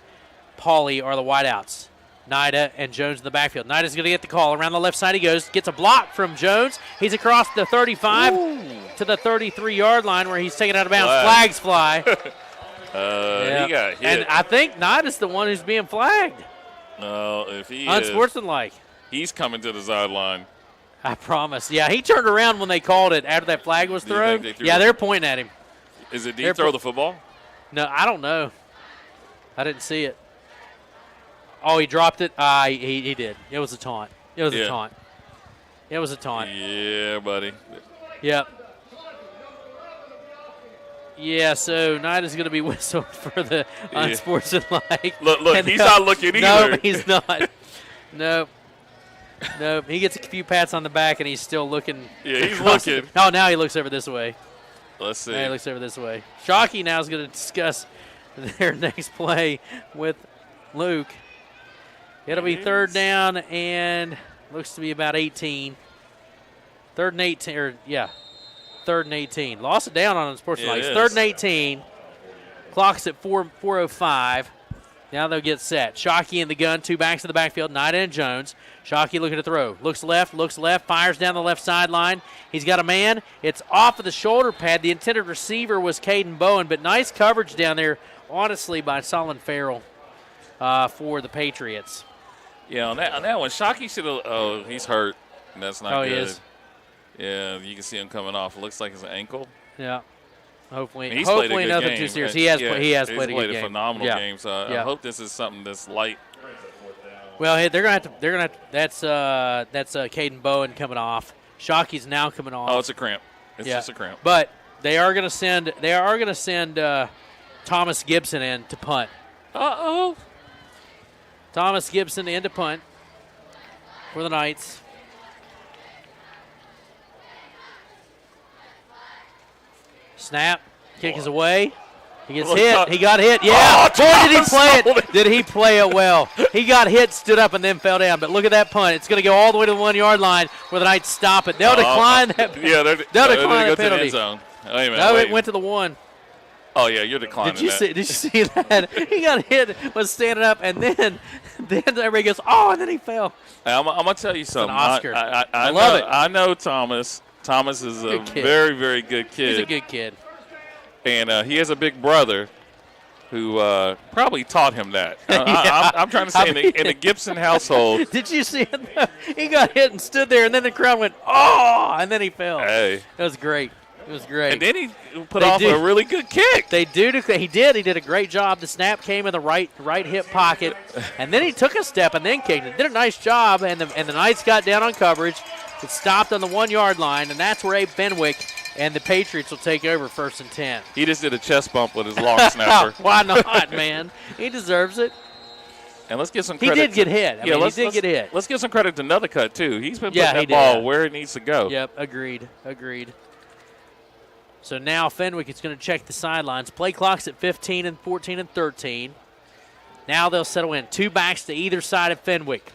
Pauley are the wideouts. Nida and Jones in the backfield. Nida's going to get the call. Around the left side he goes. Gets a block from Jones. He's across the 35 to the 33-yard line where he's taken out of bounds. Flags fly. He got hit. And I think Nida's the one who's being flagged. No, if he unsportsmanlike. He's coming to the sideline. I promise. Yeah, he turned around when they called it after that flag was thrown. They're pointing at him. Did he throw the football? No, I don't know. I didn't see it. Oh, he dropped it? He did. It was a taunt. It was a taunt. It was a taunt. Yeah, buddy. Yep. Yeah, so Knight is going to be whistled for the unsportsmanlike. Look, he's not looking either. No, he's not. Nope. He gets a few pats on the back, and he's still looking. Yeah, he's looking. Oh, now he looks over this way. Let's see. Now he looks over this way. Shockey now is going to discuss their next play with Luke. It'll be 3rd down and looks to be about 18. 3rd and 18, 3rd and 18. Lost it down on unsportsmanlike. 3rd and 18. Clock's at 4:05. Now they'll get set. Shockey in the gun, 2 backs in the backfield, Knight and Jones. Shockey looking to throw. Looks left, fires down the left sideline. He's got a man. It's off of the shoulder pad. The intended receiver was Caden Bowen, but nice coverage down there, honestly, by Solon Farrell for the Patriots. Yeah, on that one, Shockey should have. Oh, he's hurt. That's not good. He is. Yeah, you can see him coming off. It looks like it's an ankle. Yeah. Hopefully nothing too serious. He has played a good game. He's played a phenomenal game. So Yeah. I hope this is something that's light. Well, hey, they're gonna have to. That's Caden Bowen coming off. Shockey's now coming off. Oh, it's a cramp. It's just a cramp. But they are gonna send Thomas Gibson in to punt. Uh-oh. Thomas Gibson in to punt for the Knights. Snap. Kick is away. He gets hit. He got hit. Yeah. Boy, did he play it. Did he play it well. He got hit, stood up, and then fell down. But look at that punt. It's going to go all the way to the 1-yard line where the Knights stop it. They'll decline that. Yeah, they'll decline the penalty. To the end zone. Wait a minute, no, it went to the 1. Oh, yeah, you're declining Did you see that? He got hit, was standing up, and then everybody goes, oh, and then he fell. Hey, I'm going to tell you something. It's an Oscar. I love it. I know Thomas. Thomas is a very, very good kid. He's a good kid. And he has a big brother who probably taught him that. I'm trying to say in the Gibson household. Did you see it? He got hit and stood there, and then the crowd went, oh, and then he fell. Hey. That was great. It was great. And then he put off a really good kick. He did. He did a great job. The snap came in the right hip pocket, and then he took a step and then kicked it. Did a nice job, and the Knights got down on coverage. It stopped on the 1-yard line, and that's where Abe Fenwick and the Patriots will take over 1st and 10. He just did a chest bump with his long snapper. Why not, man? He deserves it. And let's give some credit. He did get hit. He did get hit. Let's give some credit to Anothercut, too. He's been putting that ball where it needs to go. Yep, agreed. So now Fenwick is going to check the sidelines. Play clock's at 15 and 14 and 13. Now they'll settle in. 2 backs to either side of Fenwick.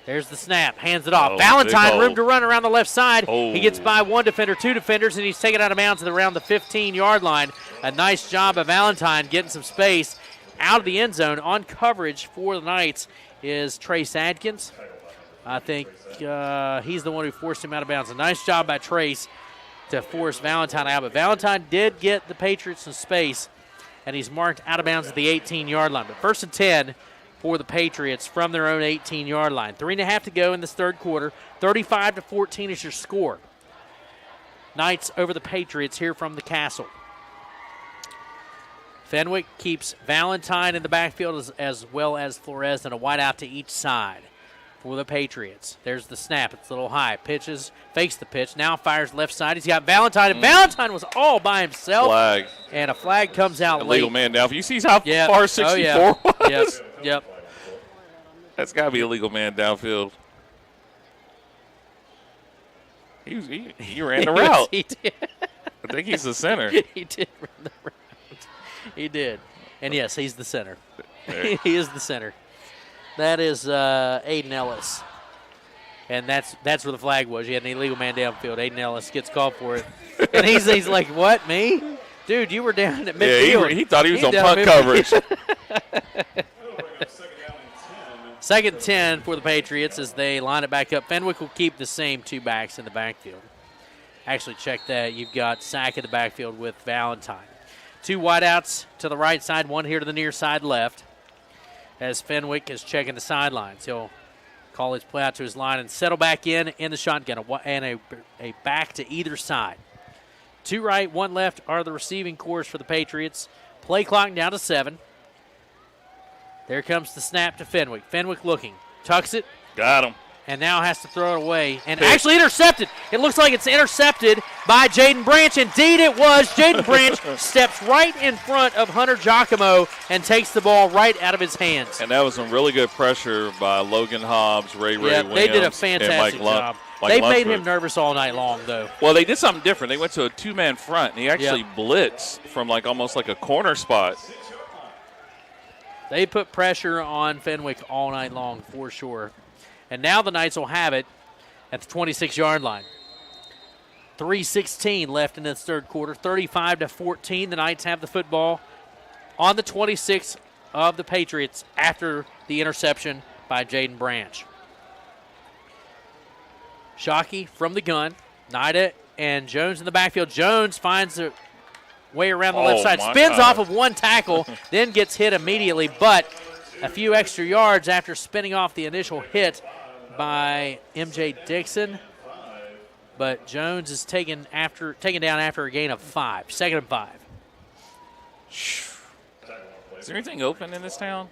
There's the snap. Hands it off. Oh, Valentine, room to run around the left side. Oh. He gets by 1 defender, 2 defenders, and he's taken out of bounds at around the 15-yard line. A nice job of Valentine getting some space out of the end zone. On coverage for the Knights is Trace Adkins. I think he's the one who forced him out of bounds. A nice job by Trace to force Valentine out. But Valentine did get the Patriots some space, and he's marked out of bounds at the 18-yard line. But 1st and 10 for the Patriots from their own 18-yard line. 3.5 to go in this third quarter. 35-14 is your score. Knights over the Patriots here from the Castle. Fenwick keeps Valentine in the backfield as well as Flores, and a wide out to each side for the Patriots. There's the snap. It's a little high. Pitches, fakes the pitch. Now fires left side. He's got Valentine, and Valentine was all by himself. Flag. And a flag comes out late. Illegal man downfield. You see how far 64 was? Yep. That's got to be a legal man downfield. He ran the route. He did. I think he's the center. He did run the route. He did. And, yes, he's the center. He is the center. That is Aiden Ellis. And that's where the flag was. You had an illegal man downfield. Aiden Ellis gets called for it. And he's like, what, me? Dude, you were down at midfield. Yeah, he thought he was on punt coverage. 2nd and 10 for the Patriots as they line it back up. Fenwick will keep the same 2 backs in the backfield. Actually, check that. You've got Sack in the backfield with Valentine. 2 wideouts to the right side, 1 here to the near side left. As Fenwick is checking the sidelines, he'll call his play out to his line and settle back in the shotgun, and a back to either side. 2 right, 1 left are the receiving cores for the Patriots. Play clock down to 7. There comes the snap to Fenwick. Fenwick looking. Tucks it. Got him. And now has to throw it away. And actually intercepted. It looks like it's intercepted by Jaden Branch. Indeed it was. Jaden Branch steps right in front of Hunter Giacomo and takes the ball right out of his hands. And that was some really good pressure by Logan Hobbs, Ray Williams, they did a fantastic job. They made him nervous all night long, though. Well, they did something different. They went to a 2-man front, and he actually blitzed from almost like a corner spot. They put pressure on Fenwick all night long for sure. And now the Knights will have it at the 26-yard line. 3:16 left in this third quarter. 35-14. The Knights have the football on the 26 of the Patriots after the interception by Jaden Branch. Shockey from the gun. Nida and Jones in the backfield. Jones finds a way around the left side. Spins off of one tackle, then gets hit immediately, but a few extra yards after spinning off the initial hit by M.J. Dixon. But Jones is taken down after a gain of 5. 2nd and 5. Is there anything open in this town?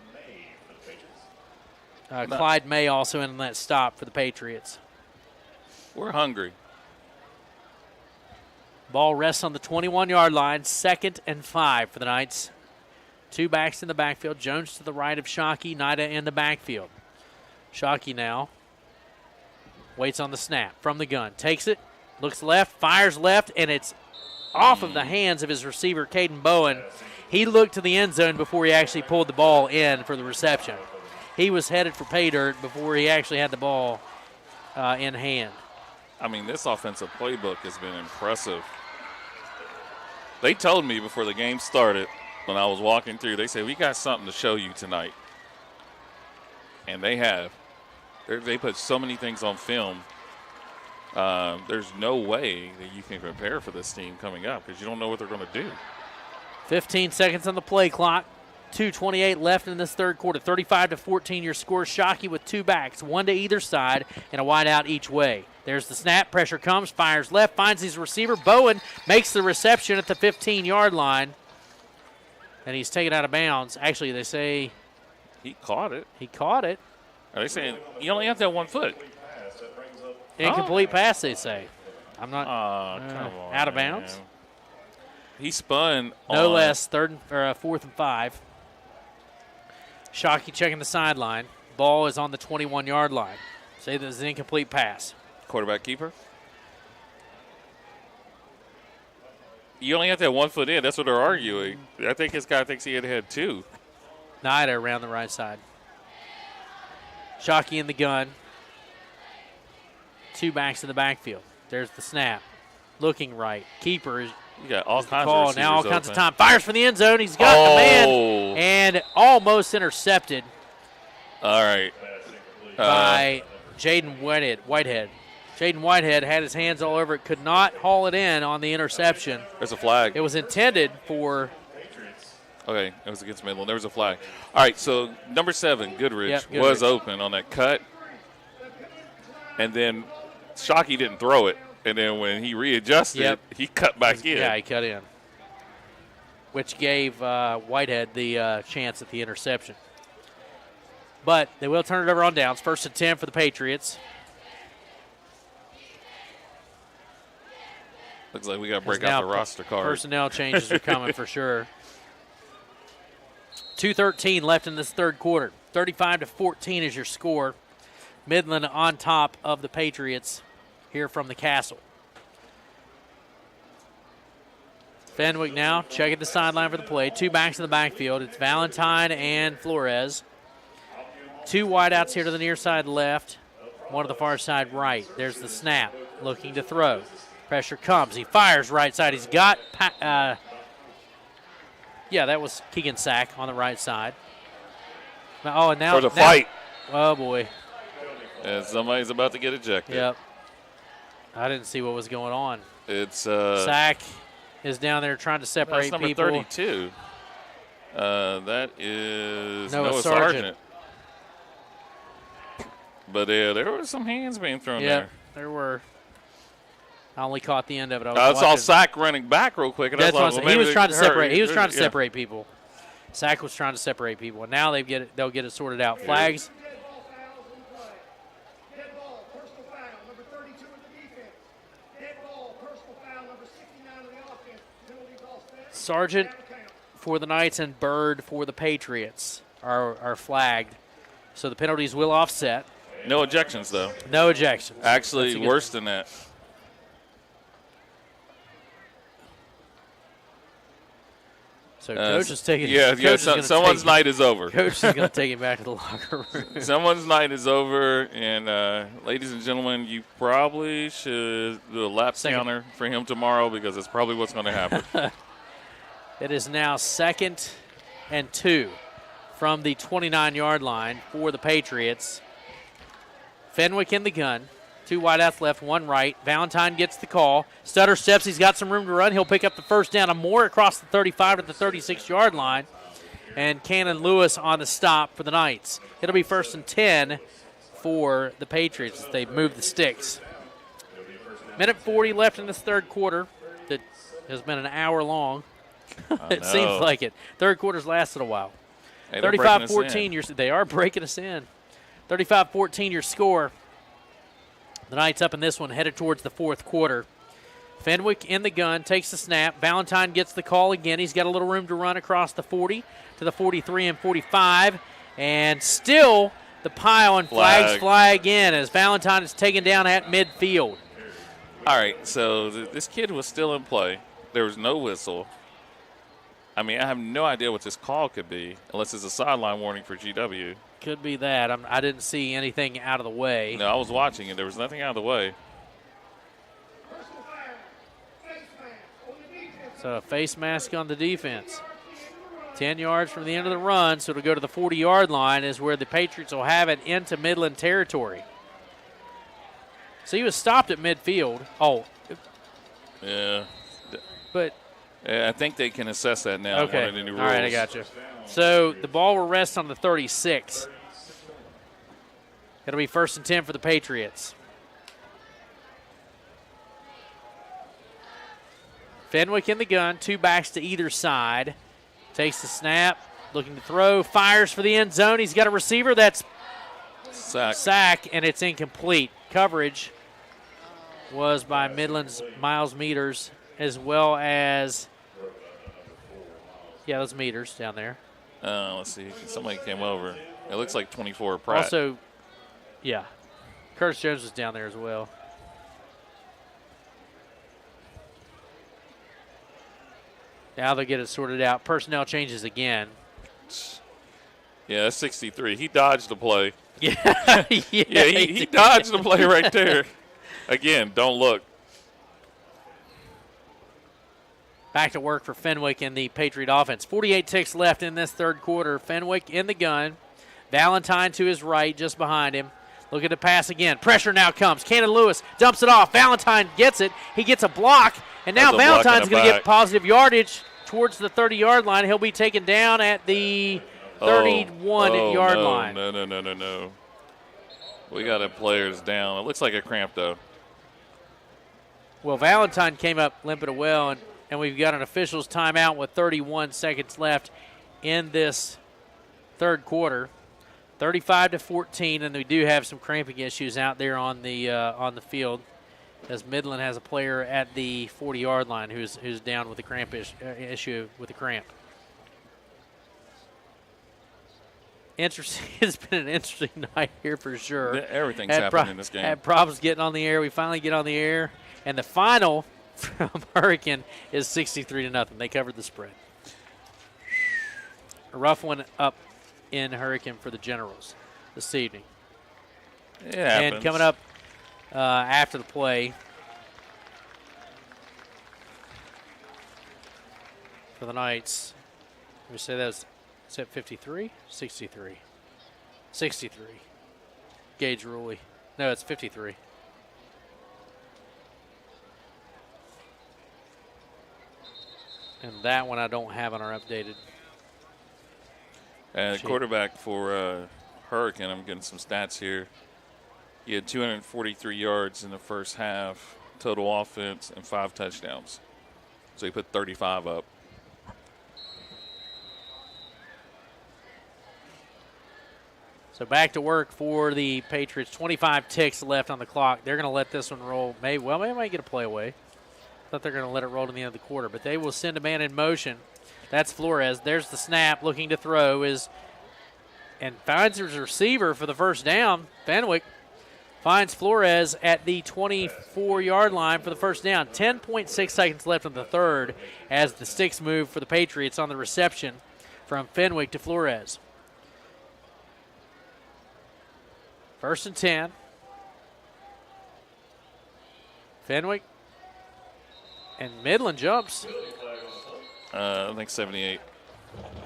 Clyde May also in that stop for the Patriots. We're hungry. Ball rests on the 21-yard line. 2nd and 5 for the Knights. 2 backs in the backfield. Jones to the right of Shockey. Nida in the backfield. Shockey now waits on the snap from the gun. Takes it, looks left, fires left, and it's off of the hands of his receiver, Caden Bowen. He looked to the end zone before he actually pulled the ball in for the reception. He was headed for pay dirt before he actually had the ball in hand. I mean, this offensive playbook has been impressive. They told me before the game started, when I was walking through, they said, we got something to show you tonight. And they have. They put so many things on film. There's no way that you can prepare for this team coming up because you don't know what they're going to do. 15 seconds on the play clock. 2:28 left in this third quarter. 35-14 your score. Shockey with 2 backs, 1 to either side, and a wide out each way. There's the snap. Pressure comes. Fires left. Finds his receiver. Bowen makes the reception at the 15-yard line. And he's taken out of bounds. Actually, they say he caught it. He caught it. Are they saying you only have that 1 foot? Incomplete pass, they say. I'm not come on, out of bounds. Man. He spun no on less. 4th and 5. Shockey checking the sideline. Ball is on the 21-yard line. Say this is an incomplete pass. Quarterback keeper. You only have that 1 foot in. That's what they're arguing. I think this guy thinks he had 2. Nida around the right side. Shockey in the gun. 2 backs in the backfield. There's the snap. Looking right. Keeper is. You got all kinds of receivers now all kinds open. of time. Fires for the end zone. He's got the man and almost intercepted. All right. By Jaden Whitehead. Jaden Whitehead had his hands all over it. Could not haul it in on the interception. There's a flag. It was intended for. Okay, it was against Midland. There was a flag. All right, so number 7, Goodrich, was open on that cut. And then Shockey didn't throw it. And then when he readjusted, he cut back in. Yeah, he cut in. Which gave Whitehead the chance at the interception. But they will turn it over on downs. 1st and 10 for the Patriots. Looks like we got to break out the roster card. Personnel changes are coming for sure. 2:13 left in this third quarter. 35-14 is your score. Midland on top of the Patriots here from the Castle. Fenwick now checking the sideline for the play. 2 backs in the backfield. It's Valentine and Flores. 2 wideouts here to the near side left. 1 to the far side right. There's the snap. Looking to throw. Pressure comes. He fires right side. He's got, that was Keegan Sack on the right side. Oh, and now. For the fight. Oh, boy. And somebody's about to get ejected. Yep. I didn't see what was going on. It's Sack is down there trying to separate that's number people. 32. That is Noah Sargent. But there were some hands being thrown there. There were. I only caught the end of it. I saw Sack running back real quick. And That's I what thought, he was trying to separate. He was trying to separate people. Sack was trying to separate people, and now they'll get it sorted out. Flags. Sargent for the Knights and Bird for the Patriots are flagged. So the penalties will offset. No ejections, though. No ejections. Actually, worse than that. So Coach is taking. Someone's night is over. Coach is going to take him back to the locker room. Someone's night is over, and ladies and gentlemen, you probably should do a lap counter for him tomorrow because that's probably what's going to happen. It is now 2nd and 2 from the 29-yard line for the Patriots. Fenwick in the gun. 2 wideouts left, 1 right. Valentine gets the call. Stutter steps. He's got some room to run. He'll pick up the first down and more across the 35 to the 36-yard line. And Cannon Lewis on the stop for the Knights. It'll be 1st and 10 for the Patriots as they move the sticks. Minute 40 left in this third quarter. That has been an hour long. It seems like it. Third quarter's lasted a while. Hey, 35-14. They are breaking us in. 35-14 your score. The Knights up in this one, headed towards the fourth quarter. Fenwick in the gun, takes the snap. Valentine gets the call again. He's got a little room to run across the 40 to the 43 and 45. And still the pile and flags fly again as Valentine is taken down at midfield. All right, so this kid was still in play. There was no whistle. I mean, I have no idea what this call could be unless it's a sideline warning for GW. Could be that. I didn't see anything out of the way. No, I was watching it. There was nothing out of the way. So a face mask on the defense. 10 yards from the end of the run, so it'll go to the 40-yard line is where the Patriots will have it into Midland territory. So he was stopped at midfield. Oh. Yeah. But. Yeah, I think they can assess that now. Okay. One of the new rules. All right, I got you. So the ball will rest on the 36. It'll be 1st and 10 for the Patriots. Fenwick in the gun, 2 backs to either side. Takes the snap, looking to throw, fires for the end zone. He's got a receiver that's sack, and it's incomplete. Coverage was by Midland's Miles Meters, as well as, those Meters down there. Let's see. Somebody came over. It looks like 24 Pratt. Also, Curtis Jones was down there as well. Now they'll get it sorted out. Personnel changes again. Yeah, that's 63. He dodged the play. Yeah, he dodged the play right there. Again, don't look. Back to work for Fenwick and the Patriot offense. 48 ticks left in this third quarter. Fenwick in the gun. Valentine to his right, just behind him. Looking to pass again. Pressure now comes. Cannon Lewis dumps it off. Valentine gets it. He gets a block. And now Valentine's going to get positive yardage towards the 30-yard line. He'll be taken down at the 31-yard line. No. We got a players down. It looks like a cramp, though. Well, Valentine came up limping well, and we've got an official's timeout with 31 seconds left in this third quarter. 35-14, and we do have some cramping issues out there on the field, as Midland has a player at the 40-yard line who's down with the cramp issue with the cramp. Interesting. It's been an interesting night here for sure. Everything's happened in this game. Had problems getting on the air. We finally get on the air, and the final from Hurricane is 63-0. They covered the spread. A rough one up in Hurricane for the Generals this evening. It happens. And coming up after the play for the Knights, we say that's at 53? 63. 63. Gage Ruley. No, it's 53. And that one I don't have on our updated. And quarterback for Hurricane, I'm getting some stats here. He had 243 yards in the first half, total offense, and 5 touchdowns. So he put 35 up. So back to work for the Patriots. 25 ticks left on the clock. They're going to let this one roll. They might get a play away. Thought they're going to let it roll to the end of the quarter, but they will send a man in motion. That's Flores. There's the snap, looking to throw, and finds his receiver for the first down. Fenwick finds Flores at the 24-yard line for the first down. 10.6 seconds left in the third as the sticks move for the Patriots on the reception from Fenwick to Flores. 1st and 10. Fenwick and Midland jumps. I think 78.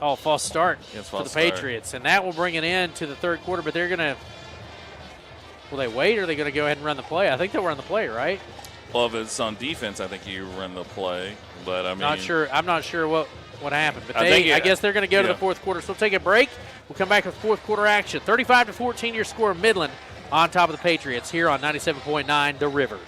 Oh, false start Yes, for the false start. Patriots. And that will bring it in to the third quarter, but they're going to – will they wait or are they going to go ahead and run the play? I think they'll run the play, right? Well, if it's on defense, I think you run the play. But, I mean – I'm not sure what happened. But I guess they're going to go to the fourth quarter. So we'll take a break. We'll come back with fourth quarter action. 35-14 your score. Midland on top of the Patriots here on 97.9 The River.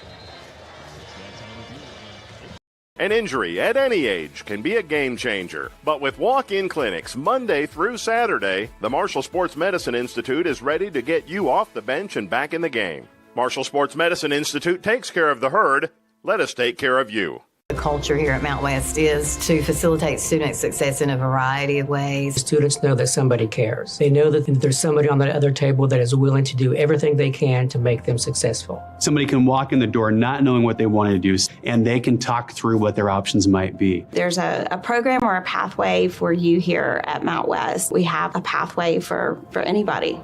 An injury at any age can be a game changer. But with walk-in clinics Monday through Saturday, the Marshall Sports Medicine Institute is ready to get you off the bench and back in the game. Marshall Sports Medicine Institute takes care of the herd. Let us take care of you. The culture here at Mount West is to facilitate student success in a variety of ways. Students know that somebody cares. They know that there's somebody on that other table that is willing to do everything they can to make them successful. Somebody can walk in the door not knowing what they want to do, and they can talk through what their options might be. There's a program or a pathway for you here at Mount West. We have a pathway for anybody.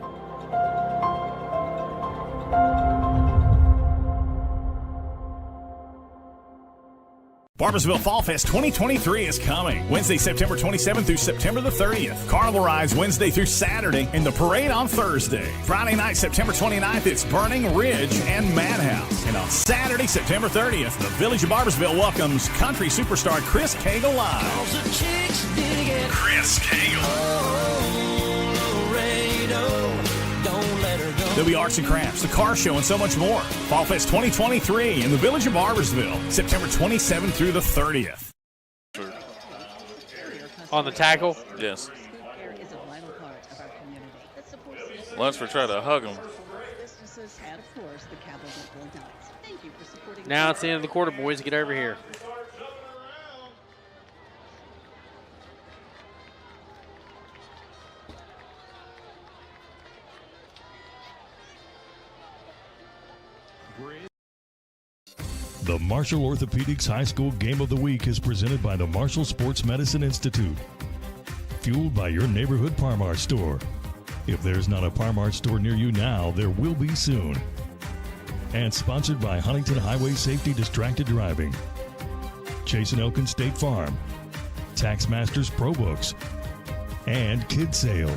Barbersville Fall Fest 2023 is coming. Wednesday, September 27th through September the 30th. Carnival rides Wednesday through Saturday and the parade on Thursday. Friday night, September 29th, it's Burning Ridge and Madhouse. And on Saturday, September 30th, the Village of Barbersville welcomes country superstar Chris Cagle live. Chris Cagle. There'll be arts and crafts, the car show, and so much more. Fall Fest 2023 in the Village of Barbersville, September 27th through the 30th. On the tackle? Yes. Let's try to hug him. Now it's the end of the quarter, boys. Get over here. The Marshall Orthopedics High School Game of the Week is presented by the Marshall Sports Medicine Institute. Fueled by your neighborhood Par-Mart store. If there's not a Par-Mart store near you now, there will be soon. And sponsored by Huntington Highway Safety Distracted Driving, Chase and Elkin State Farm, Tax Masters Pro Books, and Kid Sale.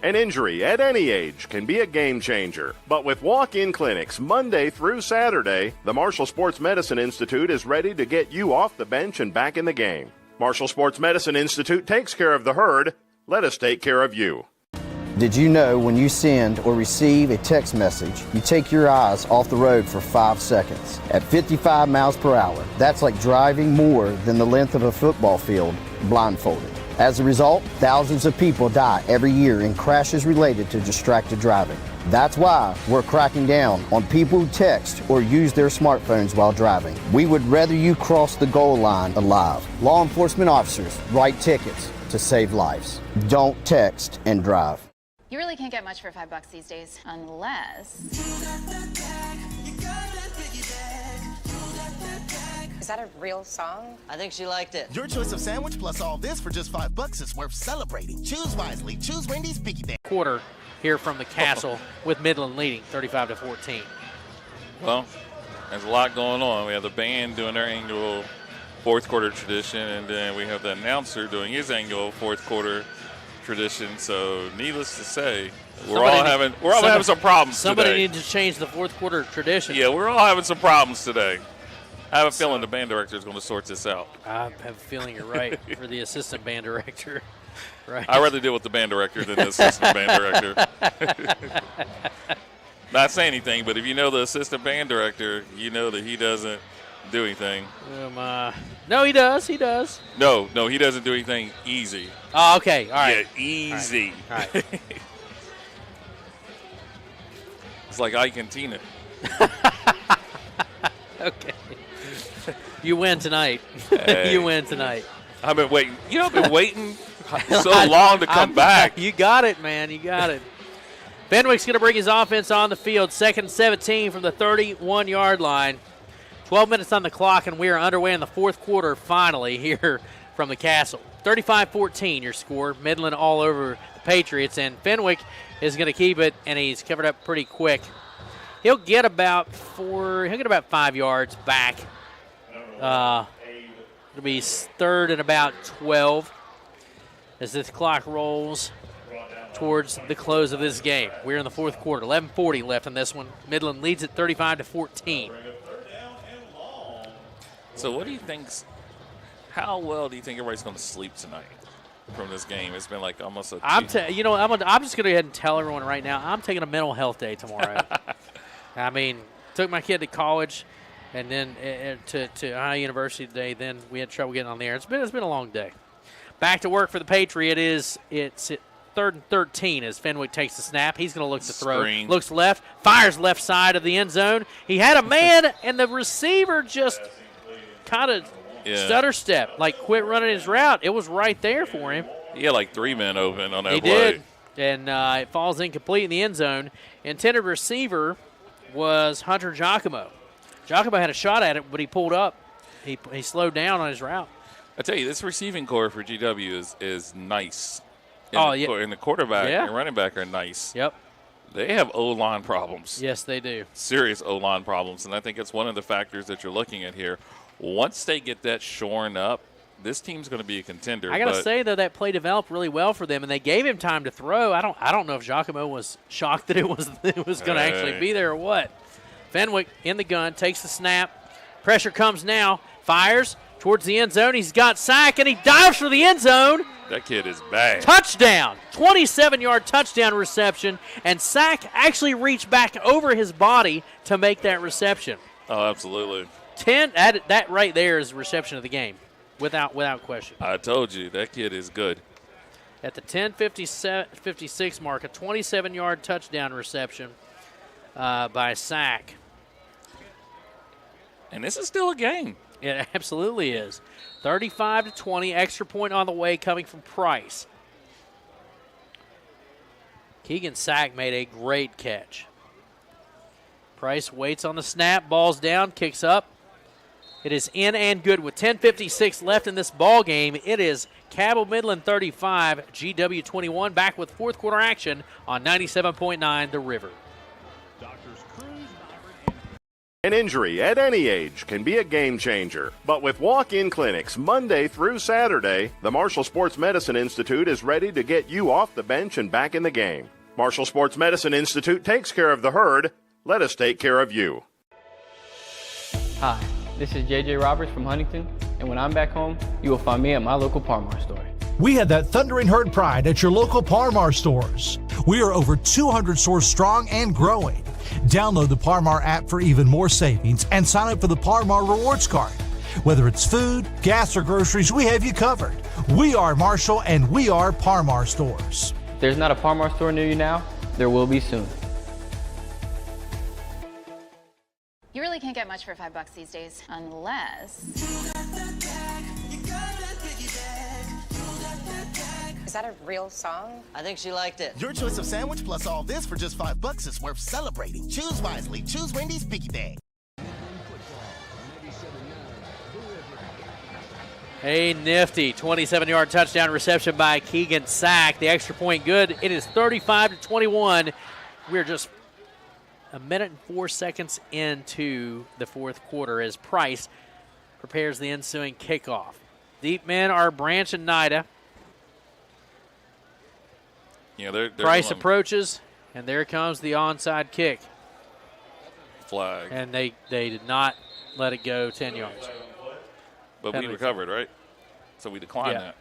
An injury at any age can be a game changer. But with walk-in clinics Monday through Saturday, the Marshall Sports Medicine Institute is ready to get you off the bench and back in the game. Marshall Sports Medicine Institute takes care of the herd. Let us take care of you. Did you know when you send or receive a text message, you take your eyes off the road for 5 seconds? At 55 miles per hour, that's like driving more than the length of a football field blindfolded. As a result, thousands of people die every year in crashes related to distracted driving. That's why we're cracking down on people who text or use their smartphones while driving. We would rather you cross the goal line alive. Law enforcement officers write tickets to save lives. Don't text and drive. You really can't get much for $5 these days, unless... Is that a real song? I think she liked it. Your choice of sandwich plus all this for just $5 is worth celebrating. Choose wisely. Choose Wendy's Piggy Bank. Quarter here from the Castle with Midland leading 35-14. Well, there's a lot going on. We have the band doing their annual fourth quarter tradition, and then we have the announcer doing his annual fourth quarter tradition. So, needless to say, we're all having some problems somebody today. needs to change the fourth quarter tradition. Yeah, we're all having some problems today. I have a feeling the band director is going to sort this out. I have a feeling you're right for the assistant band director. Right. I'd rather deal with the band director than the assistant band director. Not saying anything, but if you know the assistant band director, you know that he doesn't do anything. No, he does. He does. No, he doesn't do anything easy. Oh, okay. All right. Yeah, easy. All right. It's like Ike and Tina. Okay. You win tonight. Hey. You win tonight. I've been waiting. I've been waiting so long to come back. You got it, man. You got it. Fenwick's going to bring his offense on the field. 2nd and 17 from the 31-yard line. 12 minutes on the clock, and we are underway in the fourth quarter finally here from the Castle. 35-14 your score. Midland all over the Patriots, and Fenwick is going to keep it, and he's covered up pretty quick He'll get about 5 yards back. It'll be 3rd and about 12 as this clock rolls towards the close of this game. We're in the fourth quarter. 11:40 left in this one. Midland leads at 35-14. So what do you think? How well do you think everybody's going to sleep tonight from this game? It's been like almost a. I'm just going to go ahead and tell everyone right now. I'm taking a mental health day tomorrow. I mean, took my kid to college, and then to Ohio University today. Then we had trouble getting on the air. It's been a long day. Back to work for the Patriots. It's 3rd and 13 as Fenwick takes the snap. He's going to look to throw. Looks left, fires left side of the end zone. He had a man, and the receiver just kind of stutter step, like quit running his route. It was right there for him. He had like 3 men open on that He play. did, and it falls incomplete in the end zone. Intended receiver was Hunter Giacomo. Giacomo had a shot at it, but he pulled up. He slowed down on his route. I tell you, this receiving core for GW is nice. And the quarterback and running back are nice. Yep. They have O-line problems. Yes, they do. Serious O-line problems, and I think it's one of the factors that you're looking at here. Once they get that shorn up, this team's going to be a contender. I got to say, though, that play developed really well for them, and they gave him time to throw. I don't know if Giacomo was shocked that it was going to actually be there or what. Fenwick in the gun, takes the snap. Pressure comes now, fires towards the end zone. He's got sack, and he dives for the end zone. That kid is bad. Touchdown, 27-yard touchdown reception, and Sack actually reached back over his body to make that reception. Oh, absolutely. That right there is the reception of the game, without question. I told you, that kid is good. At the 10:56 mark, a 27-yard touchdown reception by Sack. And this is still a game. It absolutely is. 35-20, extra point on the way coming from Price. Keegan Sack made a great catch. Price waits on the snap, ball's down, kicks up. It is in and good with 10:56 left in this ball game. It is Cabell Midland 35, GW 21. Back with fourth quarter action on 97.9 The River. An injury at any age can be a game changer. But with walk-in clinics Monday through Saturday, the Marshall Sports Medicine Institute is ready to get you off the bench and back in the game. Marshall Sports Medicine Institute takes care of the herd. Let us take care of you. Hi, this is JJ Roberts from Huntington, and when I'm back home, you will find me at my local Par-Mar store. We had that thundering herd pride at your local Par-Mar stores. We are over 200 stores strong and growing. Download the Par-Mar app for even more savings and sign up for the Par-Mar Rewards Card. Whether it's food, gas, or groceries, we have you covered. We are Marshall, and we are Par-Mar stores. If there's not a Par-Mar store near you now, there will be soon. You really can't get much for $5 these days, unless... Is that a real song? I think she liked it. Your choice of sandwich plus all this for just $5 is worth celebrating. Choose wisely. Choose Wendy's Piggy Bag. A nifty 27-yard touchdown reception by Keegan Sack. The extra point good. It is 35-21. We're just a minute and 4 seconds into the fourth quarter as Price prepares the ensuing kickoff. Deep men are Branch and Nida. They're Price approaches, and there comes the onside kick. Flag. And they did not let it go 10 yards. But we recovered, right? So we declined that.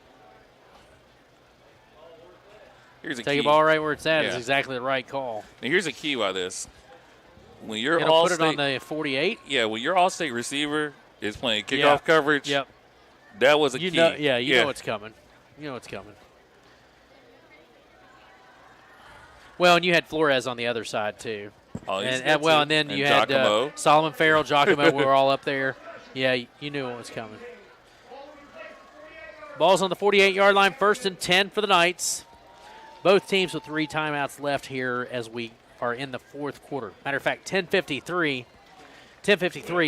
Here's a key. Take a ball right where it's at is exactly the right call. Now here's a key by this. When you're It'll put it on the 48. Yeah, when your all-state receiver is playing kickoff coverage, that was a key. You know what's coming. You know what's coming. Well, and you had Flores on the other side, too. Oh, and then you had Solomon Farrell, Giacomo, we were all up there. Yeah, you knew what was coming. Ball's on the 48-yard line, 1st and 10 for the Knights. Both teams with 3 timeouts left here as we are in the fourth quarter. Matter of fact, 10:53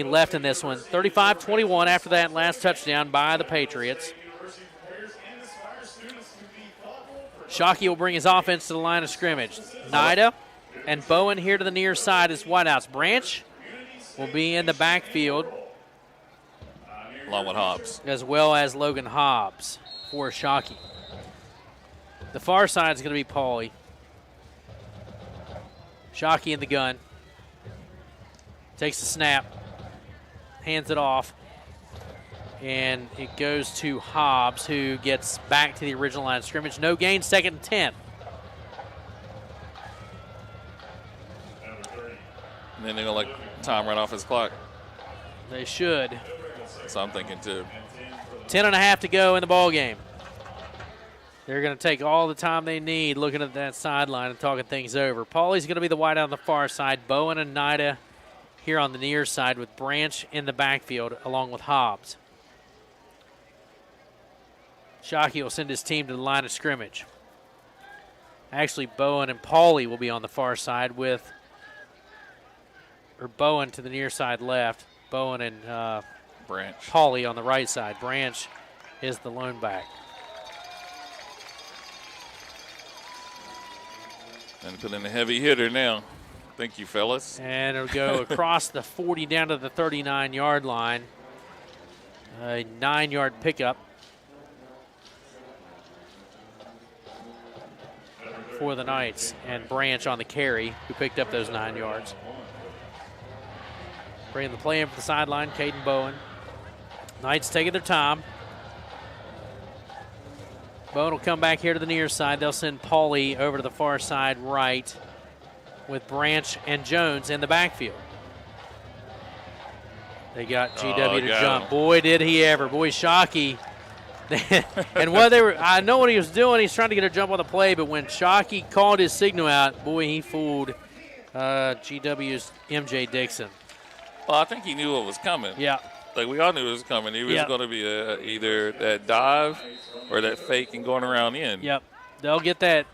left in this one. 35-21 after that last touchdown by the Patriots. Shockey will bring his offense to the line of scrimmage. Nida and Bowen here to the near side as wideouts. Branch will be in the backfield. Along with Hobbs. As well as Logan Hobbs for Shockey. The far side is going to be Pauly. Shockey in the gun. Takes the snap. Hands it off. And it goes to Hobbs, who gets back to the original line of scrimmage. No gain, 2nd and 10. And then they're going to let time run off his clock. They should. So I'm thinking too. 10.5 to go in the ball game. They're going to take all the time they need looking at that sideline and talking things over. Pauly's going to be the wide out on the far side. Bowen and Nida here on the near side with Branch in the backfield along with Hobbs. Shockey will send his team to the line of scrimmage. Actually, Bowen and Pauly will be on the far side with, or Bowen to the near side left. Bowen and Branch. Pauly on the right side. Branch is the lone back. And put in a heavy hitter now. Thank you, fellas. And it'll go across the 40 down to the 39-yard line. A 9-yard pickup for the Knights. And Branch on the carry, who picked up those 9 yards. Bringing the play in for the sideline, Caden Bowen. Knights taking their time. Bowen will come back here to the near side. They'll send Pauly over to the far side right with Branch and Jones in the backfield. They got GW to jump. Boy, did he ever. Boy, Shockey. And what they were, I know what he was doing. He's trying to get a jump on the play, but when Shockey called his signal out, boy, he fooled GW's MJ Dixon. Well, I think he knew what was coming. Yeah. Like, we all knew it was coming. He was going to be either that dive or that fake and going around in. Yep. They'll get that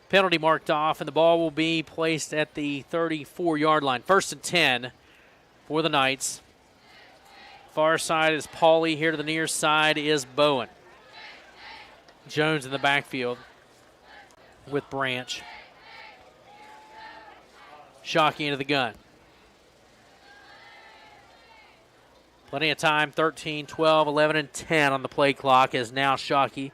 penalty marked off, and the ball will be placed at the 34-yard line. 1st and 10 for the Knights. Far side is Pauly. Here to the near side is Bowen. Jones in the backfield with Branch. Shockey into the gun. Plenty of time, 13, 12, 11, and 10 on the play clock as now Shockey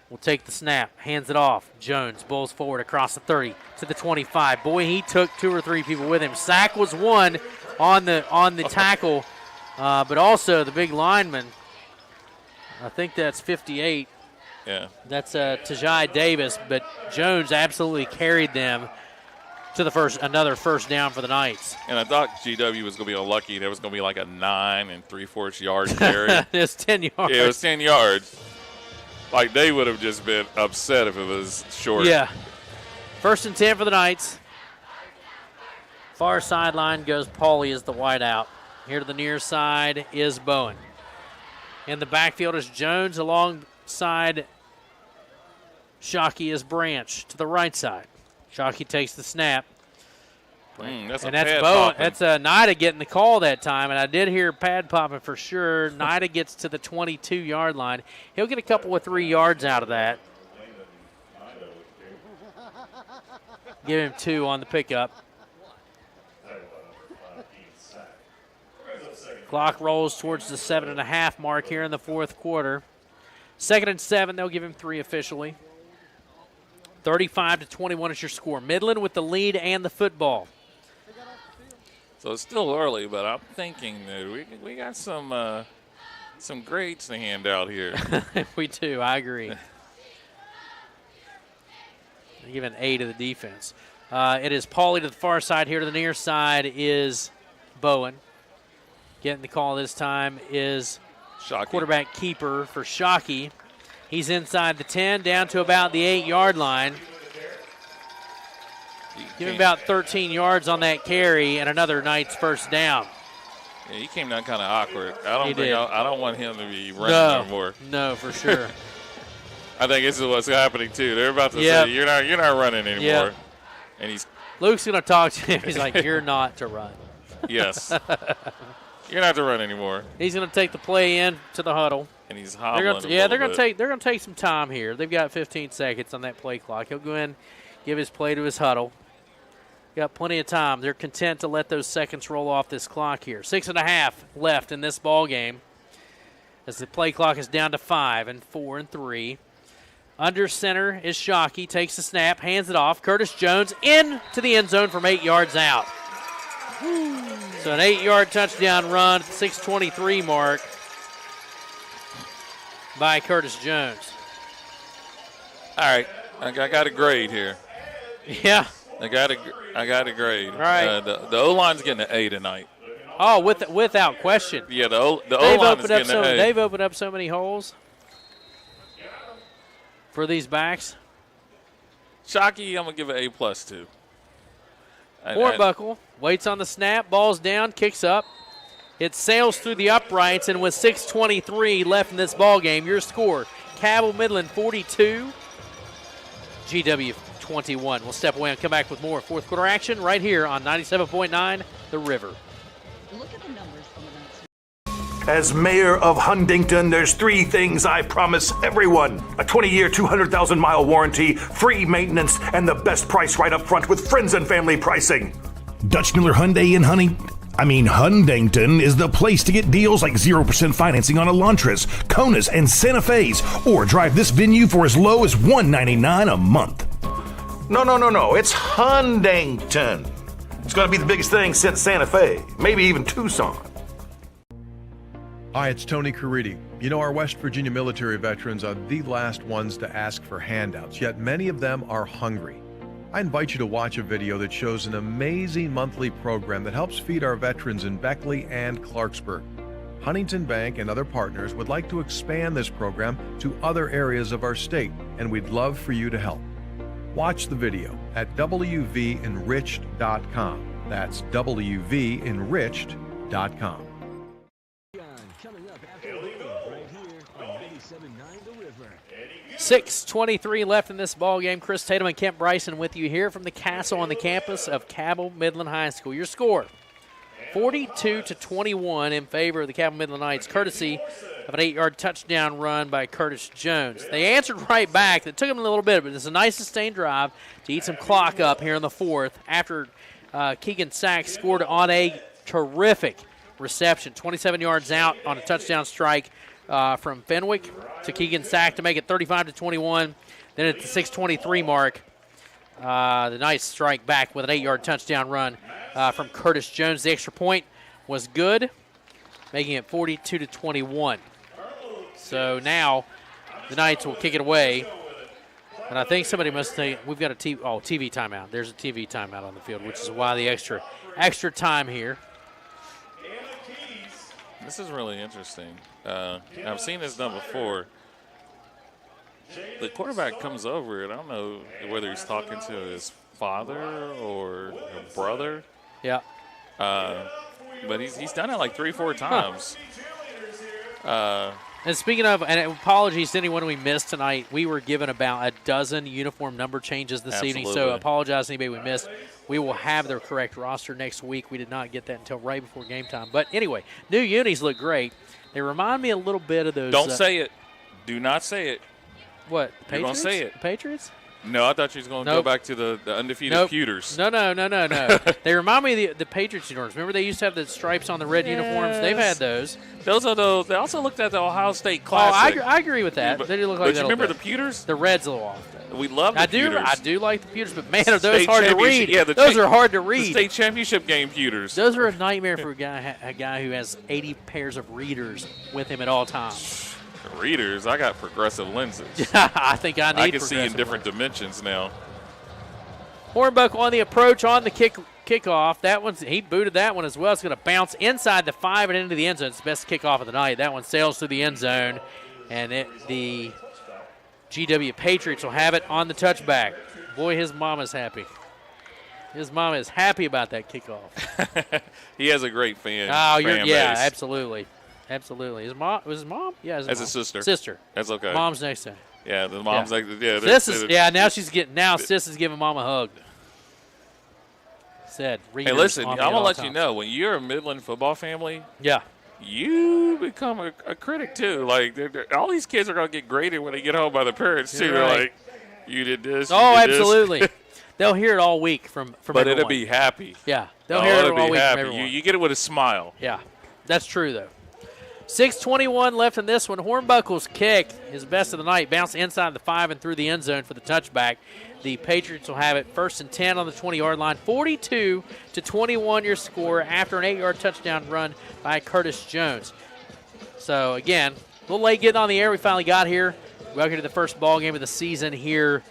will take the snap, hands it off. Jones bulls forward across the 30 to the 25. Boy, he took 2 or 3 people with him. Sack was one on the tackle, but also the big lineman. I think that's 58. Yeah. That's Tajai Davis, but Jones absolutely carried them to another first down for the Knights. And I thought GW was going to be unlucky. There was going to be like a 9 3/4 yard carry. It was 10 yards. Yeah, it was 10 yards. Like, they would have just been upset if it was short. Yeah. 1st and 10 for the Knights. Far sideline goes Pauly as the wide out. Here to the near side is Bowen. In the backfield is Jones alongside Shockey is Branch to the right side. Shockey takes the snap. That's Bowen. That's Nida getting the call that time, and I did hear pad popping for sure. Nida gets to the 22-yard line. He'll get a couple of 3 yards out of that. Give him 2 on the pickup. Clock rolls towards the 7.5 mark here in the 4th quarter. 2nd and 7, they'll give him 3 officially. 35-21 is your score. Midland with the lead and the football. So it's still early, but I'm thinking that we got some grades to hand out here. We do. I agree. I give an A to the defense. It is Pauly to the far side. Here to the near side is Bowen. Getting the call this time is Shockey. Quarterback keeper for Shockey. He's inside the 10, down to about the 8-yard line. Give him about 13 yards on that carry and another Knights first down. Yeah, he came down kind of awkward. I don't want him to be running anymore. No, for sure. I think this is what's happening too. They're about to say you're not running anymore. Yep. And Luke's gonna talk to him. He's like, you're not to run. Yes. You're not to run anymore. He's gonna take the play in to the huddle. And he's hobbling. They're gonna take some time here. They've got 15 seconds on that play clock. He'll go in, give his play to his huddle. Got plenty of time. They're content to let those seconds roll off this clock here. 6.5 left in this ball game as the play clock is down to 5 and 4 and 3. Under center is Shockey. Takes the snap, hands it off. Curtis Jones into the end zone from 8 yards out. So an 8-yard touchdown run at the 6:23 mark by Curtis Jones. All right, I got a grade here. Yeah. I got a grade. All right. The O-line's getting an A tonight. Oh, without question. Yeah, the O-line is getting an A. They've opened up so many holes for these backs. Shockey, I'm going to give it A+ too. Hornbuckle waits on the snap, ball's down, kicks up. It sails through the uprights, and with 6:23 left in this ball game, your score, Cabell Midland 42, GW 21. We'll step away and come back with more fourth quarter action right here on 97.9 The River. Look at the numbers on the As mayor of Huntington, there's 3 things I promise everyone. A 20-year, 200,000-mile warranty, free maintenance, and the best price right up front with friends and family pricing. Dutch Miller Hyundai in Huntington is the place to get deals like 0% financing on Elantras, Konas, and Santa Fe's, or drive this venue for as low as $199 a month. No. It's Huntington. It's going to be the biggest thing since Santa Fe, maybe even Tucson. Hi, it's Tony Caridi. You know, our West Virginia military veterans are the last ones to ask for handouts, yet many of them are hungry. I invite you to watch a video that shows an amazing monthly program that helps feed our veterans in Beckley and Clarksburg. Huntington Bank and other partners would like to expand this program to other areas of our state, and we'd love for you to help. Watch the video at wvenriched.com. That's wvenriched.com. 6:23 left in this ball game. Chris Tatum and Kent Bryson with you here from the castle on the campus of Cabell Midland High School. Your score, 42-21 in favor of the Cabell Midland Knights, courtesy of an 8-yard touchdown run by Curtis Jones. They answered right back. It took them a little bit, but it's a nice sustained drive to eat some clock up here in the fourth after Keegan Sachs scored on a terrific reception, 27 yards out on a touchdown strike from Fenwick to Keegan Sack to make it 35-21. Then at the 6:23 mark, the nice strike back with an 8-yard touchdown run from Curtis Jones. The extra point was good, making it 42-21. So now the Knights will kick it away. And I think somebody must say we've got a TV timeout. There's a TV timeout on the field, which is why the extra time here. This is really interesting. I've seen this done before. The quarterback comes over, and I don't know whether he's talking to his father or a brother. Yeah. But he's done it like 3-4 times. And speaking of, and apologies to anyone we missed tonight, we were given about a dozen uniform number changes this evening, so apologize to anybody we missed. We will have their correct roster next week. We did not get that until right before game time. But anyway, new unis look great. They remind me a little bit of those. Don't say it. Do not say it. What? You're going to say it. The Patriots? No, I thought you was going to go back to the undefeated Pewters. No. They remind me of the Patriots uniforms. Remember they used to have the stripes on the red uniforms? They've had those. Those are those. They also looked at the Ohio State Classic. I agree with that. They do look like that. But you remember the Pewters? The red's a little off. We love the Pewters. I do like the Pewters, but man, are those hard to read. Yeah, those are hard to read. The state championship game Pewters. Those are a nightmare for a guy who has 80 pairs of readers with him at all times. Readers? I got progressive lenses. I think I can see in different dimensions now. Hornbuckle on the approach on the kickoff. He booted that one as well. It's going to bounce inside the 5 and into the end zone. It's the best kickoff of the night. That one sails through the end zone, and the GW Patriots will have it on the touchback. Boy, his mama's happy. His mama is happy about that kickoff. He has a great fan. Yeah, absolutely. Absolutely. Was his mom? Yeah, his sister. Sister. That's okay. Mom's next to him. Yeah, the mom's like, now Sis is giving Mom a hug. Hey, listen, I'm going to let you know, when you're a Midland football family, you become a critic too. Like all these kids are gonna get graded when they get home by their parents too. You're They're right. like, "You did this." Oh, you did this." absolutely. They'll hear it all week from But everyone. it'll be happy. Yeah, they'll hear it all week happy. from everyone. You get it with a smile. Yeah, that's true, though. 6:21 left in this one. Hornbuckle's kick, his best of the night, bounced inside the 5 and through the end zone for the touchback. The Patriots will have it 1st and 10 on the 20-yard line. 42-21 your score after an 8-yard touchdown run by Curtis Jones. So, again, a little late getting on the air. We finally got here. Welcome to the first ball game of the season here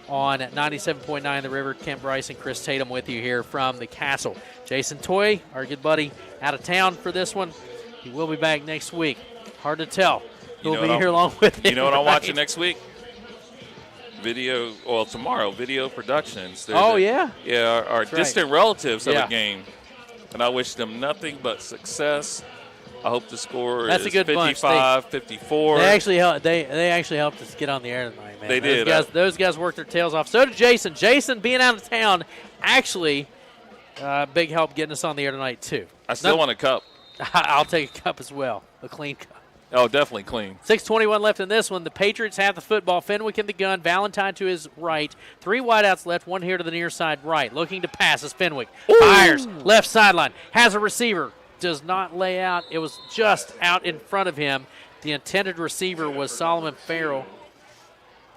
on 97.9 The River. Kent Bryce and Chris Tatum with you here from the Castle. Jason Toy, our good buddy, out of town for this one. He will be back next week. Hard to tell. He'll be here along with him. You know what I'm watching next week? Tomorrow, Video Productions. Yeah? Yeah, our That's distant right. relatives of the game. And I wish them nothing but success. I hope the score That's is a good bunch. 55-54. They actually helped us get on the air tonight, man. They did. Those guys worked their tails off. So did Jason. Jason, being out of town, actually big help getting us on the air tonight, too. I still want a cup. I'll take a cup as well, a clean cup. Oh, definitely clean. 6:21 left in this one. The Patriots have the football. Fenwick in the gun. Valentine to his right. 3 wideouts left. 1 here to the near side right. Looking to pass is Fenwick. Fires. Left sideline. Has a receiver. Does not lay out. It was just out in front of him. The intended receiver was Solomon Farrell.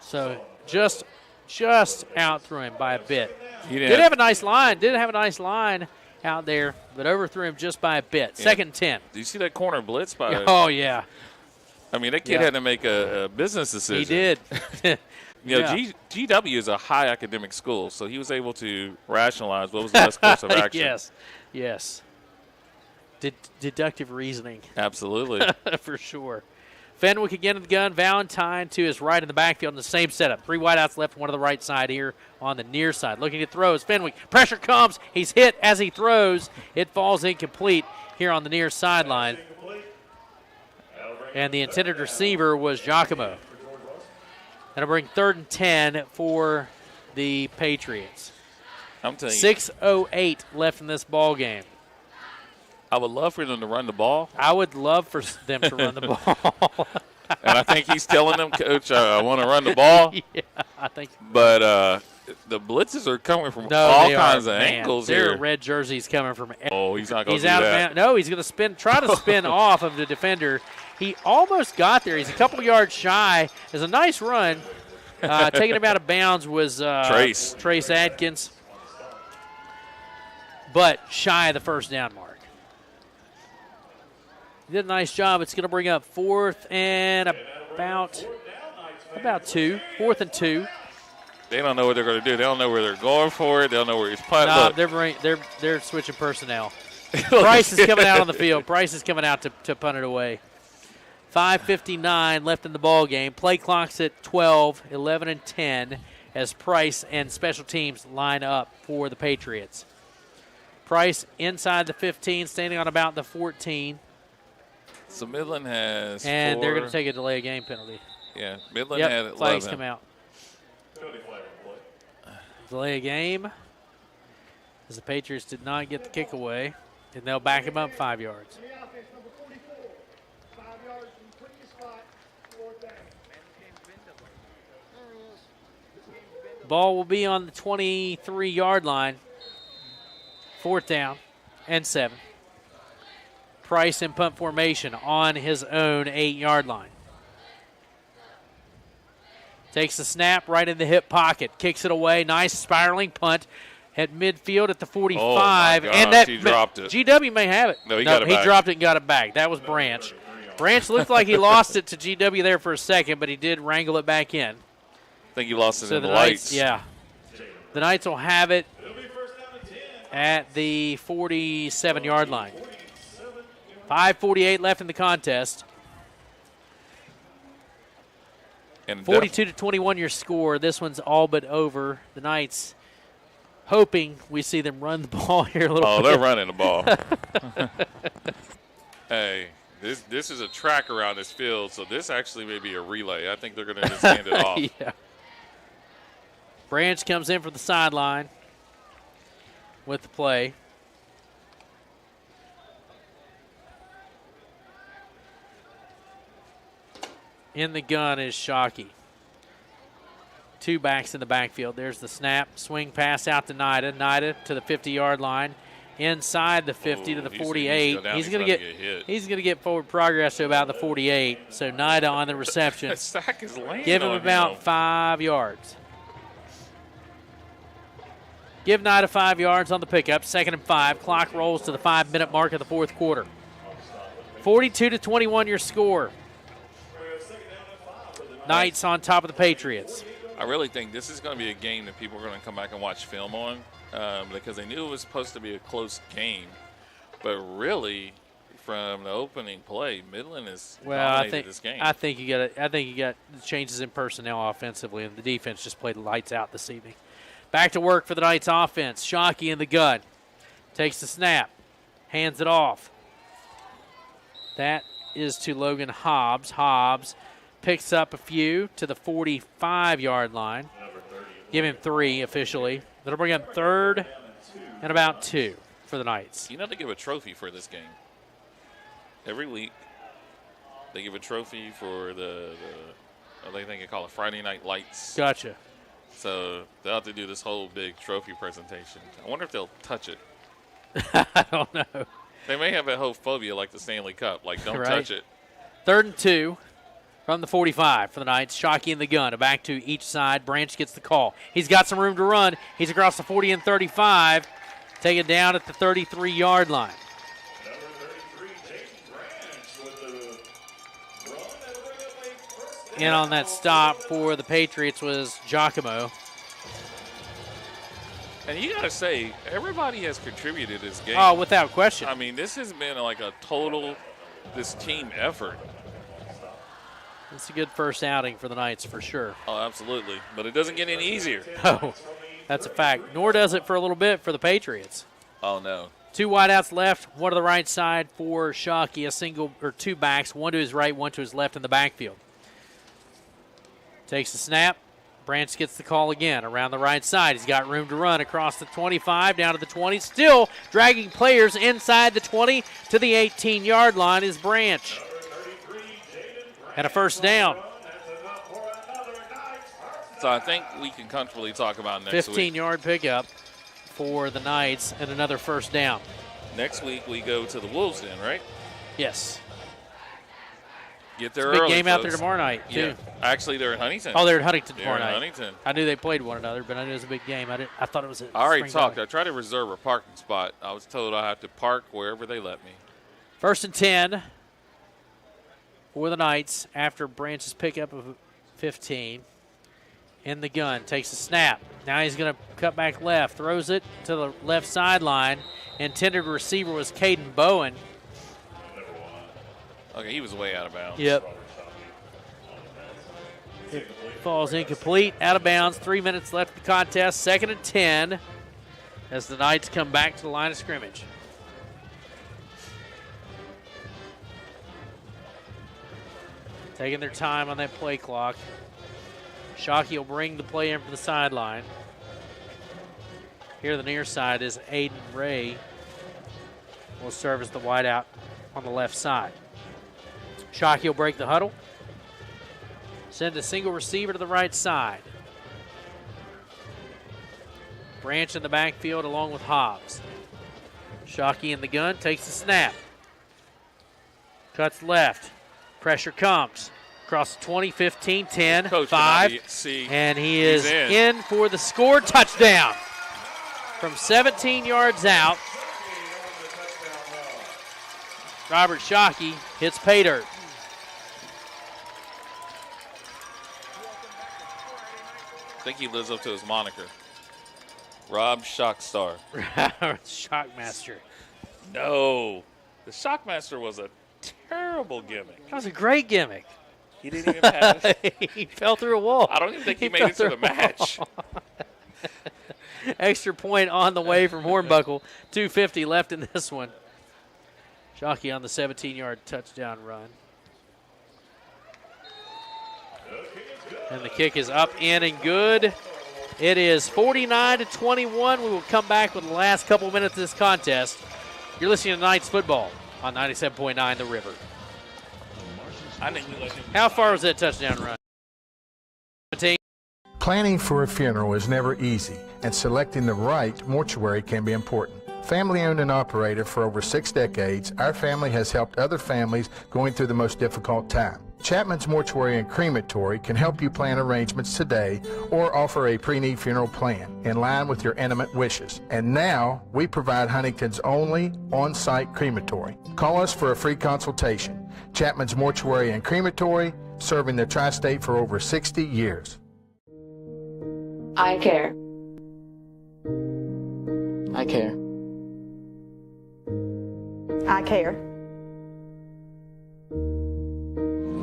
So just out through him by a bit. Did have a nice line out there, but overthrew him just by a bit. Yeah. 2nd and 10. Do you see that corner blitz by? Oh, yeah. I mean, that kid had to make a business decision. He did. GW is a high academic school, so he was able to rationalize what was the best course of action. Yes. Deductive reasoning. Absolutely. For sure. Fenwick again in the gun. Valentine to his right in the backfield in the same setup. 3 wideouts left, 1 to the right side here on the near side. Looking to throw is Fenwick. Pressure comes. He's hit as he throws. It falls incomplete here on the near sideline. And the intended receiver was Giacomo. That'll bring 3rd and 10 for the Patriots. I'm telling you. 6:08 left in this ball game. I would love for them to run the ball. I would love for them to run the ball. And I think he's telling them, Coach, I want to run the ball. Yeah, I think. But the blitzes are coming from all kinds of angles there here. are red jerseys coming from. Oh, he's not going to do out that. of no, he's going to try to spin off of the defender. He almost got there. He's a couple yards shy. It's a nice run. Taking him out of bounds was Trace Adkins, but shy of the first down mark. He did a nice job. It's going to bring up 4th and about 2. 4th and 2. They don't know what they're going to do. They don't know where they're going for it. They don't know where he's putting. No, they're switching personnel. Price is coming out on the field. Price is coming out to punt it away. 5:59 left in the ball game. Play clock's at 12, 11 and 10 as Price and special teams line up for the Patriots. Price inside the 15, standing on about the 14. So Midland has and 4. They're going to take a delay of game penalty. Yeah, Midland had 11. Flags come out. Delay of game as the Patriots did not get the kick away, and they'll back him up 5 yards. Ball will be on the 23-yard line. 4th down and 7. Price in punt formation on his own 8-yard line. Takes the snap right in the hip pocket. Kicks it away. Nice spiraling punt at midfield at the 45. Oh, my gosh, and that he dropped it. GW may have it. No, he got it back. He dropped it and got it back. That was Branch. Branch looked like he lost it to GW there for a second, but he did wrangle it back in. I think he lost it in the Knights, lights. Yeah. The Knights will have it at the 47-yard line. 5:48 left in the contest. And 42-21 your score. This one's all but over. The Knights hoping we see them run the ball here a little bit. Oh, they're running the ball. Hey, this is a track around this field, so this actually may be a relay. I think they're going to just hand it off. Yeah. Branch comes in for the sideline with the play. In the gun is Shockey. 2 backs in the backfield. There's the snap. Swing pass out to Nida. Nida to the 50-yard line. Inside the 50 to the 48. He's going to get forward progress to about the 48. So Nida on the reception. That sack is laying Give him on about 5 yards. Give Nida 5 yards on the pickup. 2nd and 5. Clock rolls to the 5-minute mark of the fourth quarter. 42-21 your score. Knights on top of the Patriots. I really think this is going to be a game that people are going to come back and watch film on because they knew it was supposed to be a close game. But really, from the opening play, Midland has dominated this game. I think you got the changes in personnel offensively, and the defense just played lights out this evening. Back to work for the Knights offense. Shockey in the gun. Takes the snap. Hands it off. That is to Logan Hobbs. Hobbs picks up a few to the 45-yard line. Give him 3 officially. That'll bring up 3rd and about 2 for the Knights. You know they give a trophy for this game. Every week they give a trophy for I think they call it Friday Night Lights. Gotcha. So they'll have to do this whole big trophy presentation. I wonder if they'll touch it. I don't know. They may have a whole phobia like the Stanley Cup, like don't Right. touch it. 3rd and 2 from the 45 for the Knights. Shockey in the gun. A back to each side. Branch gets the call. He's got some room to run. He's across the 40 and 35. Taken down at the 33-yard line. In on that stop for the Patriots was Giacomo. And you got to say, everybody has contributed this game. Oh, without question. I mean, this has been like a total, this team effort. It's a good first outing for the Knights for sure. Oh, absolutely. But it doesn't get any easier. No, that's a fact. Nor does it for a little bit for the Patriots. Oh, no. 2 wideouts left, one to the right side for Shockey, a single or 2 backs, one to his right, one to his left in the backfield. Takes the snap. Branch gets the call again around the right side. He's got room to run across the 25, down to the 20. Still dragging players inside the 20 to the 18-yard line is Branch. And a first down. So I think we can comfortably talk about next week. 15-yard pickup for the Knights and another first down. Next week we go to the Wolves Den, right? Yes. Get there it's a big early, game folks. out there tomorrow night, too. Yeah. Actually, they're in Huntington. Oh, they're in Huntington tomorrow They're in night. Huntington. I knew they played one another, but I knew it was a big game. I thought it was a I already spring talked. game. I tried to reserve a parking spot. I was told I have to park wherever they let me. 1st and 10 for the Knights after Branch's pickup of 15. In the gun, takes a snap. Now he's going to cut back left, throws it to the left sideline. Intended receiver was Caden Bowen. Okay, he was way out of bounds. Yep. It falls incomplete, out of bounds. 3 minutes left in the contest. 2nd and 10 as the Knights come back to the line of scrimmage. Taking their time on that play clock. Shockey will bring the play in from the sideline. Here the near side is Aiden Ray. Will serve as the wideout on the left side. Shockey will break the huddle. Send a single receiver to the right side. Branch in the backfield along with Hobbs. Shockey in the gun, takes the snap. Cuts left. Pressure comes. Across the 20, 15, 10, Coach 5. And he is in for the score. Touchdown. From 17 yards out, Robert Shockey hits pay dirt. I think he lives up to his moniker. Rob Shockstar. Shockmaster. No. The Shockmaster was a terrible gimmick. That was a great gimmick. He didn't even have it. He fell through a wall. I don't even think he made it to the match. Extra point on the way from Hornbuckle. 2:50 left in this one. Shockey on the 17-yard touchdown run. And the kick is up, in, and good. It is 49-21. We will come back with the last couple minutes of this contest. You're listening to Knights football on 97.9 The River. I think we let him. How far was that touchdown run? 17. Planning for a funeral is never easy, and selecting the right mortuary can be important. Family owned and operated for over 6 decades, our family has helped other families going through the most difficult time. Chapman's Mortuary and Crematory can help you plan arrangements today or offer a pre-need funeral plan in line with your intimate wishes. And now, we provide Huntington's only on-site crematory. Call us for a free consultation. Chapman's Mortuary and Crematory, serving the tri-state for over 60 years. I care. I care. I care.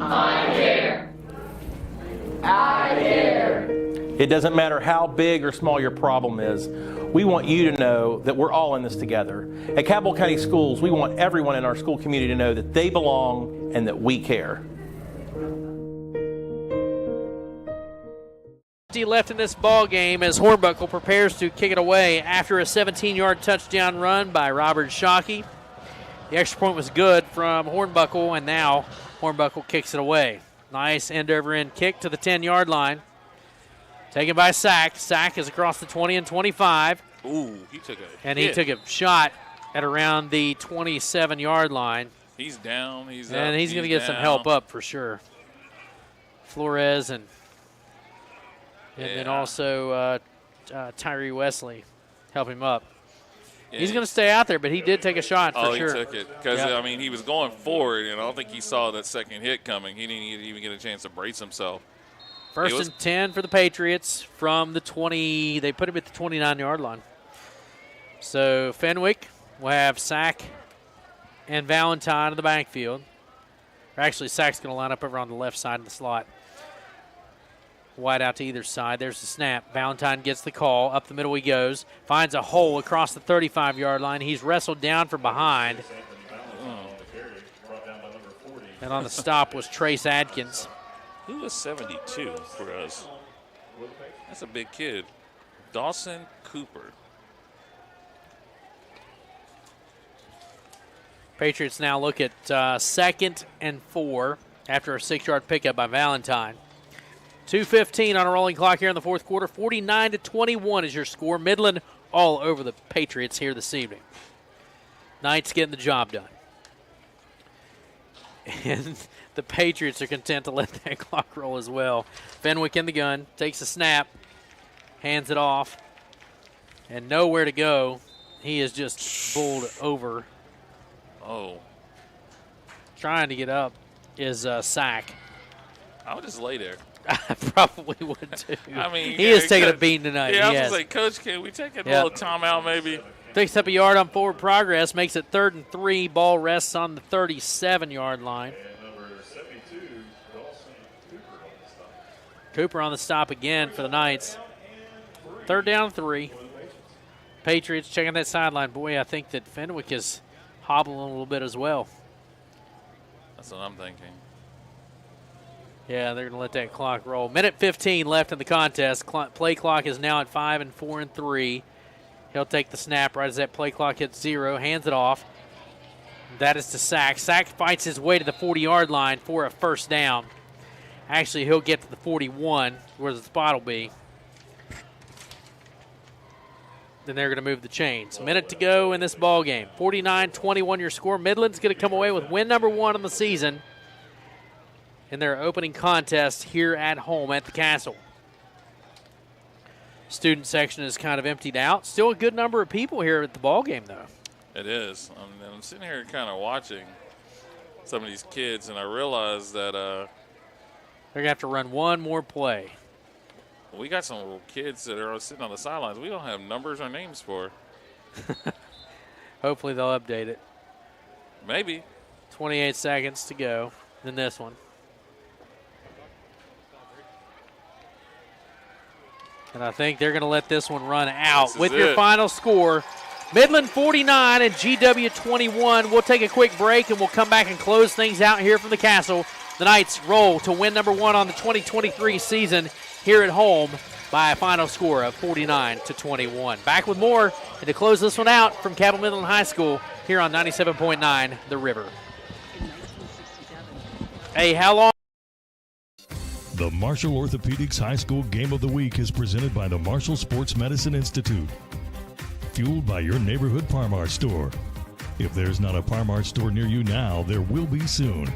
I care. I care. It doesn't matter how big or small your problem is. We want you to know that we're all in this together. At Cabell County Schools, we want everyone in our school community to know that they belong and that we care. Left in this ball game as Hornbuckle prepares to kick it away after a 17-yard touchdown run by Robert Shockey. The extra point was good from Hornbuckle, and now Hornbuckle kicks it away. Nice end-over-end kick to the 10-yard line. Taken by Sack. Sack is across the 20 and 25. Ooh, he took a And hit. he took a shot at around the 27-yard line. He's down. He's and up, he's going to get some down. help up for sure. Flores and then also Tyree Wesley help him up. Yeah. He's going to stay out there, but he did take a shot for sure. He took it. Because, I mean, he was going forward, and I don't think he saw that second hit coming. He didn't even get a chance to brace himself. First and 10 for the Patriots from the 20. They put him at the 29-yard line. So Fenwick will have Sack and Valentine in the backfield. Or actually, Sack's going to line up over on the left side of the slot. Wide out to either side. There's the snap. Valentine gets the call. Up the middle he goes. Finds a hole across the 35-yard line. He's wrestled down from behind. And on the stop was Trace Adkins. Who was 72 for us? That's a big kid. Dawson Cooper. Patriots now look at 2nd and 4 after a 6-yard pickup by Valentine. 2:15 on a rolling clock here in the fourth quarter. 49-21 is your score. Midland all over the Patriots here this evening. Knights getting the job done. And the Patriots are content to let that clock roll as well. Fenwick in the gun, takes a snap, hands it off, and nowhere to go. He is just bowled over. Oh. Trying to get up is Sack. I would just lay there. I probably would too. I mean, he is taking a beating tonight. Yeah, I was yes. going to say, Coach, can we take a little timeout maybe? Picks up a yard on forward progress, makes it 3rd and 3. Ball rests on the 37-yard line. Cooper on the stop again for the Knights. 3rd down 3. Patriots checking that sideline. Boy, I think that Fenwick is hobbling a little bit as well. That's what I'm thinking. Yeah, they're going to let that clock roll. Minute 15 left in the contest. Play clock is now at 5 and 4 and 3. He'll take the snap right as that play clock hits 0. Hands it off. That is to Sack. Sack fights his way to the 40-yard line for a first down. Actually, he'll get to the 41, where the spot will be. Then they're going to move the chains. A minute to go in this ball game. 49-21 your score. Midland's going to come away with win number 1 on the season in their opening contest here at home at the Castle. Student section is kind of emptied out. Still a good number of people here at the ball game, though. It is. I'm sitting here kind of watching some of these kids, and I realize that they're going to have to run one more play. We got some kids that are sitting on the sidelines we don't have numbers or names for. Hopefully they'll update it. Maybe. 28 seconds to go in this one. And I think they're going to let this one run out with your final score. Midland 49 and GW 21. We'll take a quick break and we'll come back and close things out here from the Castle. The Knights roll to win number 1 on the 2023 season here at home by a final score of 49-21. Back with more and to close this one out from Cabell Midland High School here on 97.9 The River. Hey, how long? The Marshall Orthopedics High School Game of the Week is presented by the Marshall Sports Medicine Institute. Fueled by your neighborhood Par-Mar store. If there's not a Par-Mar store near you now, there will be soon.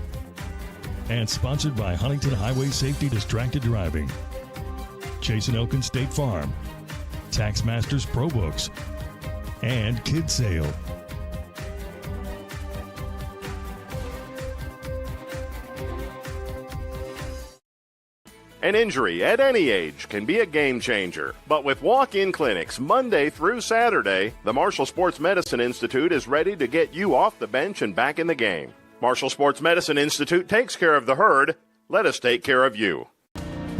And sponsored by Huntington Highway Safety Distracted Driving, Chase & Elkin State Farm, Tax Masters Pro Books, and Kid Sale. An injury at any age can be a game changer. But with walk-in clinics Monday through Saturday, the Marshall Sports Medicine Institute is ready to get you off the bench and back in the game. Marshall Sports Medicine Institute takes care of the herd. Let us take care of you.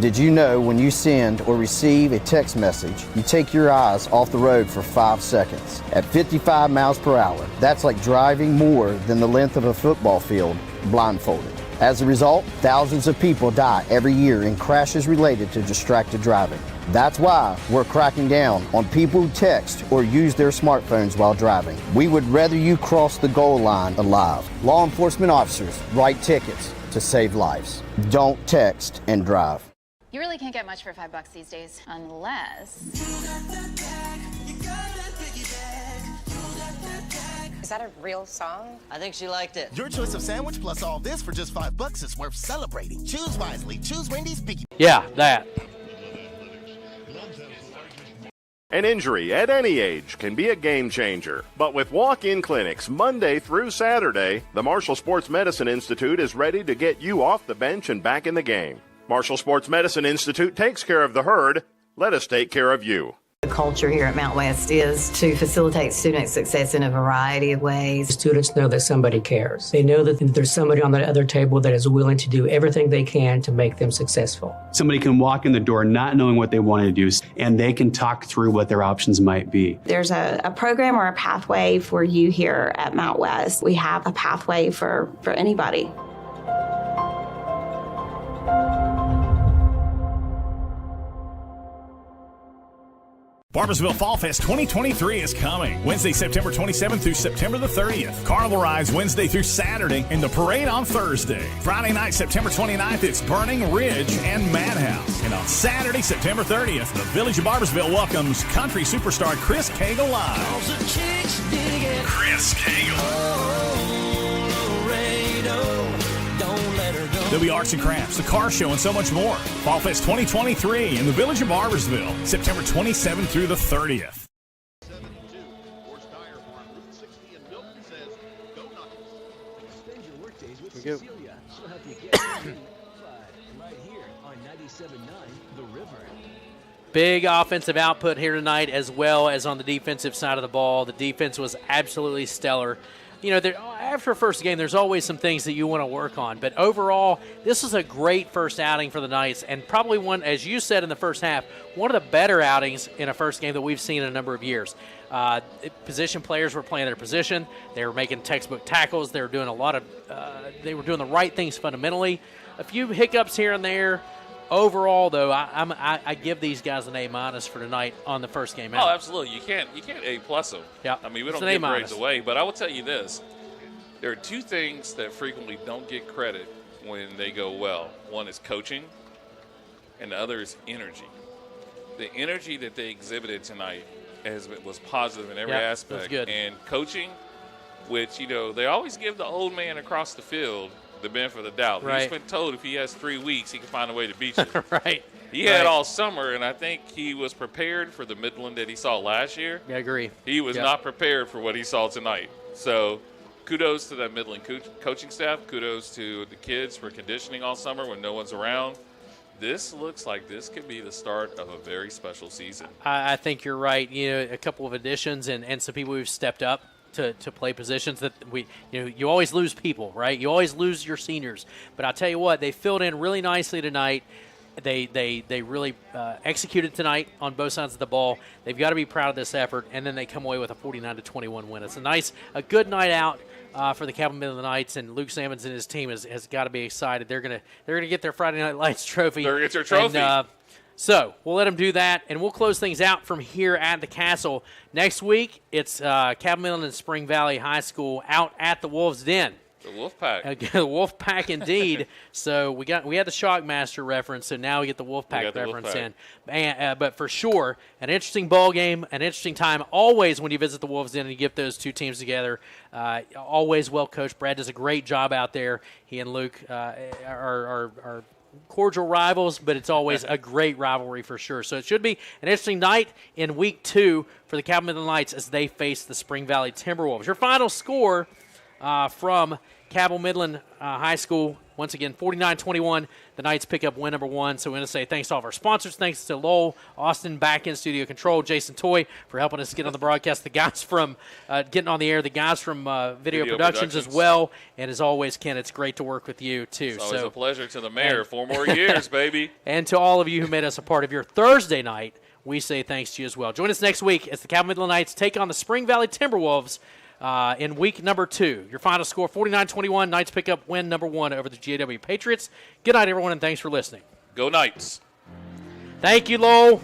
Did you know when you send or receive a text message, you take your eyes off the road for 5 seconds? At 55 miles per hour, that's like driving more than the length of a football field blindfolded. As a result, thousands of people die every year in crashes related to distracted driving. That's why we're cracking down on people who text or use their smartphones while driving. We would rather you cross the goal line alive. Law enforcement officers write tickets to save lives. Don't text and drive. You really can't get much for $5 these days, unless... Is that a real song? I think she liked it. Your choice of sandwich plus all this for just $5 is worth celebrating. Choose wisely. Choose Wendy's Piggy. Yeah, that. An injury at any age can be a game changer. But with walk-in clinics Monday through Saturday, the Marshall Sports Medicine Institute is ready to get you off the bench and back in the game. Marshall Sports Medicine Institute takes care of the herd. Let us take care of you. The culture here at Mount West is to facilitate student success in a variety of ways. Students know that somebody cares. They know that there's somebody on the other table that is willing to do everything they can to make them successful. Somebody can walk in the door not knowing what they want to do, and they can talk through what their options might be. There's a program or a pathway for you here at Mount West. We have a pathway for anybody. Barboursville Fall Fest 2023 is coming. Wednesday, September 27th through September the 30th. Carnival rides Wednesday through Saturday and the parade on Thursday. Friday night, September 29th, it's Burning Ridge and Madhouse. And on Saturday, September 30th, the Village of Barboursville welcomes country superstar Chris Cagle live. Chris Cagle. There'll be arts and crafts, the car show, and so much more. Fall Fest 2023 in the Village of Barboursville, September 27th through the 30th. Go. Big offensive output here tonight, as well as on the defensive side of the ball. The defense was absolutely stellar. You know, after a first game, there's always some things that you want to work on. But overall, this is a great first outing for the Knights, and probably one, as you said in the first half, one of the better outings in a first game that we've seen in a number of years. Position players were playing their position. They were making textbook tackles. They were doing they were doing the right things fundamentally. A few hiccups here and there. Overall, though, I give these guys an A- for tonight on the first game out. Oh, absolutely. You can't A+ them. Yeah. I mean, we don't give grades away, but I will tell you this: there are two things that frequently don't get credit when they go well. One is coaching, and the other is energy. The energy that they exhibited tonight was positive in every aspect. That's good. And coaching, which they always give the old man across the field the benefit of the doubt. Right. He's been told if he has 3 weeks, he can find a way to beat you. Right. He had all summer, and I think he was prepared for the Midland that he saw last year. Yeah, I agree. He was not prepared for what he saw tonight. So kudos to that Midland coaching staff. Kudos to the kids for conditioning all summer when no one's around. This looks like this could be the start of a very special season. I think you're right. A couple of additions and some people who've stepped up to play positions that you always lose people, right? You always lose your seniors. But I'll tell you what, they filled in really nicely tonight. They really executed tonight on both sides of the ball. They've got to be proud of this effort, and then they come away with a 49-21 win. It's a good night out for the Cabell Midland Knights, and Luke Sammons and his team has got to be excited. They're gonna get their Friday Night Lights trophy. They're gonna get their trophy. And, so we'll let them do that, and we'll close things out from here at the Castle. Next week, it's Cabell Midland and Spring Valley High School out at the Wolves' Den. The Wolfpack. The Wolfpack indeed. So we had the Shockmaster reference, so now we get the Wolfpack reference in. But for sure, an interesting ball game, an interesting time. Always when you visit the Wolves Den and you get those two teams together, always well coached. Brad does a great job out there. He and Luke are cordial rivals, but it's always a great rivalry for sure. So it should be an interesting night in Week 2 for the Cabell Midland Knights as they face the Spring Valley Timberwolves. Your final score from Cabell Midland High School, once again, 49-21. The Knights pick up win number 1. So we want to say thanks to all of our sponsors. Thanks to Lowell, Austin, back in studio control, Jason Toy for helping us get on the broadcast, the guys from getting on the air, the guys from Video Productions as well. And as always, Ken, it's great to work with you too. It's always a pleasure. To the mayor. 4 more years, baby. And to all of you who made us a part of your Thursday night, we say thanks to you as well. Join us next week as the Cabell Midland Knights take on the Spring Valley Timberwolves in week number 2. Your final score, 49-21. Knights pick up win number 1 over the GAW Patriots. Good night, everyone, and thanks for listening. Go Knights. Thank you, Lowell.